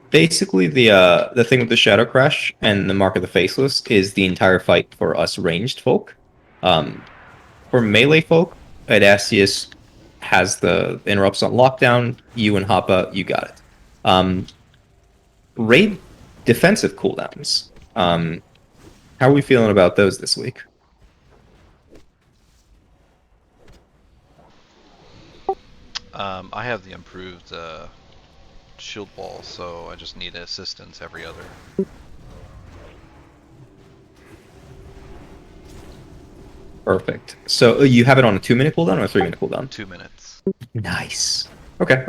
Speaker 4: basically, the thing with the Shadow Crash and the Mark of the Faceless is the entire fight for us ranged folk. For melee folk, Adacius has the interrupts on lockdown. You and Hoppa, you got it. Raid defensive cooldowns. How are we feeling about those this week?
Speaker 5: I have the improved shield wall, so I just need assistance every other.
Speaker 4: Perfect. So you have it on a 2-minute cooldown or a 3-minute cooldown?
Speaker 5: 2 minutes.
Speaker 4: Nice. Okay.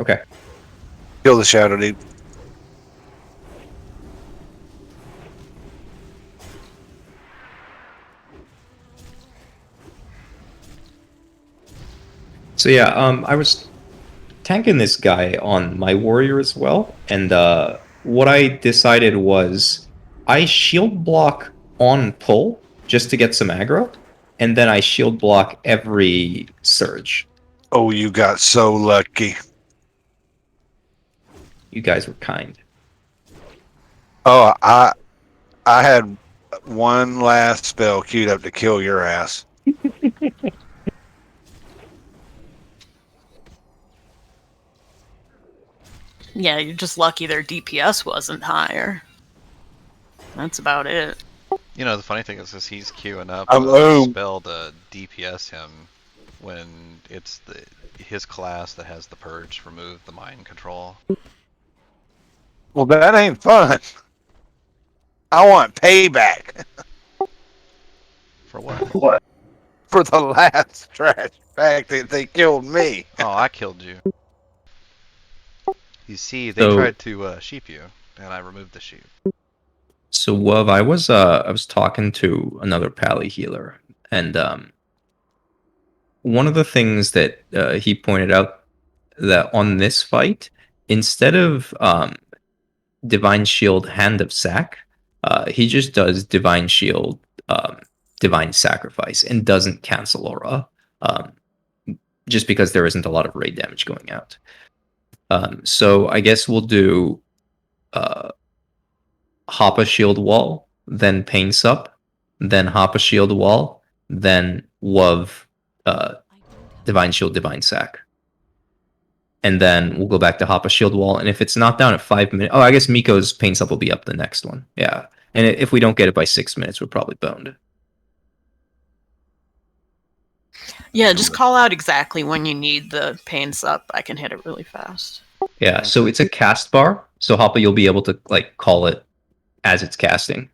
Speaker 1: Kill the shadow dude.
Speaker 4: So yeah, I was tanking this guy on my warrior as well, and what I decided was I shield block on pull just to get some aggro, and then I shield block every surge.
Speaker 1: Oh, you got so lucky.
Speaker 4: You guys were kind.
Speaker 1: Oh, I had one last spell queued up to kill your ass.
Speaker 6: Yeah, you're just lucky their DPS wasn't higher. That's about it.
Speaker 5: You know, the funny thing is he's queuing up
Speaker 1: I'm
Speaker 5: a spell to DPS him when it's his class that has the purge remove the mind control.
Speaker 1: Well, that ain't fun. I want payback.
Speaker 5: For what?
Speaker 1: For the last trash fact that they killed me.
Speaker 5: Oh, I killed you. You see, they tried to sheep you, and I removed the sheep.
Speaker 4: So Wuv, I was talking to another pally healer, and one of the things that he pointed out that on this fight, instead of Divine Shield Hand of Sac, he just does Divine Shield Divine Sacrifice and doesn't cancel Aura, just because there isn't a lot of raid damage going out. So I guess we'll do Hoppa Shield Wall, then Pain Sup, then Hoppa Shield Wall, then Wuv Divine Shield Divine Sac. And then we'll go back to Hoppa Shield Wall, and if it's not down at 5 minutes... Oh, I guess Miko's Pain Sup will be up the next one. Yeah. And if we don't get it by 6 minutes, we're probably boned.
Speaker 6: Yeah, just call out exactly when you need the pain sup. I can hit it really fast.
Speaker 4: Yeah, so it's a cast bar, so Hoppa, you'll be able to call it as it's casting.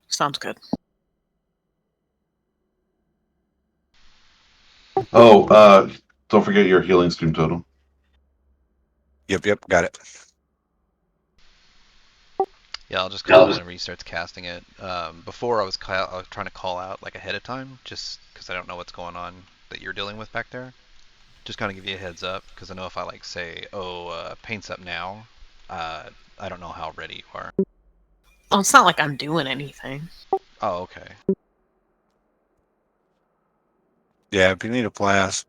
Speaker 6: Sounds good.
Speaker 3: Oh, don't forget your healing stream totem.
Speaker 1: Yep, got it.
Speaker 5: Yeah, I'll just call it when he restarts casting it. Before I was trying to call out ahead of time, just because I don't know what's going on that you're dealing with back there. Just kind of give you a heads up, because I know if I say, paint's up now, I don't know how ready you are.
Speaker 6: Oh, it's not like I'm doing anything.
Speaker 5: Oh, okay.
Speaker 1: Yeah, if you need a flask,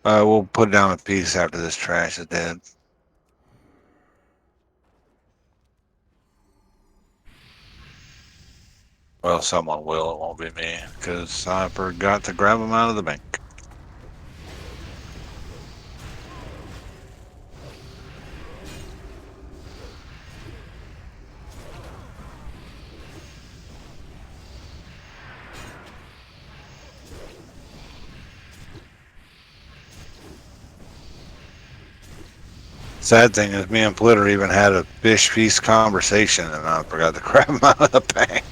Speaker 1: we'll put down a piece after this trash is dead. Well, someone will. It won't be me because I forgot to grab them out of the bank. Sad thing is, me and Plitter even had a fish feast conversation, and I forgot to grab them out of the bank.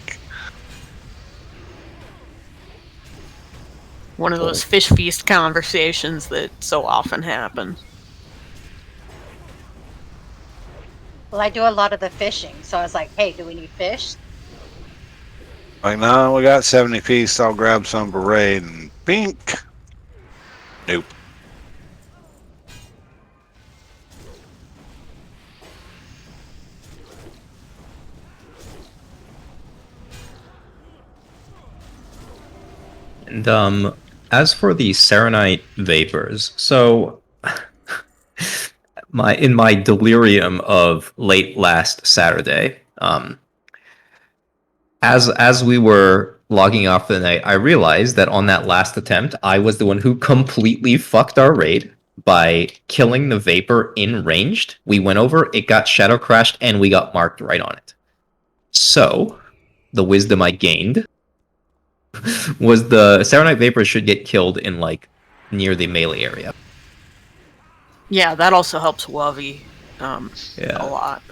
Speaker 6: One of those fish feast conversations that so often happen.
Speaker 7: Well, I do a lot of the fishing, so I was like, hey, do we need fish?
Speaker 1: Like, no, we got 70 feast. I'll grab some parade and pink. Nope.
Speaker 4: And as for the Serenite vapors, so in my delirium of late last Saturday, as we were logging off the night, I realized that on that last attempt, I was the one who completely fucked our raid by killing the vapor in ranged. We went over, it got shadow crashed, and we got marked right on it. So, the wisdom I gained was the Serenite Vapor should get killed in, like, near the melee area.
Speaker 6: Yeah, that also helps Wovey
Speaker 4: Yeah.
Speaker 6: a lot.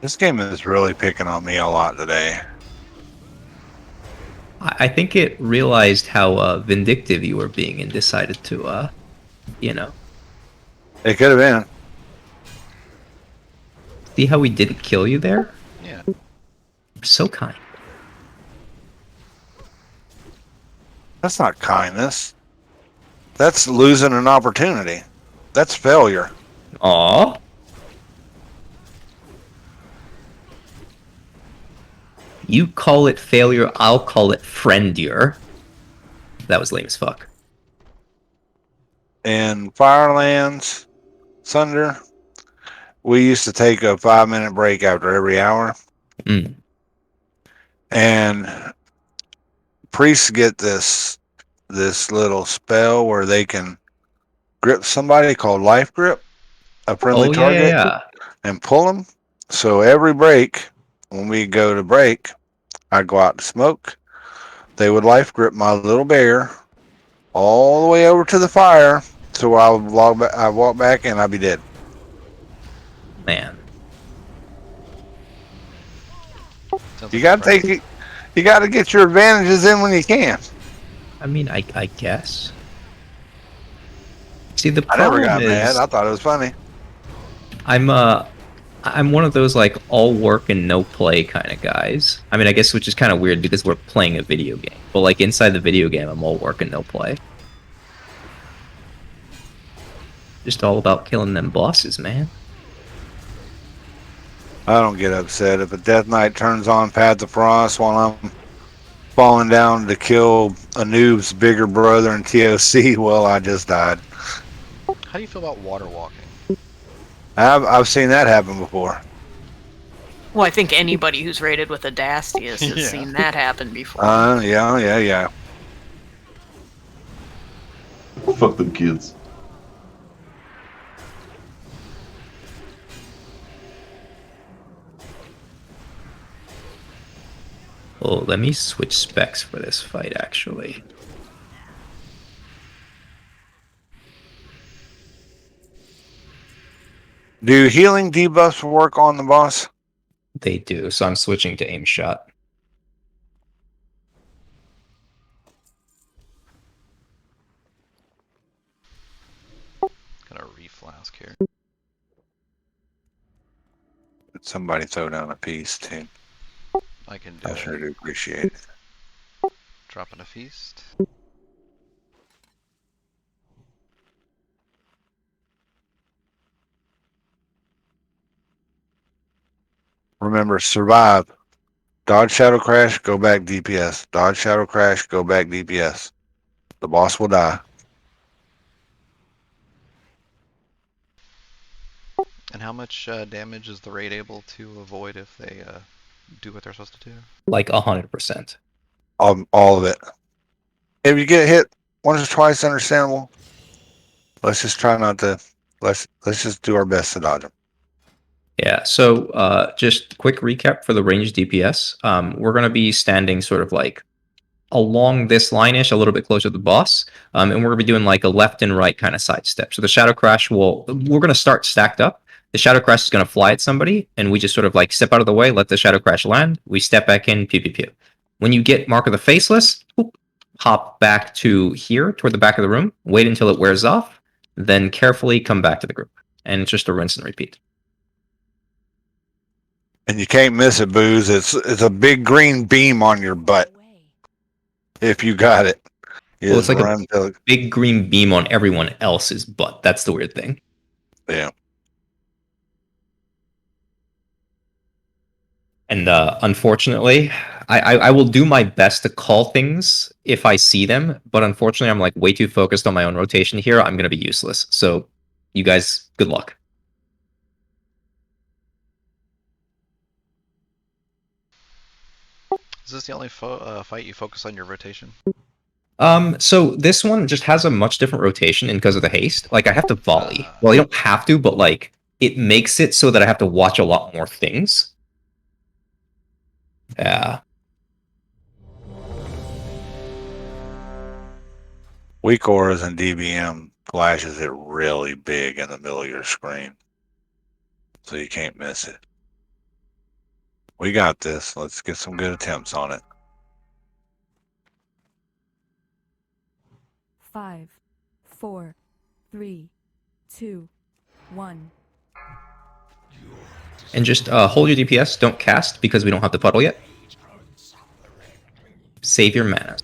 Speaker 1: This game is really picking on me a lot today.
Speaker 4: I think it realized how vindictive you were being and decided to, you know.
Speaker 1: It could have been.
Speaker 4: See how we didn't kill you there?
Speaker 5: Yeah.
Speaker 4: So kind.
Speaker 1: That's not kindness. That's losing an opportunity. That's failure.
Speaker 4: Aw. You call it failure, I'll call it friendier. That was lame as fuck.
Speaker 1: In Firelands, Sunder, we used to take a 5-minute break after every hour.
Speaker 4: Mm.
Speaker 1: And priests get this little spell where they can grip somebody called life grip, a friendly target, and pull them. So every break, when we go to break, I'd go out to smoke. They would life grip my little bear all the way over to the fire. So I would walk back and I'd be dead.
Speaker 4: Man.
Speaker 1: You gotta you gotta get your advantages in when you can.
Speaker 4: I mean, I guess. See, the
Speaker 1: I never
Speaker 4: problem
Speaker 1: got
Speaker 4: is,
Speaker 1: mad. I thought it was funny.
Speaker 4: I'm one of those, like, all work and no play kind of guys. I mean, I guess, which is kind of weird because we're playing a video game. But, like, inside the video game, I'm all work and no play. Just all about killing them bosses, man.
Speaker 1: I don't get upset if a Death Knight turns on Path of Frost while I'm falling down to kill a noob's bigger brother in TOC. Well, I just died.
Speaker 5: How do you feel about water walking?
Speaker 1: I've seen that happen before.
Speaker 6: Well, I think anybody who's raided with Adastius has seen that happen before.
Speaker 1: Yeah.
Speaker 3: Fuck them kids.
Speaker 4: Oh, let me switch specs for this fight, actually.
Speaker 1: Do healing debuffs work on the boss?
Speaker 4: They do, so I'm switching to aim shot.
Speaker 5: Gonna reflask here.
Speaker 1: Somebody throw down a piece too.
Speaker 5: I can do
Speaker 1: I
Speaker 5: it.
Speaker 1: sure do appreciate it.
Speaker 5: Dropping a feast.
Speaker 1: Remember, survive. Dodge Shadow Crash, go back DPS. Dodge Shadow Crash, go back DPS. The boss will die.
Speaker 5: And how much damage is the raid able to avoid if they do what they're supposed to do?
Speaker 4: Like 100%.
Speaker 1: All of it. If you get hit once or twice, understandable. Let's just try not to. Let's just do our best to dodge them.
Speaker 4: Yeah, so just quick recap for the ranged DPS. We're going to be standing sort of like along this line-ish, a little bit closer to the boss, and we're going to be doing like a left and right kind of side step. So the Shadow Crash we're going to start stacked up. The Shadow Crash is going to fly at somebody, and we just sort of like step out of the way, let the Shadow Crash land, we step back in, pew pew pew. When you get Mark of the Faceless, hop back to here, toward the back of the room, wait until it wears off, then carefully come back to the group. And it's just a rinse and repeat.
Speaker 1: And you can't miss it, Booze. It's a big green beam on your butt. If you got it.
Speaker 4: Well, it's like a big green beam on everyone else's butt. That's the weird thing.
Speaker 1: Yeah.
Speaker 4: And unfortunately, I will do my best to call things if I see them, but unfortunately, I'm like way too focused on my own rotation here. I'm going to be useless. So you guys, good luck.
Speaker 5: Is this the only fight you focus on your rotation?
Speaker 4: So this one just has a much different rotation, and because of the haste, like I have to volley. Well, I don't have to, but like it makes it so that I have to watch a lot more things. Yeah.
Speaker 1: Weak auras and DBM flashes it really big in the middle of your screen. So you can't miss it. We got this. Let's get some good attempts on it.
Speaker 10: 5, 4, 3, 2, 1.
Speaker 4: And just hold your DPS. Don't cast because we don't have the puddle yet. Save your mana.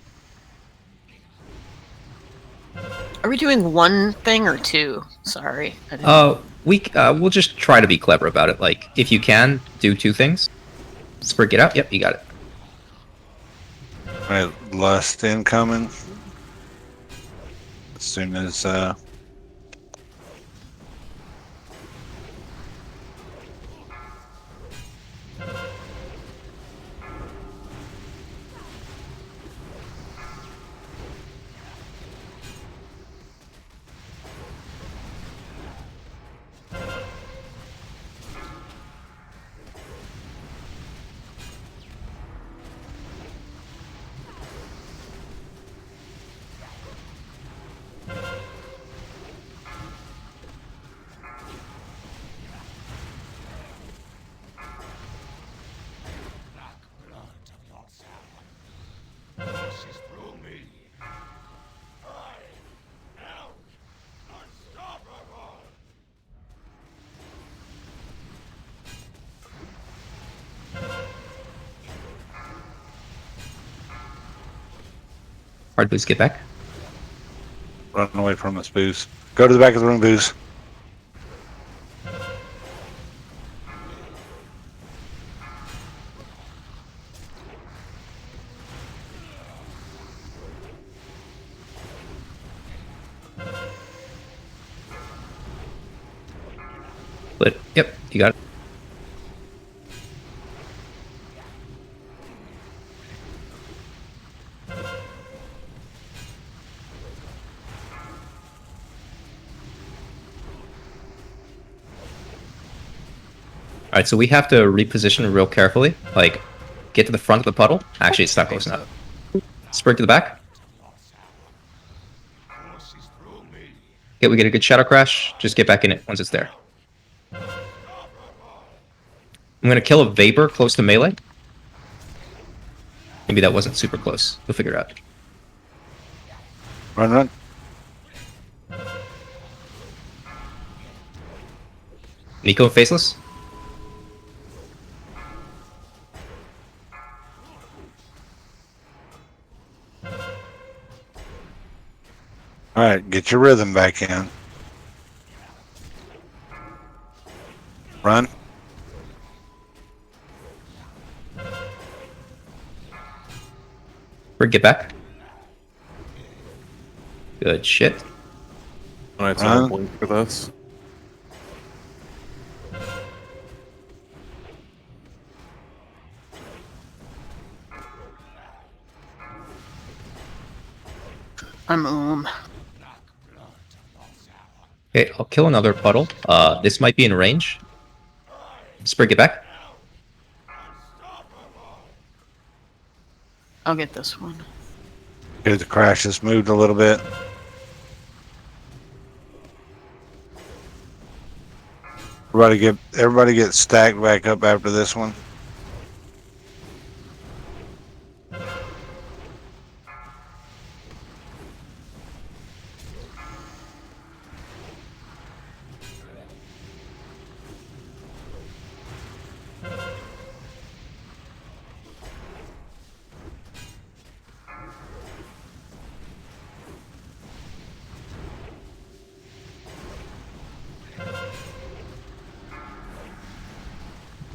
Speaker 6: Are we doing one thing or two? Sorry. I didn't...
Speaker 4: We'll just try to be clever about it. Like, if you can, do 2 things. Sprig, get out. Yep, you got it.
Speaker 1: All right, Lust incoming. As soon as
Speaker 4: Hard boost, get back.
Speaker 1: run away from us, Booze. Go to the back of the room, Booze.
Speaker 4: But yep, you got it. Alright, so we have to reposition real carefully. Like, get to the front of the puddle. Actually, it's not close enough. Sprig to the back. Okay, we get a good Shadow Crash. Just get back in it once it's there. I'm going to kill a Vapor close to melee. Maybe that wasn't super close. We'll figure it out.
Speaker 1: Run, run.
Speaker 4: Nico Faceless.
Speaker 1: All right, get your rhythm back in. Run.
Speaker 4: Brig, get back. Good shit.
Speaker 9: I had
Speaker 1: Run.
Speaker 9: to blink for this.
Speaker 6: I'm
Speaker 4: Okay, I'll kill another puddle. This might be in range. Sprig, get back.
Speaker 6: I'll get this one.
Speaker 1: Okay, the crash just moved a little bit. Everybody get stacked back up after this one.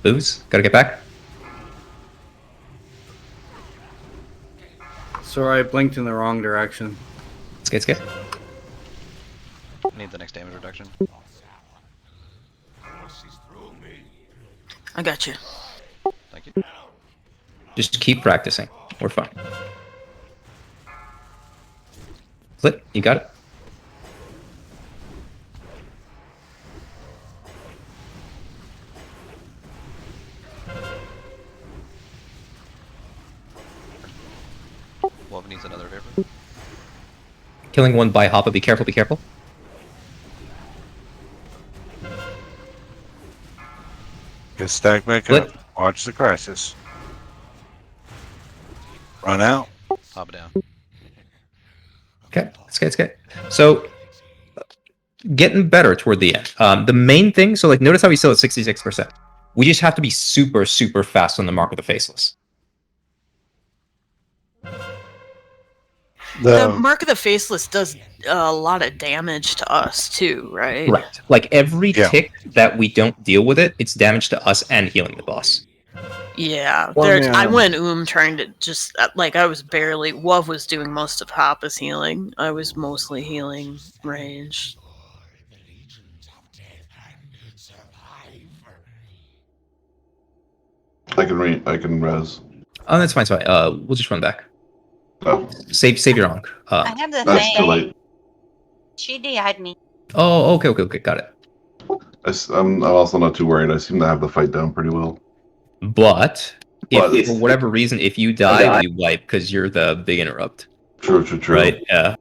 Speaker 4: Booze, gotta get back.
Speaker 2: Sorry, I blinked in the wrong direction.
Speaker 4: Let's get.
Speaker 5: Need the next damage reduction.
Speaker 6: I got you.
Speaker 5: Thank you.
Speaker 4: Just keep practicing. We're fine. Flip, you got it.
Speaker 5: Wolf needs another favor.
Speaker 4: Killing one by Hoppa. Be careful, be careful.
Speaker 1: Get stacked back
Speaker 4: Flip.
Speaker 1: up. Watch the crashes. Run out.
Speaker 5: Hop down.
Speaker 4: Okay, let's get. So, getting better toward the end. The main thing, so like notice how he's still at 66%. We just have to be super, super fast on the Mark of the Faceless.
Speaker 6: The Mark of the Faceless does a lot of damage to us too, right?
Speaker 4: Right. Like every tick that we don't deal with it, it's damage to us and healing the boss.
Speaker 6: Yeah,
Speaker 1: Well,
Speaker 6: I
Speaker 1: man.
Speaker 6: went trying to just like I was barely. Wuv was doing most of Hoppa's healing. I was mostly healing range.
Speaker 3: I can res.
Speaker 4: Oh, that's fine. Sorry. We'll just run back.
Speaker 3: Oh,
Speaker 4: Save your own.
Speaker 7: I have the
Speaker 3: that's too
Speaker 7: thing.
Speaker 3: late.
Speaker 7: She DI'd me.
Speaker 4: Oh, okay, got it.
Speaker 3: I'm also not too worried. I seem to have the fight down pretty well.
Speaker 4: But
Speaker 3: But-
Speaker 4: if for whatever reason, if you die, we wipe because you're the big interrupt.
Speaker 3: True.
Speaker 4: Right? Yeah.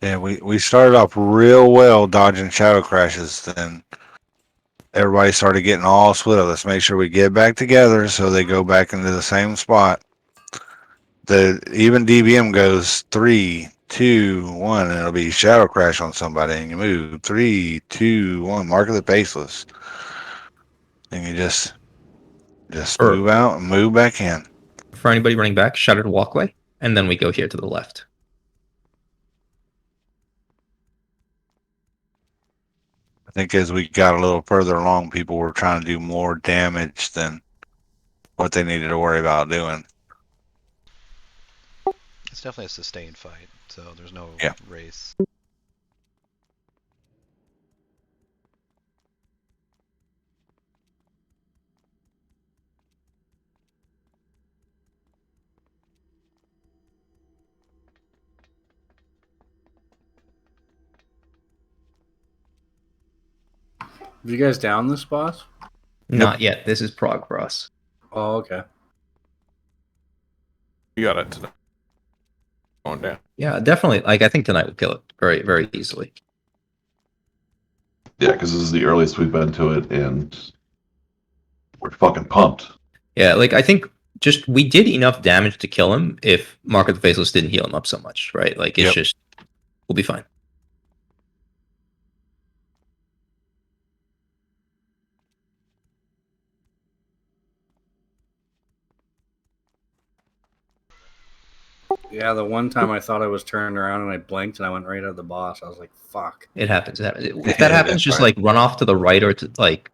Speaker 1: Yeah, we started off real well dodging shadow crashes. Then everybody started getting all split up. Let's make sure we get back together so they go back into the same spot. Even DBM goes 3, 2, 1, and it'll be shadow crash on somebody, and you move 3, 2, 1, Mark of the Faceless, and you just move out and move back in.
Speaker 4: For anybody running back, shuttered walkway, and then we go here to the left.
Speaker 1: I think as we got a little further along, people were trying to do more damage than what they needed to worry about doing.
Speaker 5: It's definitely a sustained fight, so there's no race.
Speaker 2: Have you guys down this boss?
Speaker 4: Not yet. This is prog for us.
Speaker 2: Oh, okay.
Speaker 9: You got it today. Going down.
Speaker 4: Yeah, definitely. Like I think tonight will kill it very, very easily.
Speaker 3: Yeah, because this is the earliest we've been to it, and we're fucking pumped.
Speaker 4: Yeah, like I think just we did enough damage to kill him if Mark of the Faceless didn't heal him up so much, right? Like it's just we'll be fine.
Speaker 2: Yeah, the one time I thought I was turned around and I blinked and I went right at the boss. I was like, "Fuck!"
Speaker 4: It happens. It happens. If that happens, just like run off to the right or to like.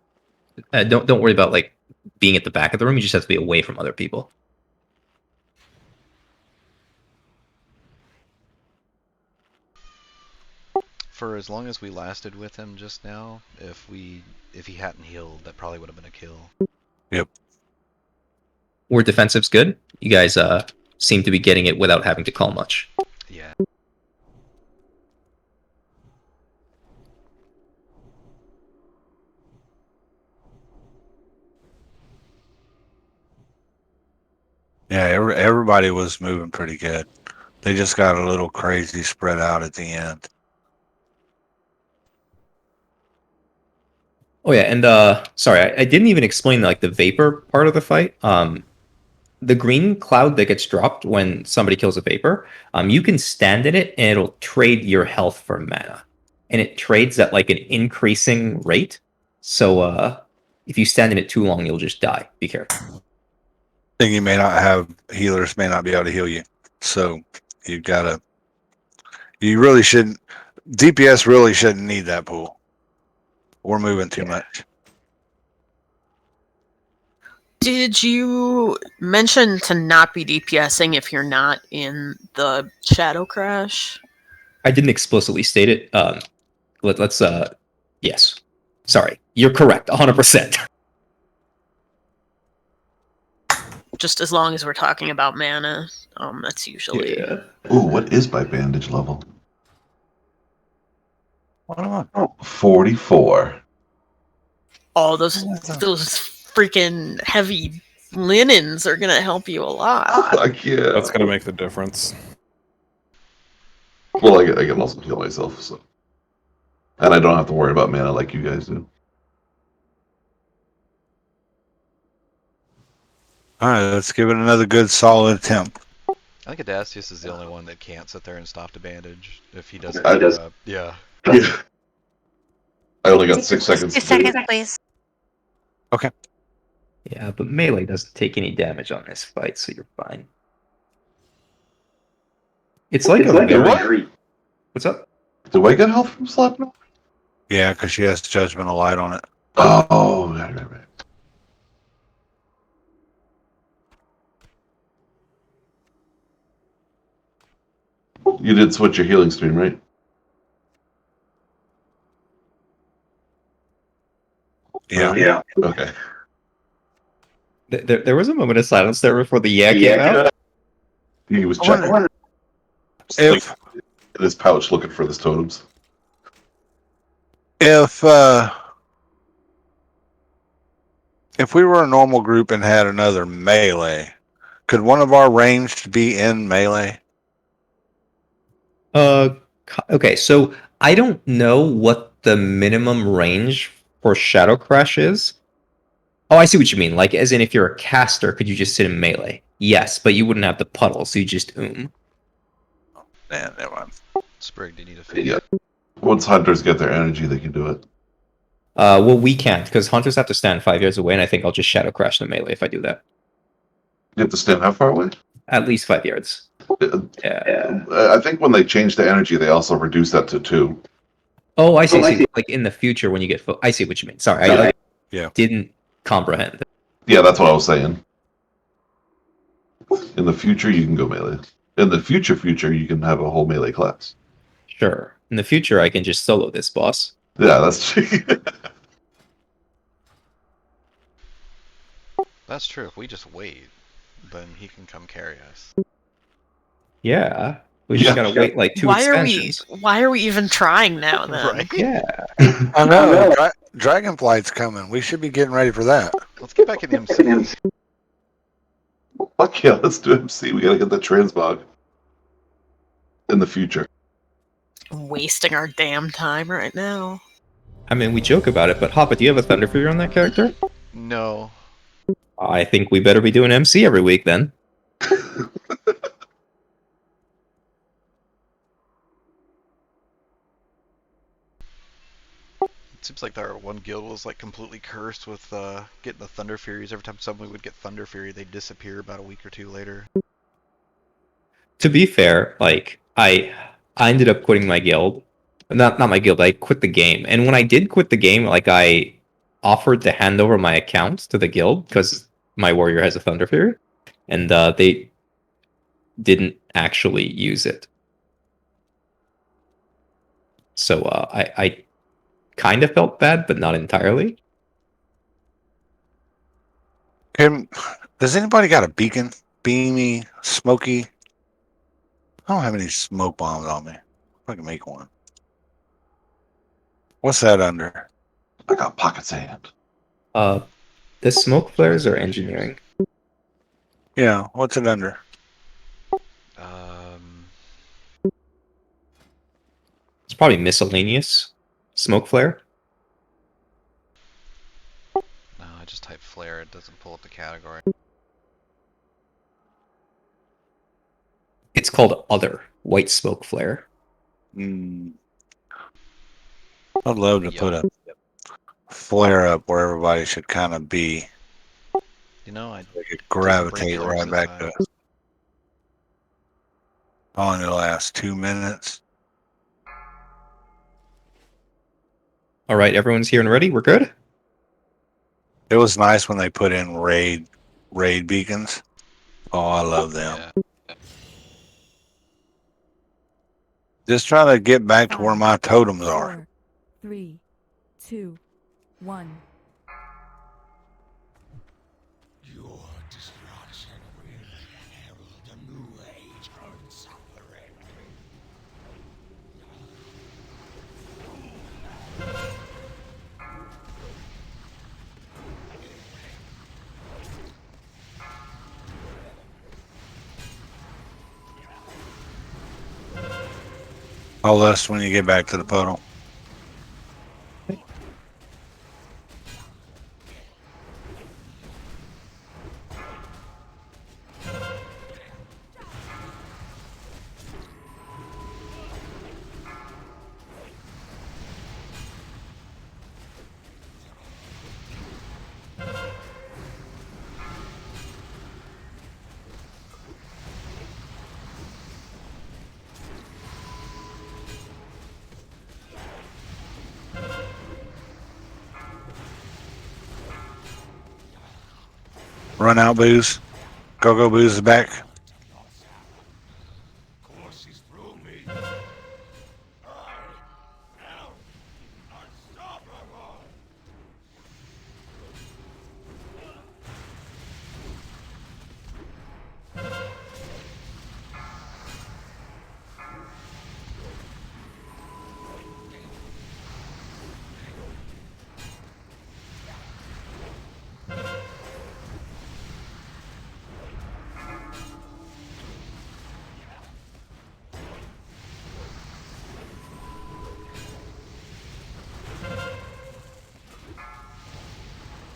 Speaker 4: Don't worry about like being at the back of the room. You just have to be away from other people.
Speaker 5: For as long as we lasted with him just now, if he hadn't healed, that probably would have been a kill.
Speaker 1: Yep.
Speaker 4: Where defensive's good, you guys seem to be getting it without having to call much.
Speaker 5: Yeah.
Speaker 1: Yeah, everybody was moving pretty good. They just got a little crazy spread out at the end.
Speaker 4: Oh yeah, and sorry, I didn't even explain like the vapor part of the fight. The green cloud that gets dropped when somebody kills a vapor, you can stand in it and it'll trade your health for mana, and it trades at like an increasing rate. So if you stand in it too long, you'll just die. Be careful.
Speaker 1: Thing you may not have healers may not be able to heal you, so you really shouldn't. DPS really shouldn't need that pool. We're moving too much.
Speaker 6: Did you mention to not be DPSing if you're not in the Shadow Crash?
Speaker 4: I didn't explicitly state it. Let's yes. Sorry, you're correct, 100%.
Speaker 6: Just as long as we're talking about mana, that's usually.
Speaker 4: Yeah.
Speaker 3: Ooh, what is my bandage level?
Speaker 1: What am I?
Speaker 3: 44.
Speaker 6: Oh, those freaking heavy linens are gonna help you a lot.
Speaker 3: Fuck yeah.
Speaker 9: That's gonna make the difference.
Speaker 3: Well, I can also heal myself, so. And I don't have to worry about mana like you guys do.
Speaker 1: All right, let's give it another good solid attempt.
Speaker 5: I think Adastius is the only one that can't sit there and stop to bandage if he doesn't. Yeah.
Speaker 3: I only got 6 seconds.
Speaker 7: 2 seconds, please.
Speaker 1: Okay.
Speaker 4: Yeah, but melee doesn't take any damage on this fight, so you're fine. It's like a very... What's up?
Speaker 3: Do I get health from slap now?
Speaker 1: Yeah, because she has Judgment of Light on it.
Speaker 3: Oh, right. You did switch your healing stream, right?
Speaker 1: Yeah.
Speaker 3: Okay.
Speaker 4: There was a moment of silence there before the came out.
Speaker 3: He was checking
Speaker 1: If
Speaker 3: in his pouch looking for his totems.
Speaker 1: if we were a normal group and had another melee, could one of our ranged be in melee?
Speaker 4: Okay, so I don't know what the minimum range for Shadow Crash is. Oh, I see what you mean. Like, as in, if you're a caster, could you just sit in melee? Yes, but you wouldn't have the puddle, so you just
Speaker 1: Man, never mind.
Speaker 5: Sprig, do you need a feed?
Speaker 3: Yeah. Once hunters get their energy, they can do it.
Speaker 4: Well, we can't, because hunters have to stand 5 yards away, and I think I'll just Shadow Crash the melee if I do that.
Speaker 3: You have to stand how far away?
Speaker 4: At least 5 yards. Yeah.
Speaker 3: I think when they changed the energy, they also reduced that to 2.
Speaker 4: Oh, I see. Like, in the future, when you get... I see what you mean. Sorry, I didn't comprehend.
Speaker 3: Yeah, that's what I was saying. In the future, you can go melee. In the future, you can have a whole melee class.
Speaker 4: Sure. In the future, I can just solo this boss.
Speaker 3: Yeah, that's true.
Speaker 5: That's true. If we just wait, then he can come carry us.
Speaker 4: Yeah. We just gotta wait like 2 expansions.
Speaker 6: Why are we even trying now then?
Speaker 5: Right.
Speaker 4: Yeah.
Speaker 1: I know. Dragonflight's coming. We should be getting ready for that.
Speaker 5: Let's get back in MC.
Speaker 3: Fuck yeah, let's do MC. We gotta get the transmog. In the future.
Speaker 6: Wasting our damn time right now.
Speaker 4: I mean, we joke about it, but Hoppa, do you have a Thunder Fury on that character?
Speaker 5: No.
Speaker 4: I think we better be doing MC every week then.
Speaker 5: It seems like our one guild was like completely cursed with getting the Thunder Furies. Every time somebody would get Thunder Fury, they'd disappear about a week or 2 later.
Speaker 4: to be fair, like I ended up quitting my guild. Not my guild. I quit the game, and when I did quit the game, like I offered to hand over my accounts to the guild because my warrior has a Thunder Fury, and they didn't actually use it. So I kind of felt bad, but not entirely.
Speaker 1: Does anybody got a beacon? Beamy, smoky? I don't have any smoke bombs on me. I can make one. What's that under?
Speaker 3: I got pocket sand.
Speaker 4: The smoke flares are engineering.
Speaker 1: Yeah, what's it under?
Speaker 4: It's probably miscellaneous. Smoke flare.
Speaker 5: No, I just type flare. It doesn't pull up the category.
Speaker 4: It's called other. White smoke flare.
Speaker 1: I'd love to put a flare up where everybody should kind of be.
Speaker 5: You know, I
Speaker 1: could gravitate right back to it. Only the last 2 minutes.
Speaker 4: All right, everyone's here and ready. We're good.
Speaker 1: It was nice when they put in raid beacons. Oh, I love them.
Speaker 5: Yeah.
Speaker 1: Just try to get back to where my totems are.
Speaker 10: 4, 3, 2, 1.
Speaker 11: Your destruction will herald a new age of suffering.
Speaker 1: All this when you get back to the puddle. Run out, Booze. Go, Booze is back.
Speaker 11: Courses through me. I am unstoppable.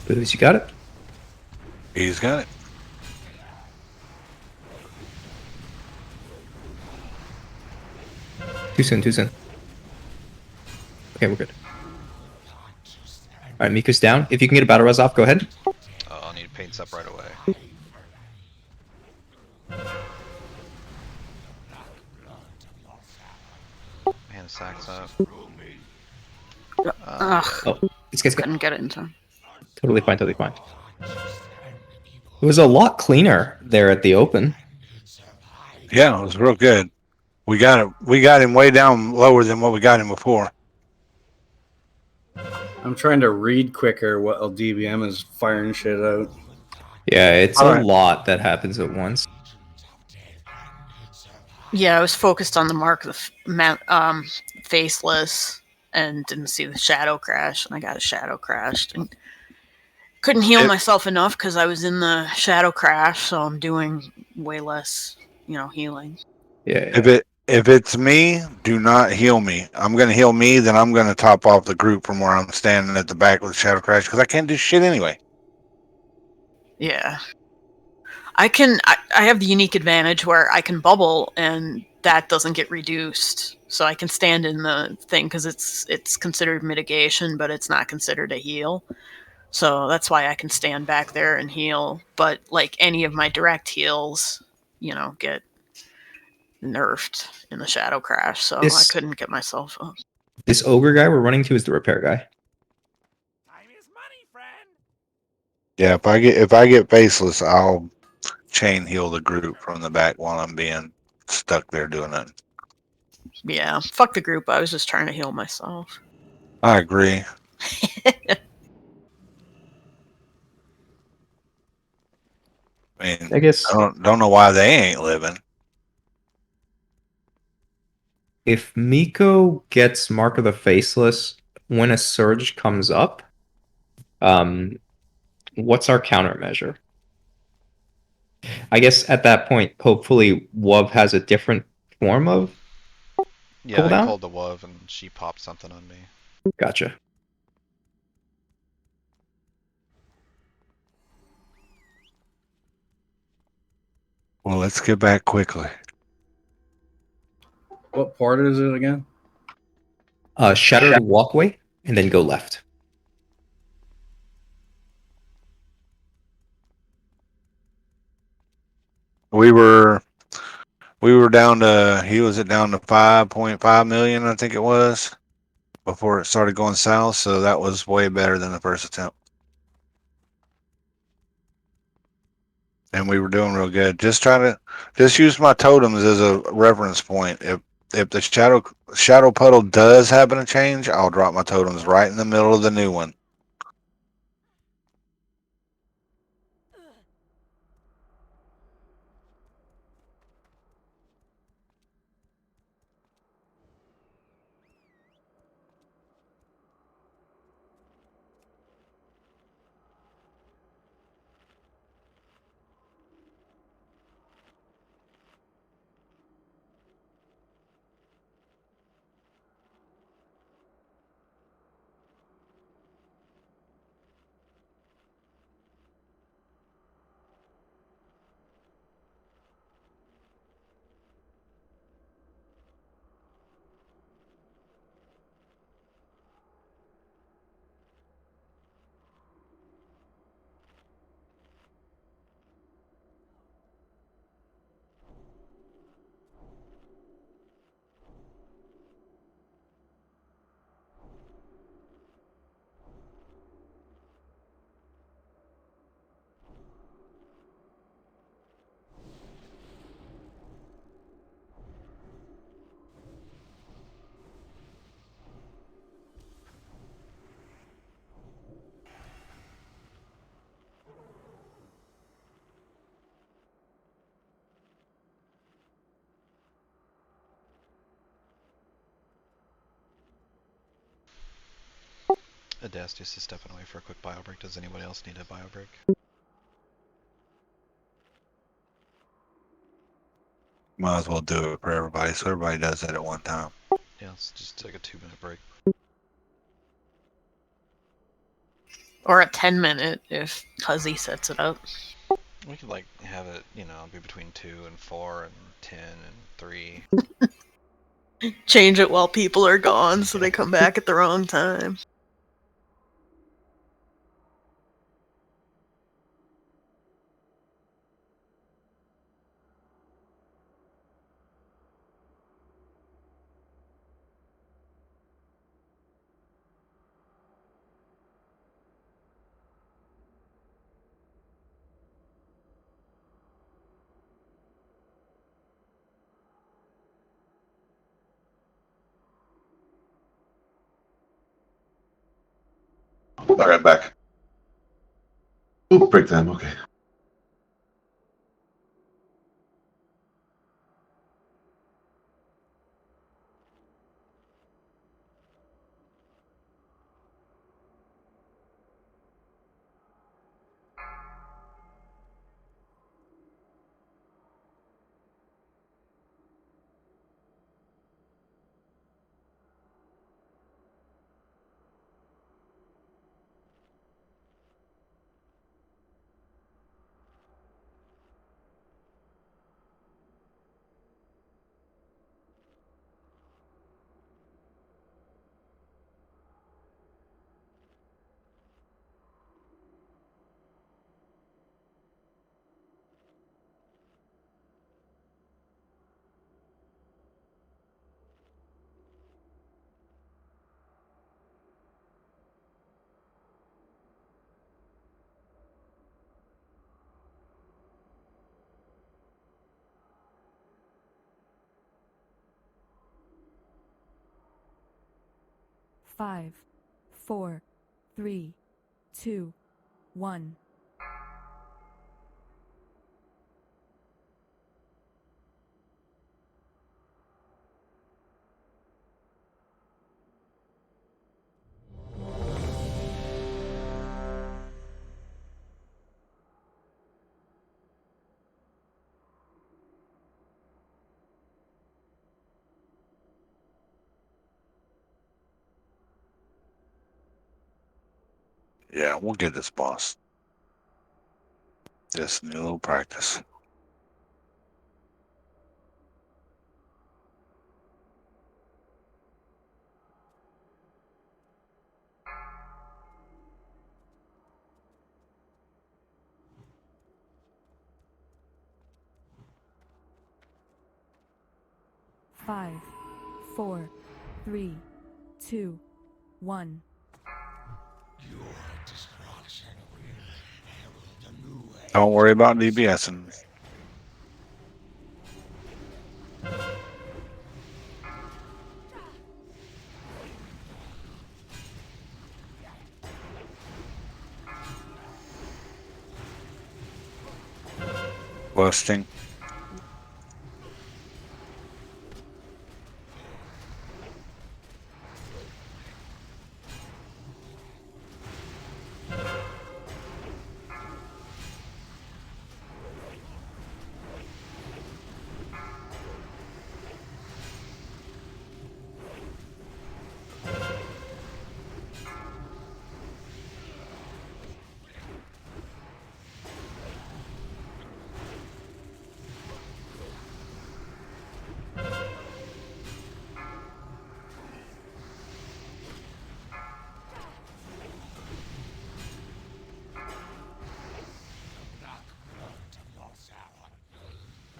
Speaker 4: Booze, you got it?
Speaker 1: He's got it.
Speaker 4: Too soon. Okay, we're good. All right, Miku's down. If you can get a battle res off, go ahead.
Speaker 5: I'll need paints up right away. Man, sacks up.
Speaker 4: Oh, it's good.
Speaker 6: Couldn't get it in time.
Speaker 4: Totally fine. It was a lot cleaner there at the open.
Speaker 1: Yeah, it was real good. We got him way down lower than what we got him before.
Speaker 2: I'm trying to read quicker while DBM is firing shit out.
Speaker 4: Yeah, it's a lot that happens at once.
Speaker 6: Yeah, I was focused on the mark of the faceless and didn't see the shadow crash, and I got a shadow crashed. And couldn't heal myself enough because I was in the shadow crash, so I'm doing way less, healing.
Speaker 4: Yeah.
Speaker 1: If it's me, do not heal me. I'm gonna heal me, then I'm gonna top off the group from where I'm standing at the back with the shadow crash because I can't do shit anyway.
Speaker 6: Yeah. I have the unique advantage where I can bubble and that doesn't get reduced. So I can stand in the thing because it's considered mitigation, but it's not considered a heal. So that's why I can stand back there and heal. But like any of my direct heals, get nerfed in the Shadow Crash, so I
Speaker 4: This-
Speaker 6: couldn't get myself up.
Speaker 4: This ogre guy we're running to is the repair guy.
Speaker 1: Yeah, if I get faceless, I'll chain heal the group from the back while I'm being stuck there doing it.
Speaker 6: Yeah, fuck the group. I was just trying to heal myself.
Speaker 1: I agree. I mean,
Speaker 4: I guess
Speaker 1: I don't know why they ain't living.
Speaker 4: if Miko gets Mark of the Faceless when a surge comes up, what's our countermeasure? I guess at that point, hopefully, WUV has a different form of
Speaker 5: Yeah, I
Speaker 4: cooldown?
Speaker 5: called the WUV and she popped something on me.
Speaker 4: Gotcha.
Speaker 1: Well, let's get back quickly.
Speaker 2: What part is it again?
Speaker 4: Shattered walkway, and then go left.
Speaker 1: We were down to down to 5.5 million, I think it was, before it started going south. So that was way better than the first attempt. And we were doing real good. Just use my totems as a reference point. If the shadow puddle does happen to change, I'll drop my totems right in the middle of the new one.
Speaker 5: Adastius is stepping away for a quick bio break. Does anybody else need a bio break?
Speaker 1: Might as well do it for everybody, so everybody does it at one time.
Speaker 5: Yeah, let's just take a 2-minute break.
Speaker 6: Or a 10-minute if Huzzy sets it up.
Speaker 5: We could like have it, be between 2 and 4 and 10 and 3.
Speaker 6: Change it while people are gone so they come back at the wrong time.
Speaker 3: All right, back. Ooh, break time. Okay.
Speaker 10: 5, 4, 3, 2, 1.
Speaker 1: Yeah, we'll get this boss. Just need a little practice.
Speaker 10: Five, 4, 3, 2, 1.
Speaker 1: Don't worry about DBSing. Busting.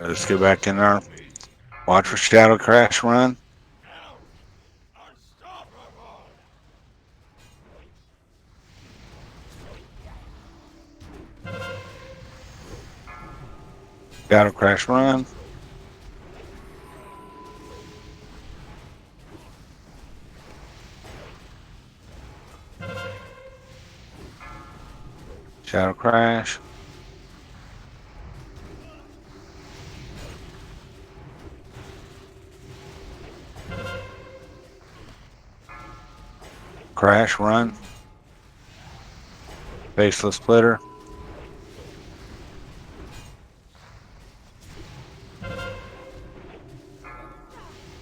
Speaker 1: Let's get back in there. Watch for Shadow Crash run. Shadow Crash run. Shadow Crash. Crash run. Faceless Splitter.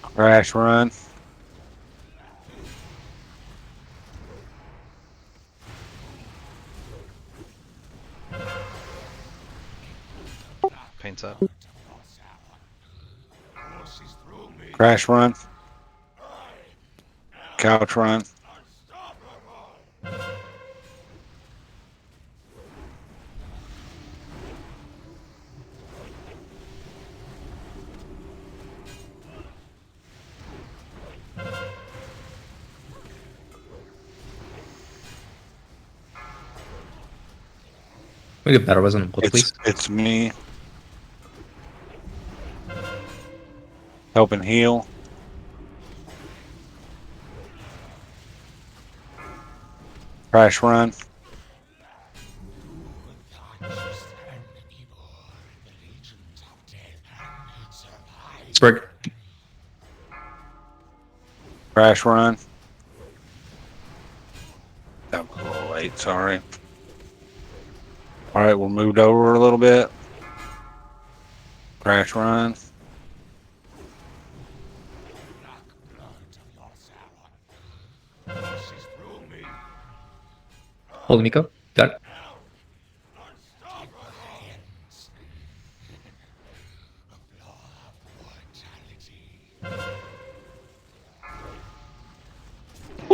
Speaker 1: Crash run.
Speaker 5: Paints up.
Speaker 1: Crash run. Couch run.
Speaker 4: We get better, wasn't it, please?
Speaker 1: It's me. Helping heal. Crash run.
Speaker 4: Sprig.
Speaker 1: Crash run. That was a little late, sorry. Alright, we're moved over a little bit. Crash run.
Speaker 4: Holy Miko. Got it.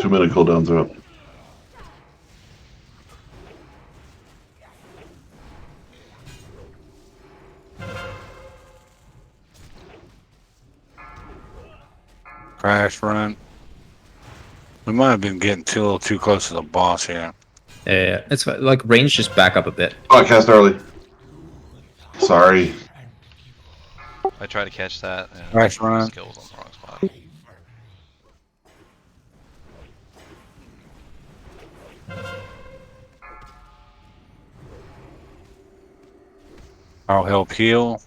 Speaker 3: Two-minute cooldowns are up.
Speaker 1: Crash run. We might have been getting a little too close to the boss here.
Speaker 4: Yeah, it's like range just back up a bit.
Speaker 3: Oh, I cast early. Sorry.
Speaker 5: I tried to catch that. And
Speaker 1: Crash run.
Speaker 5: skills on the wrong spot.
Speaker 1: I'll help heal.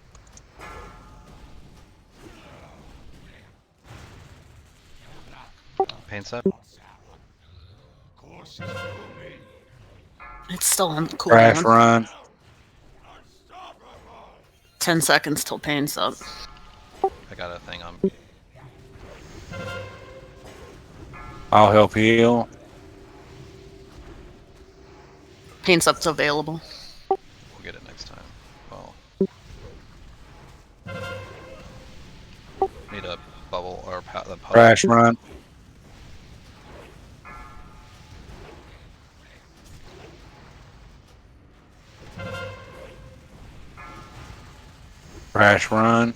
Speaker 5: Paints up.
Speaker 6: It's still on
Speaker 1: Crash
Speaker 6: cooldown.
Speaker 1: run.
Speaker 6: 10 seconds till pain's up.
Speaker 5: I got a thing on.
Speaker 1: I'll help heal.
Speaker 6: Pain's up's available.
Speaker 5: We'll get it next time. Well, need a bubble or the puddle.
Speaker 1: Crash run. Crash run.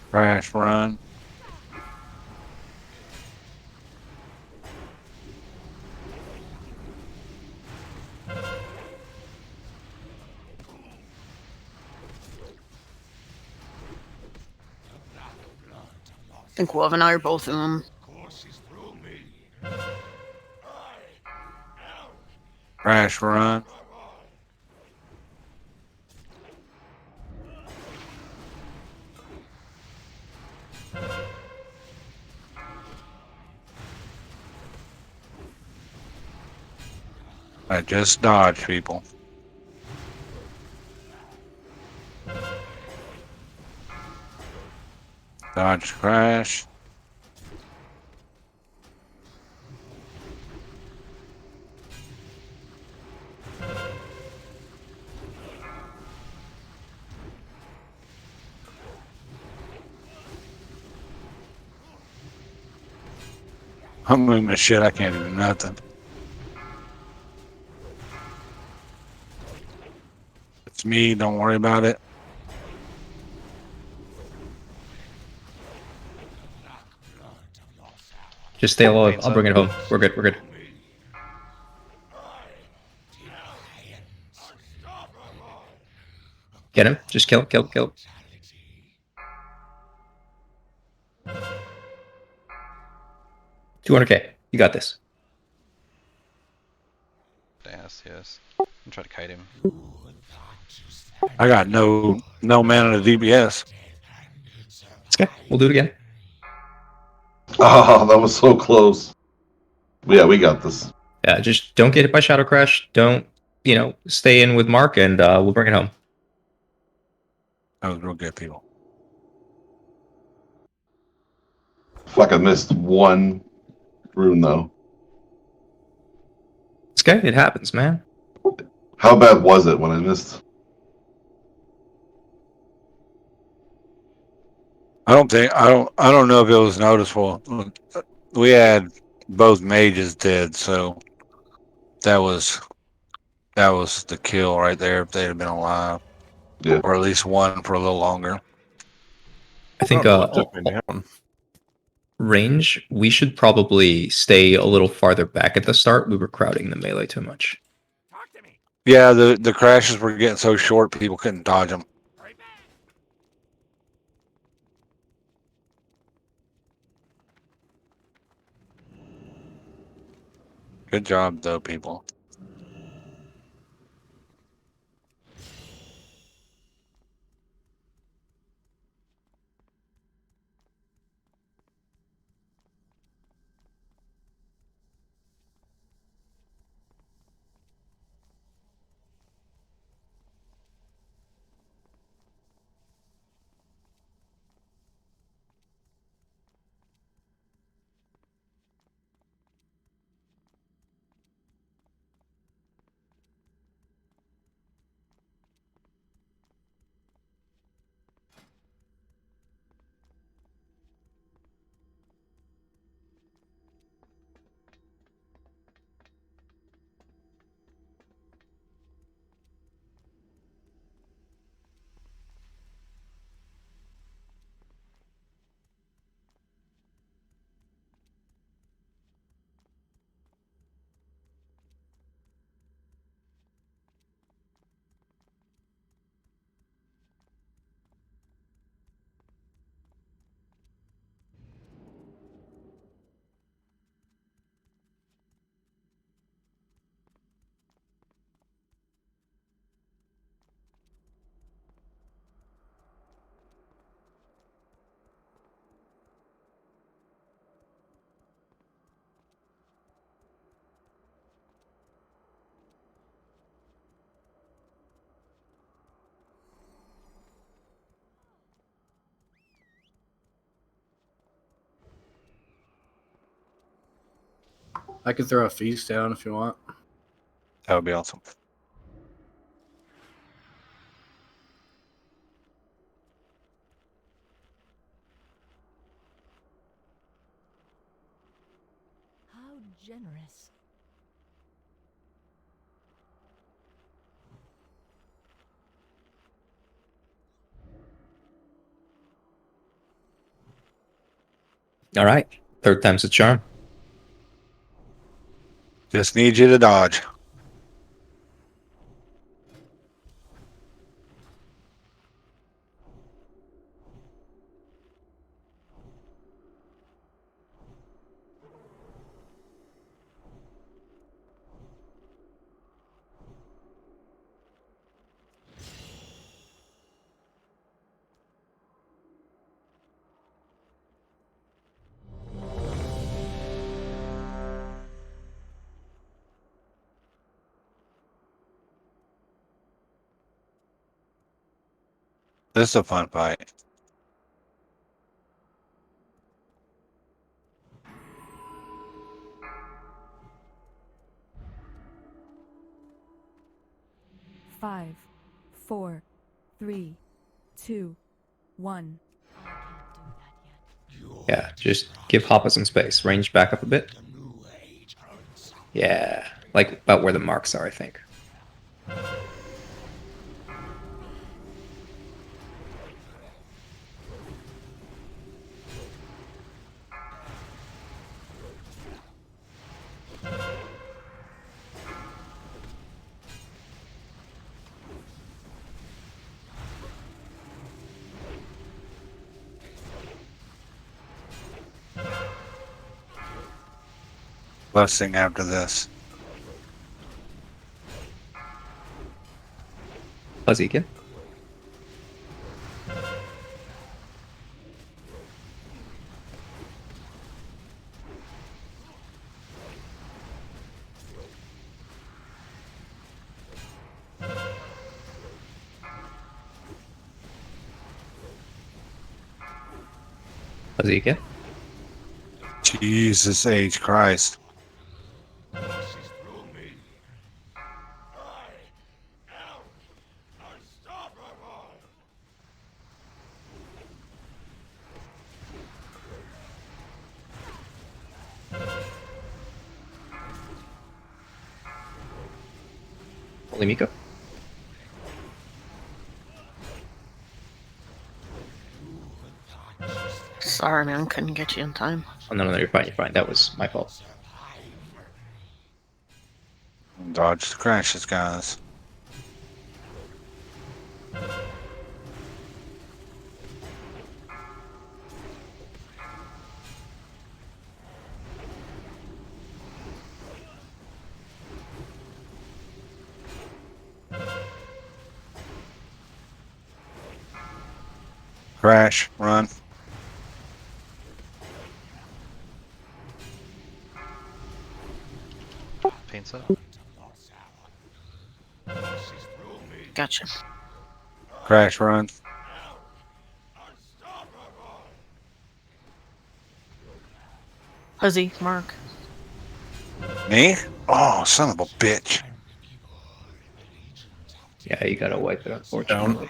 Speaker 1: Crash run.
Speaker 6: I think Wolf and I are both in them.
Speaker 1: Crash run. I just dodge people. Dodge crash. I'm moving the shit. I can't do nothing. It's me. Don't worry about it.
Speaker 4: Just stay alive. I'll bring it home. We're good. We're good. Get him. Just kill. 200k. You got this.
Speaker 5: Yes. I'm trying to kite him.
Speaker 1: I got no mana to DPS.
Speaker 4: It's okay. We'll do it again.
Speaker 3: Oh, that was so close. Yeah, we got this.
Speaker 4: Yeah, just don't get hit by Shadow Crash. Don't, stay in with Mark, and we'll bring it home.
Speaker 1: That was real good, people.
Speaker 3: Fuck, I missed one rune, though.
Speaker 4: It's okay. It happens, man.
Speaker 3: How bad was it when I missed?
Speaker 1: I don't know if it was noticeable. We had both mages dead, so that was the kill right there if they'd have been alive.
Speaker 3: Yeah.
Speaker 1: Or at least one for a little longer.
Speaker 4: I think
Speaker 9: don't know what took me down.
Speaker 4: range, we should probably stay a little farther back at the start. We were crowding the melee too much.
Speaker 1: Yeah, the crashes were getting so short people couldn't dodge them. Good job, though, people.
Speaker 2: I could throw a feast down if you want.
Speaker 1: That would be awesome.
Speaker 10: How generous.
Speaker 4: All right. Third time's a charm.
Speaker 1: Just need you to dodge. This is a fun fight.
Speaker 10: Five, 4, 3, 2, 1.
Speaker 4: Yeah, just give Hoppa some space. Range back up a bit. Yeah, like about where the marks are, I think.
Speaker 1: Blessing after this.
Speaker 4: Fuzzy again. Fuzzy again.
Speaker 1: Jesus H. Christ.
Speaker 4: Holy Miko.
Speaker 6: Sorry, man. Couldn't get you in time.
Speaker 4: Oh, no, you're fine, you're fine. That was my fault.
Speaker 1: Dodge the crashes, guys. Crash, run.
Speaker 5: Paint set.
Speaker 6: Gotcha.
Speaker 1: Crash, run.
Speaker 6: Huzzy, Mark.
Speaker 1: Me? Oh, son of a bitch.
Speaker 4: Yeah, you gotta wipe it, unfortunately.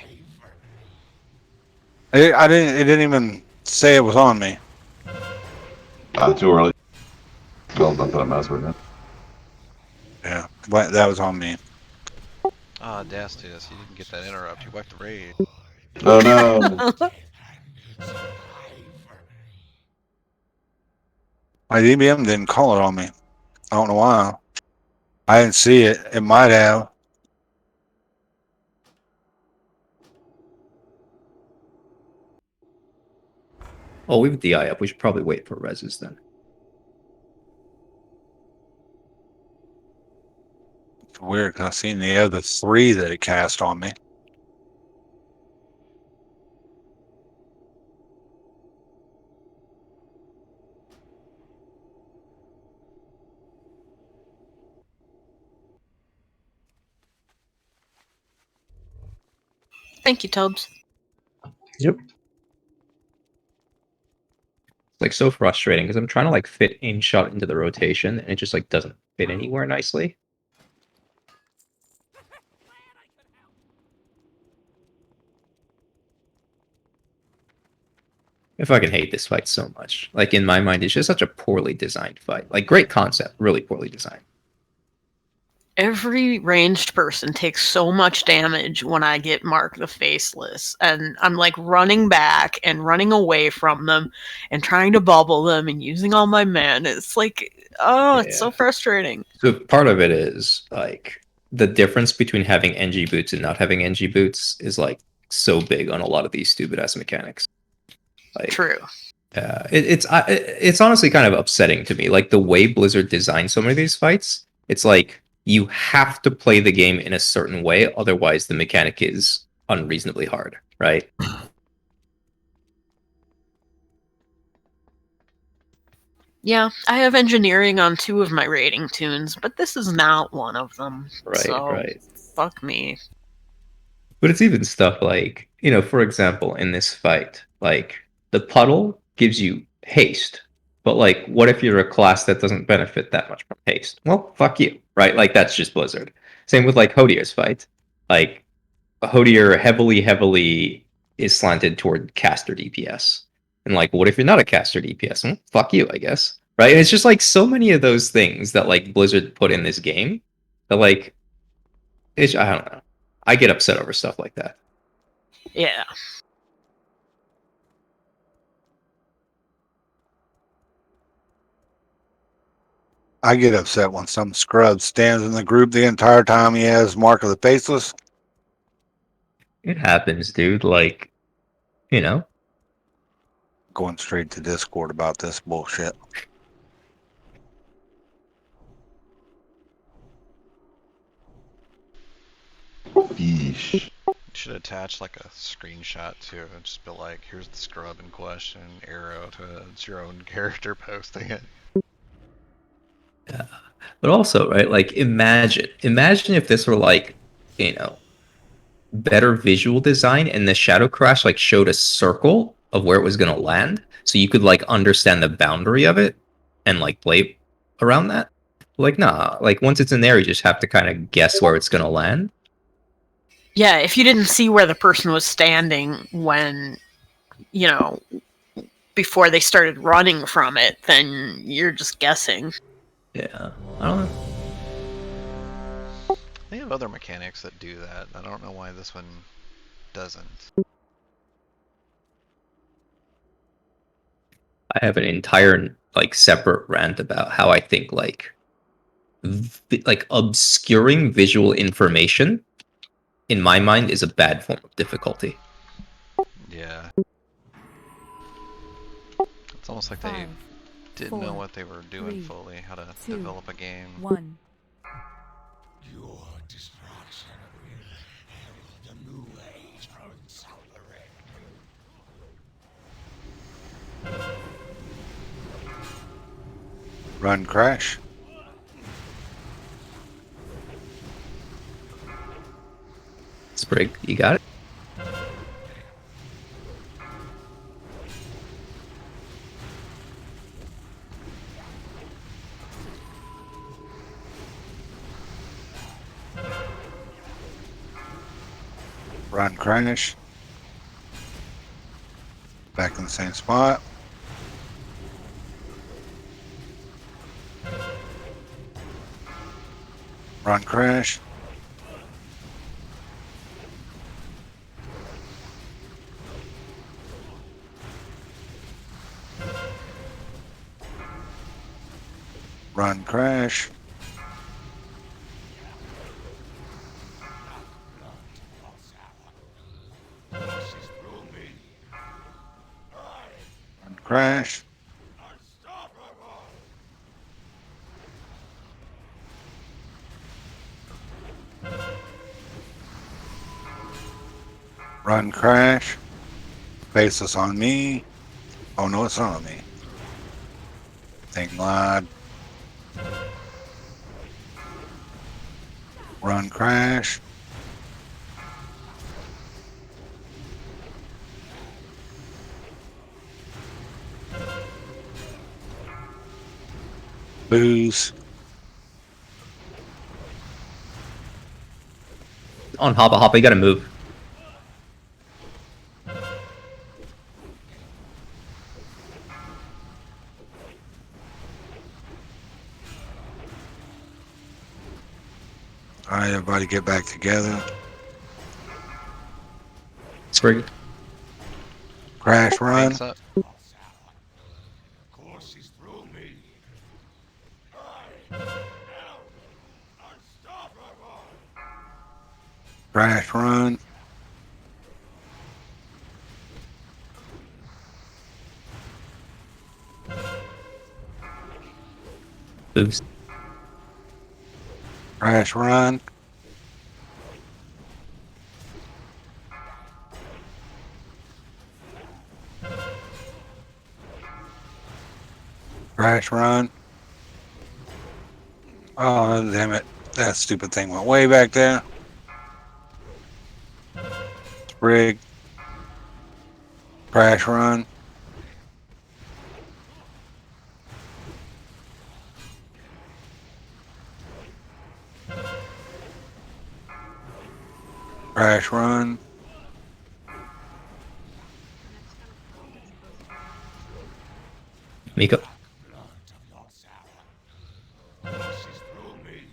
Speaker 1: I didn't. It didn't even say it was on me.
Speaker 3: Too early. Well, not that I'm messing with it.
Speaker 1: Yeah, but that was on me.
Speaker 5: Ah, Dastus, you didn't get that interrupt. You wiped the raid.
Speaker 3: Oh no.
Speaker 1: My DBM didn't call it on me. I don't know why. I didn't see it. It might have.
Speaker 4: Oh, we have DI up. We should probably wait for reses then.
Speaker 1: It's weird because I seen the other three that it cast on me.
Speaker 6: Thank you, Tubbs.
Speaker 8: Yep.
Speaker 4: Like so frustrating because I'm trying to like fit in shot into the rotation and it just like doesn't fit anywhere nicely. I fucking hate this fight so much. Like in my mind, it's just such a poorly designed fight. Like great concept, really poorly designed.
Speaker 6: Every ranged person takes so much damage when I get Mark the Faceless, and I'm like running back and running away from them and trying to bubble them and using all my mana. It's like, oh, it's so frustrating.
Speaker 4: So part of it is like the difference between having NG boots and not having NG boots is like so big on a lot of these stupid ass mechanics. Like,
Speaker 6: True.
Speaker 4: It's honestly kind of upsetting to me. Like the way Blizzard designed so many of these fights, it's like you have to play the game in a certain way, otherwise the mechanic is unreasonably hard, right?
Speaker 6: Yeah, I have engineering on 2 of my rating tunes, but this is not one of them.
Speaker 4: Right,
Speaker 6: so,
Speaker 4: right.
Speaker 6: Fuck me.
Speaker 4: But it's even stuff like, you know, for example, in this fight, like the puddle gives you haste. But like, what if you're a class that doesn't benefit that much from haste? Well, fuck you, right? Like that's just Blizzard. Same with like Hodier's fight. Like Hodier heavily is slanted toward caster DPS. And like, what if you're not a caster DPS? Well, fuck you, I guess. Right? And it's just like so many of those things that like Blizzard put in this game that like it's I don't know. I get upset over stuff like that.
Speaker 6: Yeah.
Speaker 1: I get upset when some scrub stands in the group the entire time he has Mark of the Faceless.
Speaker 4: It happens, dude. Like, you know.
Speaker 1: Going straight to Discord about this bullshit.
Speaker 3: Yeesh.
Speaker 5: You should attach like a screenshot to it and just be like, here's the scrub in question, arrow to it. It's your own character posting it.
Speaker 4: Yeah. But also, right, like imagine if this were like, you know, better visual design and the Shadow Crash like showed a circle of where it was gonna land. So you could like understand the boundary of it and like play around that. Like, nah, like once it's in there, you just have to kind of guess where it's gonna land.
Speaker 6: Yeah, if you didn't see where the person was standing when, you know, before they started running from it, then you're just guessing.
Speaker 4: Yeah, I don't know.
Speaker 5: They have other mechanics that do that. I don't know why this one doesn't.
Speaker 4: I have an entire like separate rant about how I think like obscuring visual information in my mind is a bad form of difficulty.
Speaker 5: Yeah. It's almost like they didn't know what they were doing fully, how to develop a game.
Speaker 10: 1.
Speaker 11: Your destruction will herald a new age of suffering.
Speaker 1: Run, crash.
Speaker 4: Sprig, you got it?
Speaker 1: Run, crash. Back in the same spot. Run, crash. Run, crash. Run, crash. Run, crash. Faceless on me. Oh no, it's not on me. Thing lied. Run, crash. Booze.
Speaker 4: On Hoppa, you gotta move.
Speaker 1: All right, everybody get back together.
Speaker 4: Sprig.
Speaker 1: Crash run.
Speaker 5: Thanks up.
Speaker 11: Courses through me. I am unstoppable.
Speaker 1: Crash run.
Speaker 4: Boost.
Speaker 1: Crash run. Crash run. Oh, damn it. That stupid thing went way back there. Sprig. Crash run. Crash run.
Speaker 4: Miko.
Speaker 11: Courses through me.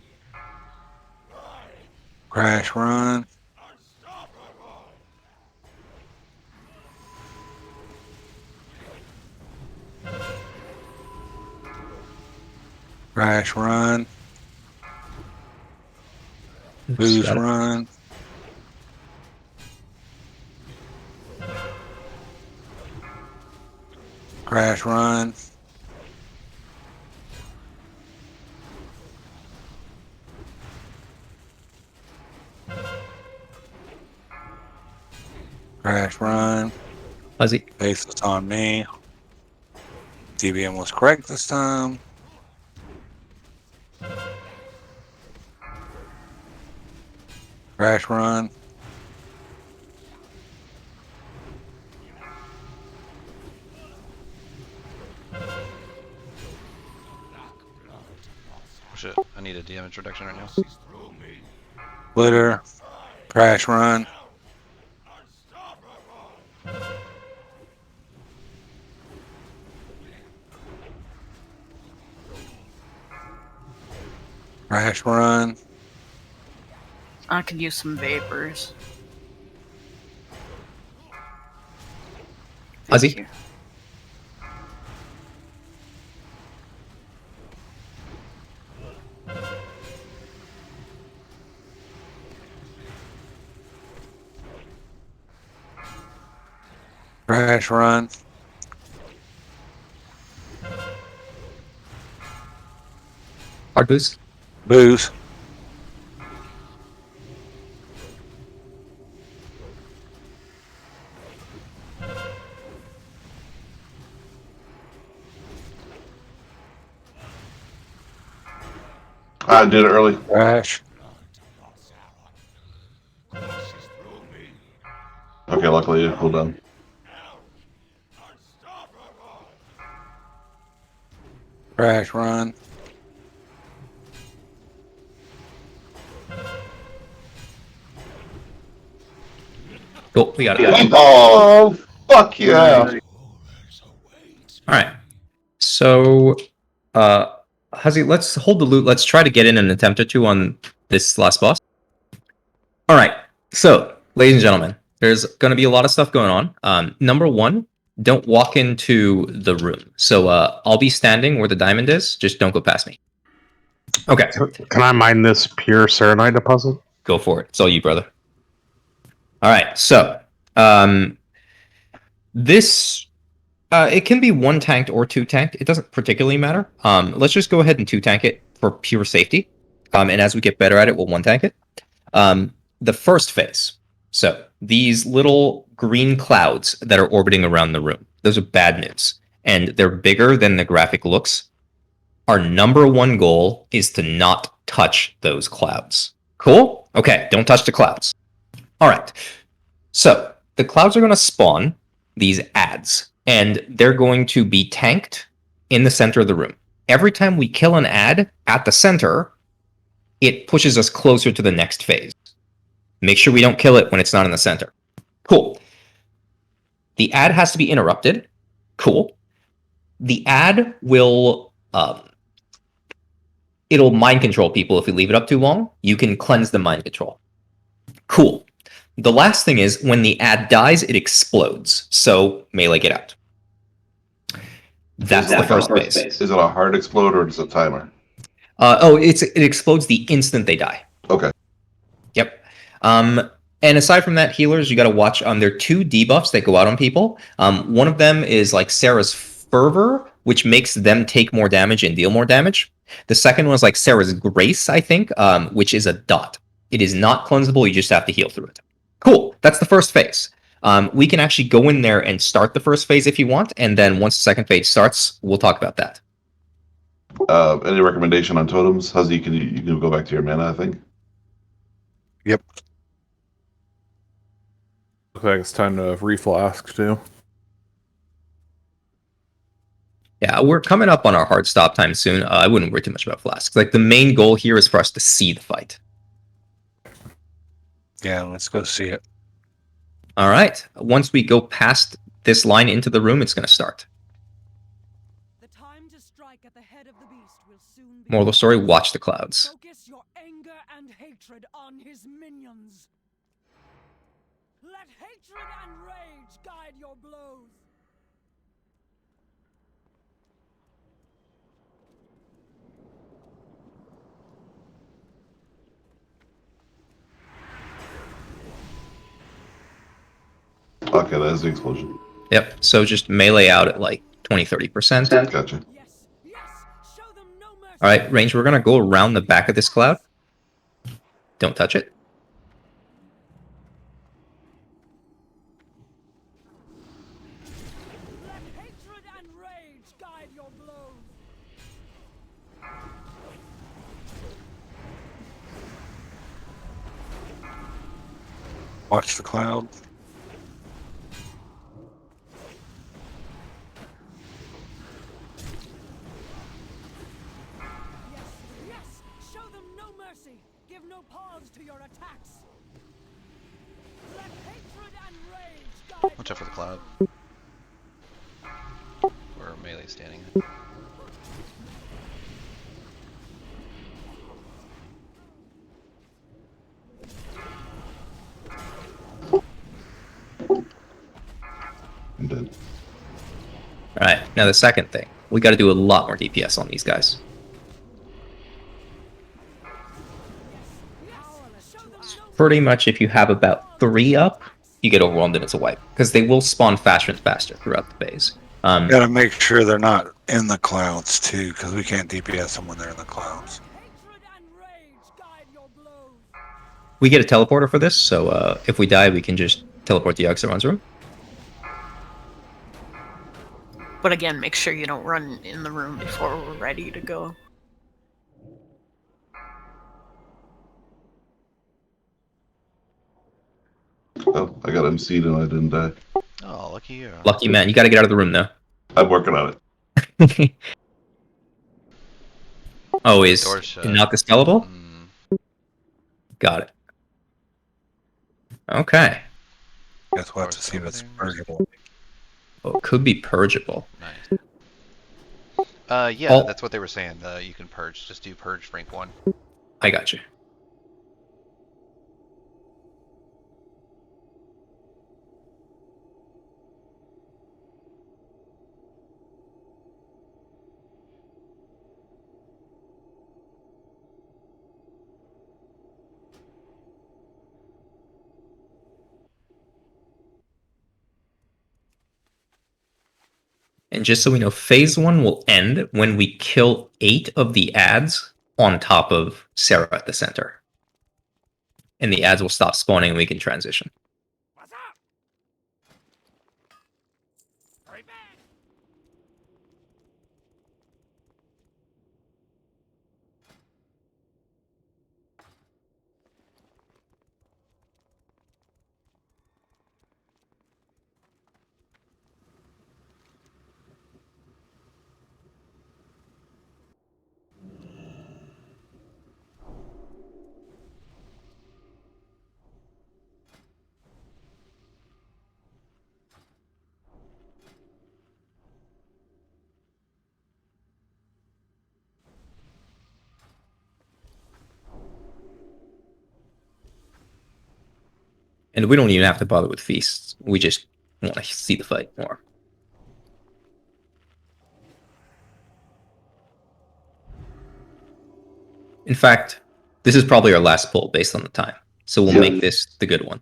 Speaker 1: Crash run.
Speaker 11: Unstoppable.
Speaker 1: Crash run.
Speaker 4: Oops,
Speaker 1: Booze
Speaker 4: got it.
Speaker 1: run. Crash run. Crash run.
Speaker 4: Fuzzy.
Speaker 1: Base is on me. DBM was correct this time. Crash run.
Speaker 5: Oh shit, I need a damage reduction right now.
Speaker 11: Through me.
Speaker 1: Glitter. Crash run.
Speaker 11: Unstoppable.
Speaker 1: Crash run.
Speaker 6: I could use some vapors.
Speaker 4: Fuzzy.
Speaker 6: Thank you.
Speaker 1: Crash run.
Speaker 4: Hard boost.
Speaker 1: Booze.
Speaker 3: I did it early.
Speaker 1: Crash.
Speaker 11: Courses through me.
Speaker 3: Okay, luckily it cooled down.
Speaker 11: Unstoppable.
Speaker 1: Crash run.
Speaker 4: Cool, we got it.
Speaker 3: Oh, fuck yeah.
Speaker 4: Alright. So, Hazi, let's hold the loot. Let's try to get in an attempt or two on this last boss. Alright, so, ladies and gentlemen, there's going to be a lot of stuff going on. Number one, don't walk into the room. So, I'll be standing where the diamond is. Just don't go past me. Okay.
Speaker 8: Can I mine this pure Serenite deposit?
Speaker 4: Go for it. It's all you, brother. Alright, so, this... it can be one tanked or two tanked. It doesn't particularly matter. Let's just go ahead and two tank it for pure safety. And as we get better at it, we'll one tank it. The first phase. So these little green clouds that are orbiting around the room, those are bad news. And they're bigger than the graphic looks. Our number one goal is to not touch those clouds. Cool? Okay, don't touch the clouds. All right. So the clouds are going to spawn these ads. And they're going to be tanked in the center of the room. every time we kill an ad at the center, it pushes us closer to the next phase. Make sure we don't kill it when it's not in the center. Cool. The ad has to be interrupted. Cool. The ad will it'll mind control people if you leave it up too long. You can cleanse the mind control. Cool. The last thing is when the ad dies, it explodes. So melee, get out. That's the first phase.
Speaker 3: Is it a hard explode or is it a timer?
Speaker 4: It explodes the instant they die.
Speaker 3: Okay.
Speaker 4: Yep. And aside from that, healers, you got to watch. There are 2 debuffs that go out on people. One of them is like Sarah's Fervor, which makes them take more damage and deal more damage. The second one is like Sarah's Grace, I think, which is a dot. It is not cleansable. You just have to heal through it. Cool. That's the first phase. We can actually go in there and start the first phase if you want, and then once the second phase starts, we'll talk about that.
Speaker 3: Any recommendation on totems? How's you can go back to your mana, I think.
Speaker 1: Yep.
Speaker 9: Looks like it's time to reflask too.
Speaker 4: Yeah, we're coming up on our hard stop time soon. I wouldn't worry too much about flasks. Like the main goal here is for us to see the fight.
Speaker 1: Yeah, let's go see it.
Speaker 4: All right. Once we go past this line into the room, it's going to start.
Speaker 10: The time to strike at the head of the beast will soon be.
Speaker 4: Moral of the story: watch the clouds.
Speaker 10: Focus your anger and hatred on his minions. Let hatred and rage guide your blows.
Speaker 3: Okay, that's the explosion.
Speaker 4: Yep. So just melee out at like 20-30%.
Speaker 3: Gotcha.
Speaker 4: All right, range. We're going to go around the back of this cloud. Don't touch it.
Speaker 10: Let hatred and rage guide your blows.
Speaker 1: Watch the cloud.
Speaker 10: Yes, show them no mercy. Give no pause to your attacks. Let hatred and rage guide.
Speaker 5: Watch out for the cloud. Where melee's standing.
Speaker 3: I'm dead.
Speaker 4: All right. Now the second thing, we got to do a lot more DPS on these guys. Pretty much, if you have about 3 up, you get overwhelmed and it's a wipe because they will spawn faster and faster throughout the phase.
Speaker 1: Got to make sure they're not in the clouds too, because we can't DPS them when they're in the clouds.
Speaker 4: We get a teleporter for this, so if we die, we can just teleport the Oxyron's room.
Speaker 6: But again, make sure you don't run in the room before we're ready to go.
Speaker 3: Oh, I got MC'd and I didn't die.
Speaker 5: Oh, lucky you.
Speaker 4: Lucky man. You got to get out of the room, though.
Speaker 3: I'm working on it.
Speaker 4: Oh, is
Speaker 5: Door
Speaker 4: it
Speaker 5: shut.
Speaker 4: not dispellable? Got it. Okay.
Speaker 1: Guess we'll have to see if it's purgeable.
Speaker 4: Oh, it could be purgeable.
Speaker 5: Nice. Yeah, that's what they were saying. You can purge. Just do purge rank 1.
Speaker 4: I got you. And just so we know, phase 1 will end when we kill 8 of the ads on top of Sarah at the center. And the ads will stop spawning and we can transition. And we don't even have to bother with feasts. We just want to see the fight more. In fact, this is probably our last pull based on the time. So we'll make this the good one.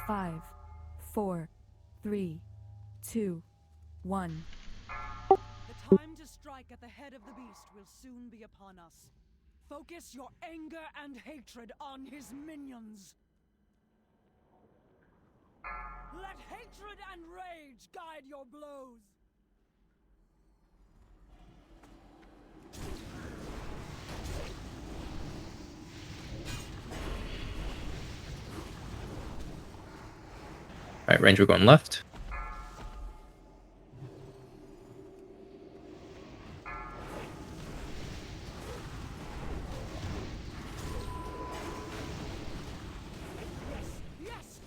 Speaker 10: Five, 4, 3, 2, 1. The time to strike at the head of the beast will soon be upon us. Focus your anger and hatred on his minions. Let hatred and rage guide your blows.
Speaker 4: All right, Ranger going left.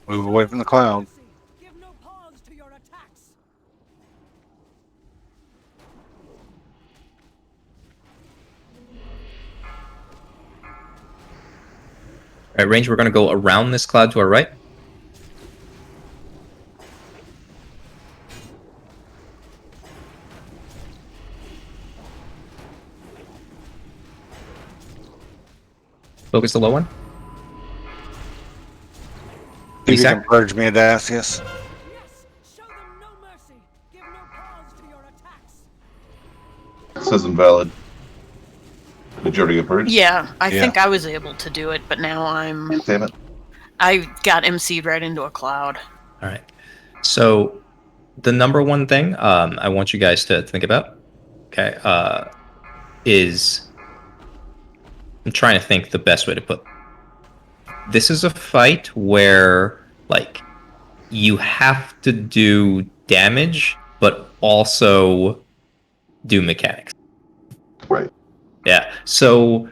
Speaker 1: Move away from the cloud.
Speaker 10: Give no pause to your attacks.
Speaker 4: All right, Ranger, we're going to go around this cloud to our right. Focus the low one.
Speaker 1: You can
Speaker 4: Exact.
Speaker 1: purge me, Adacius.
Speaker 10: Yes, show them no mercy. Give no pause to your attacks.
Speaker 3: It says invalid. Did you already get purged?
Speaker 6: Yeah, I
Speaker 1: Yeah.
Speaker 6: think I was able to do it, but now
Speaker 3: Damn it.
Speaker 6: I got MC'd right into a cloud.
Speaker 4: All right. So the number one thing I want you guys to think about, okay, is I'm trying to think the best way to put. This is a fight where like you have to do damage, but also do mechanics.
Speaker 3: Right.
Speaker 4: Yeah. So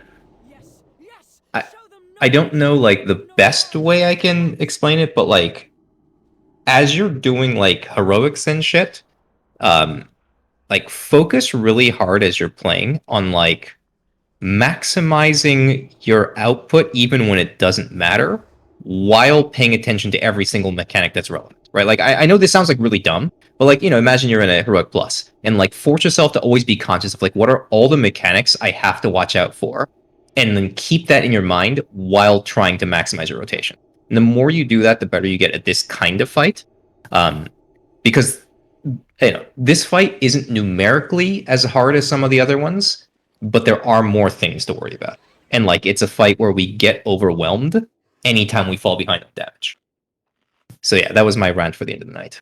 Speaker 4: I don't know like the best way I can explain it, but like as you're doing like heroics and shit, like focus really hard as you're playing on like maximizing your output even when it doesn't matter while paying attention to every single mechanic that's relevant, right? Like I know this sounds like really dumb, but like, you know, imagine you're in a heroic plus and like force yourself to always be conscious of like what are all the mechanics I have to watch out for, and then keep that in your mind while trying to maximize your rotation. And the more you do that, the better you get at this kind of fight, because you know this fight isn't numerically as hard as some of the other ones, but there are more things to worry about. And like it's a fight where we get overwhelmed anytime we fall behind on damage. So yeah, that was my rant for the end of the night.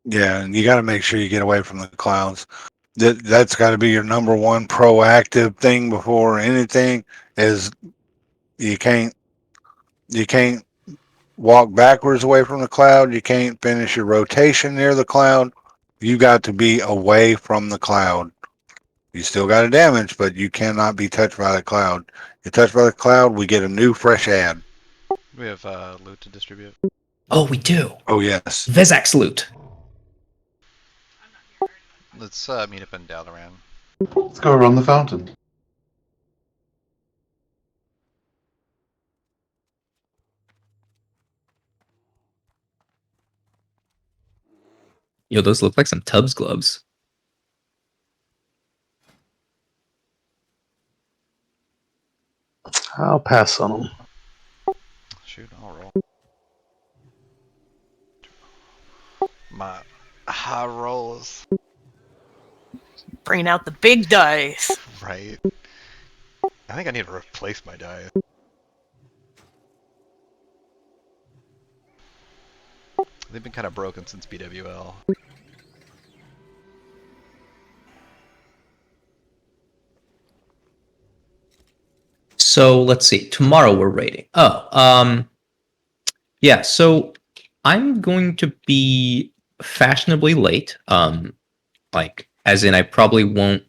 Speaker 1: Yeah, and you got to make sure you get away from the clouds. That's got to be your number one proactive thing before anything. Is you can't walk backwards away from the cloud. You can't finish your rotation near the cloud. You got to be away from the cloud. You still got to damage, but you cannot be touched by the cloud. You touch by the cloud, we get a new fresh ad.
Speaker 5: We have loot to distribute.
Speaker 4: Oh, we do.
Speaker 1: Oh yes.
Speaker 4: Vezak's loot.
Speaker 5: Let's meet up in Dalaran.
Speaker 3: Let's go around the fountain.
Speaker 4: Yo, those look like some Tubbs gloves.
Speaker 8: I'll pass on them.
Speaker 5: Shoot, I'll roll. My high rolls.
Speaker 6: Bringing out the big dice.
Speaker 5: Right. I think I need to replace my die. They've been kind of broken since BWL.
Speaker 4: So let's see. Tomorrow we're raiding. Yeah. So I'm going to be fashionably late. Like as in I probably won't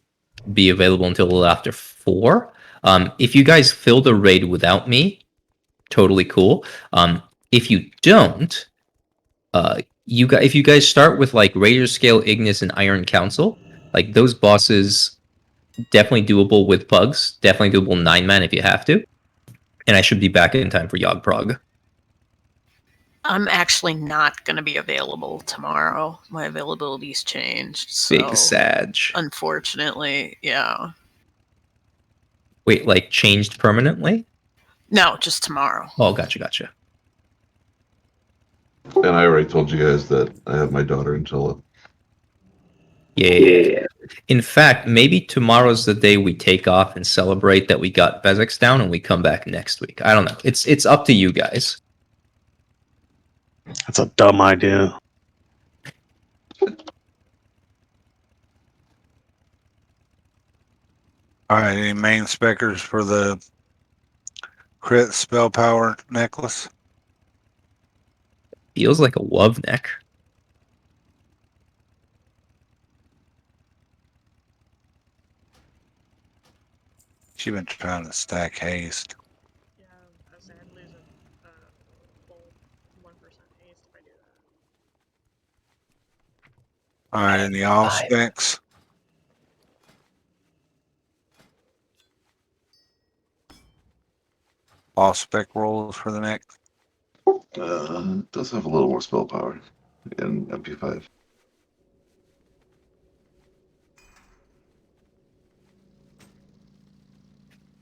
Speaker 4: be available until a little after 4. If you guys fill the raid without me, totally cool. If you don't, if you guys start with like Raider Scale, Ignis, and Iron Council, like those bosses, definitely doable with pugs. Definitely doable 9-man if you have to. And I should be back in time for Yogg Prog.
Speaker 6: I'm actually not going to be available tomorrow. My availability's changed. So,
Speaker 4: Big Sag.
Speaker 6: unfortunately, yeah.
Speaker 4: Wait, like changed permanently?
Speaker 6: No, just tomorrow.
Speaker 4: Oh, gotcha.
Speaker 3: And I already told you guys that I have my daughter until.
Speaker 4: Yeah. In fact, maybe tomorrow's the day we take off and celebrate that we got Bezek's down and we come back next week. I don't know. It's up to you guys.
Speaker 8: That's a dumb idea.
Speaker 1: All right, any main speckers for the crit spell power necklace?
Speaker 4: Feels like a love neck.
Speaker 1: She's been trying to stack haste.
Speaker 13: Yeah, I was saying I'd lose a full 1% haste if I do that.
Speaker 1: All right, any off specs? Off spec rolls for the next.
Speaker 3: It does have a little more spell power in MP5.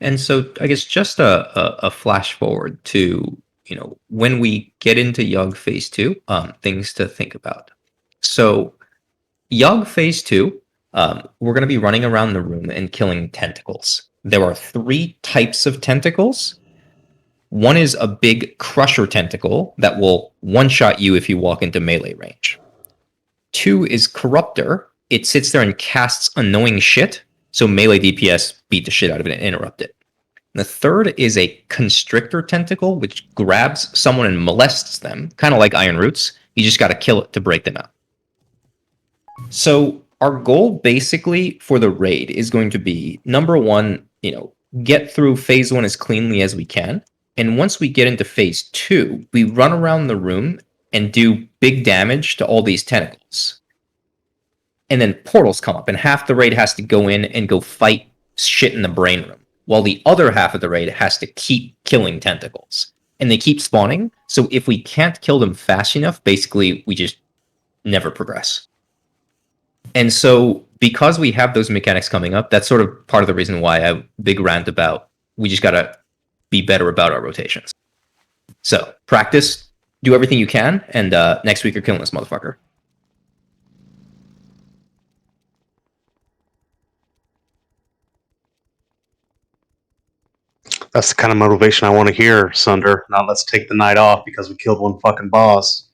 Speaker 4: And so I guess just a flash forward to, when we get into Yogg Phase 2, things to think about. So Yogg Phase 2, we're going to be running around the room and killing tentacles. There are 3 types of tentacles. One is a big crusher tentacle that will one-shot you if you walk into melee range. 2 is Corruptor. It sits there and casts annoying shit, so melee DPS beat the shit out of it and interrupt it. And the 3rd is a Constrictor tentacle, which grabs someone and molests them, kind of like Iron Roots. You just got to kill it to break them out. So our goal basically for the raid is going to be, number 1, get through Phase 1 as cleanly as we can. And once we get into Phase 2, we run around the room and do big damage to all these tentacles. And then portals come up, and half the raid has to go in and go fight shit in the brain room, while the other half of the raid has to keep killing tentacles. And they keep spawning, so if we can't kill them fast enough, basically we just never progress. And so because we have those mechanics coming up, that's sort of part of the reason why I have a big rant about we just gotta be better about our rotations. So practice, do everything you can, and next week you're killing this motherfucker.
Speaker 8: That's the kind of motivation I want to hear, Sunder. Now let's take the night off because we killed one fucking boss.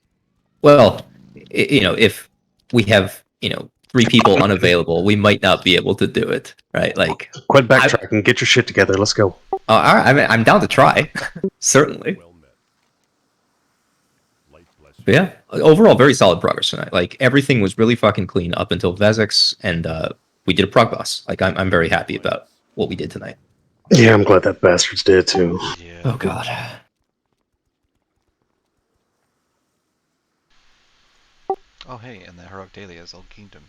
Speaker 4: Well, if we have, 3 people unavailable, we might not be able to do it, right? Like,
Speaker 8: quit backtracking, get your shit together. Let's go.
Speaker 4: All right, I'm down to try, certainly. But yeah, overall, very solid progress tonight. Like, everything was really fucking clean up until Vezek's, and we did a prog boss. Like, I'm very happy about what we did tonight.
Speaker 8: Yeah, I'm glad that bastards did too.
Speaker 5: Yeah.
Speaker 4: Oh god.
Speaker 5: Oh hey, and the heroic daily is Old Kingdom.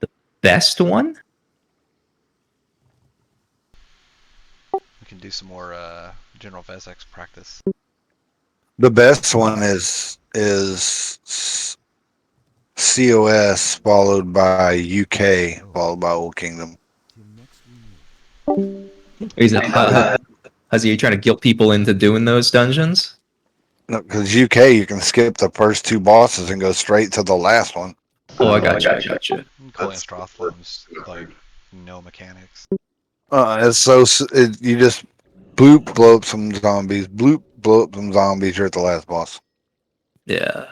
Speaker 4: The best one?
Speaker 5: We can do some more General Vezek's practice.
Speaker 1: The best one is COS followed by UK followed by Old Kingdom.
Speaker 4: Is he trying to guilt people into doing those dungeons?
Speaker 1: No, because UK you can skip the first 2 bosses and go straight to the last one.
Speaker 4: Oh, I gotcha.
Speaker 5: Calling Strothlam's like no mechanics.
Speaker 1: It's so you just bloop blow up some zombies, bloop blow up some zombies. You're at the last boss.
Speaker 4: Yeah.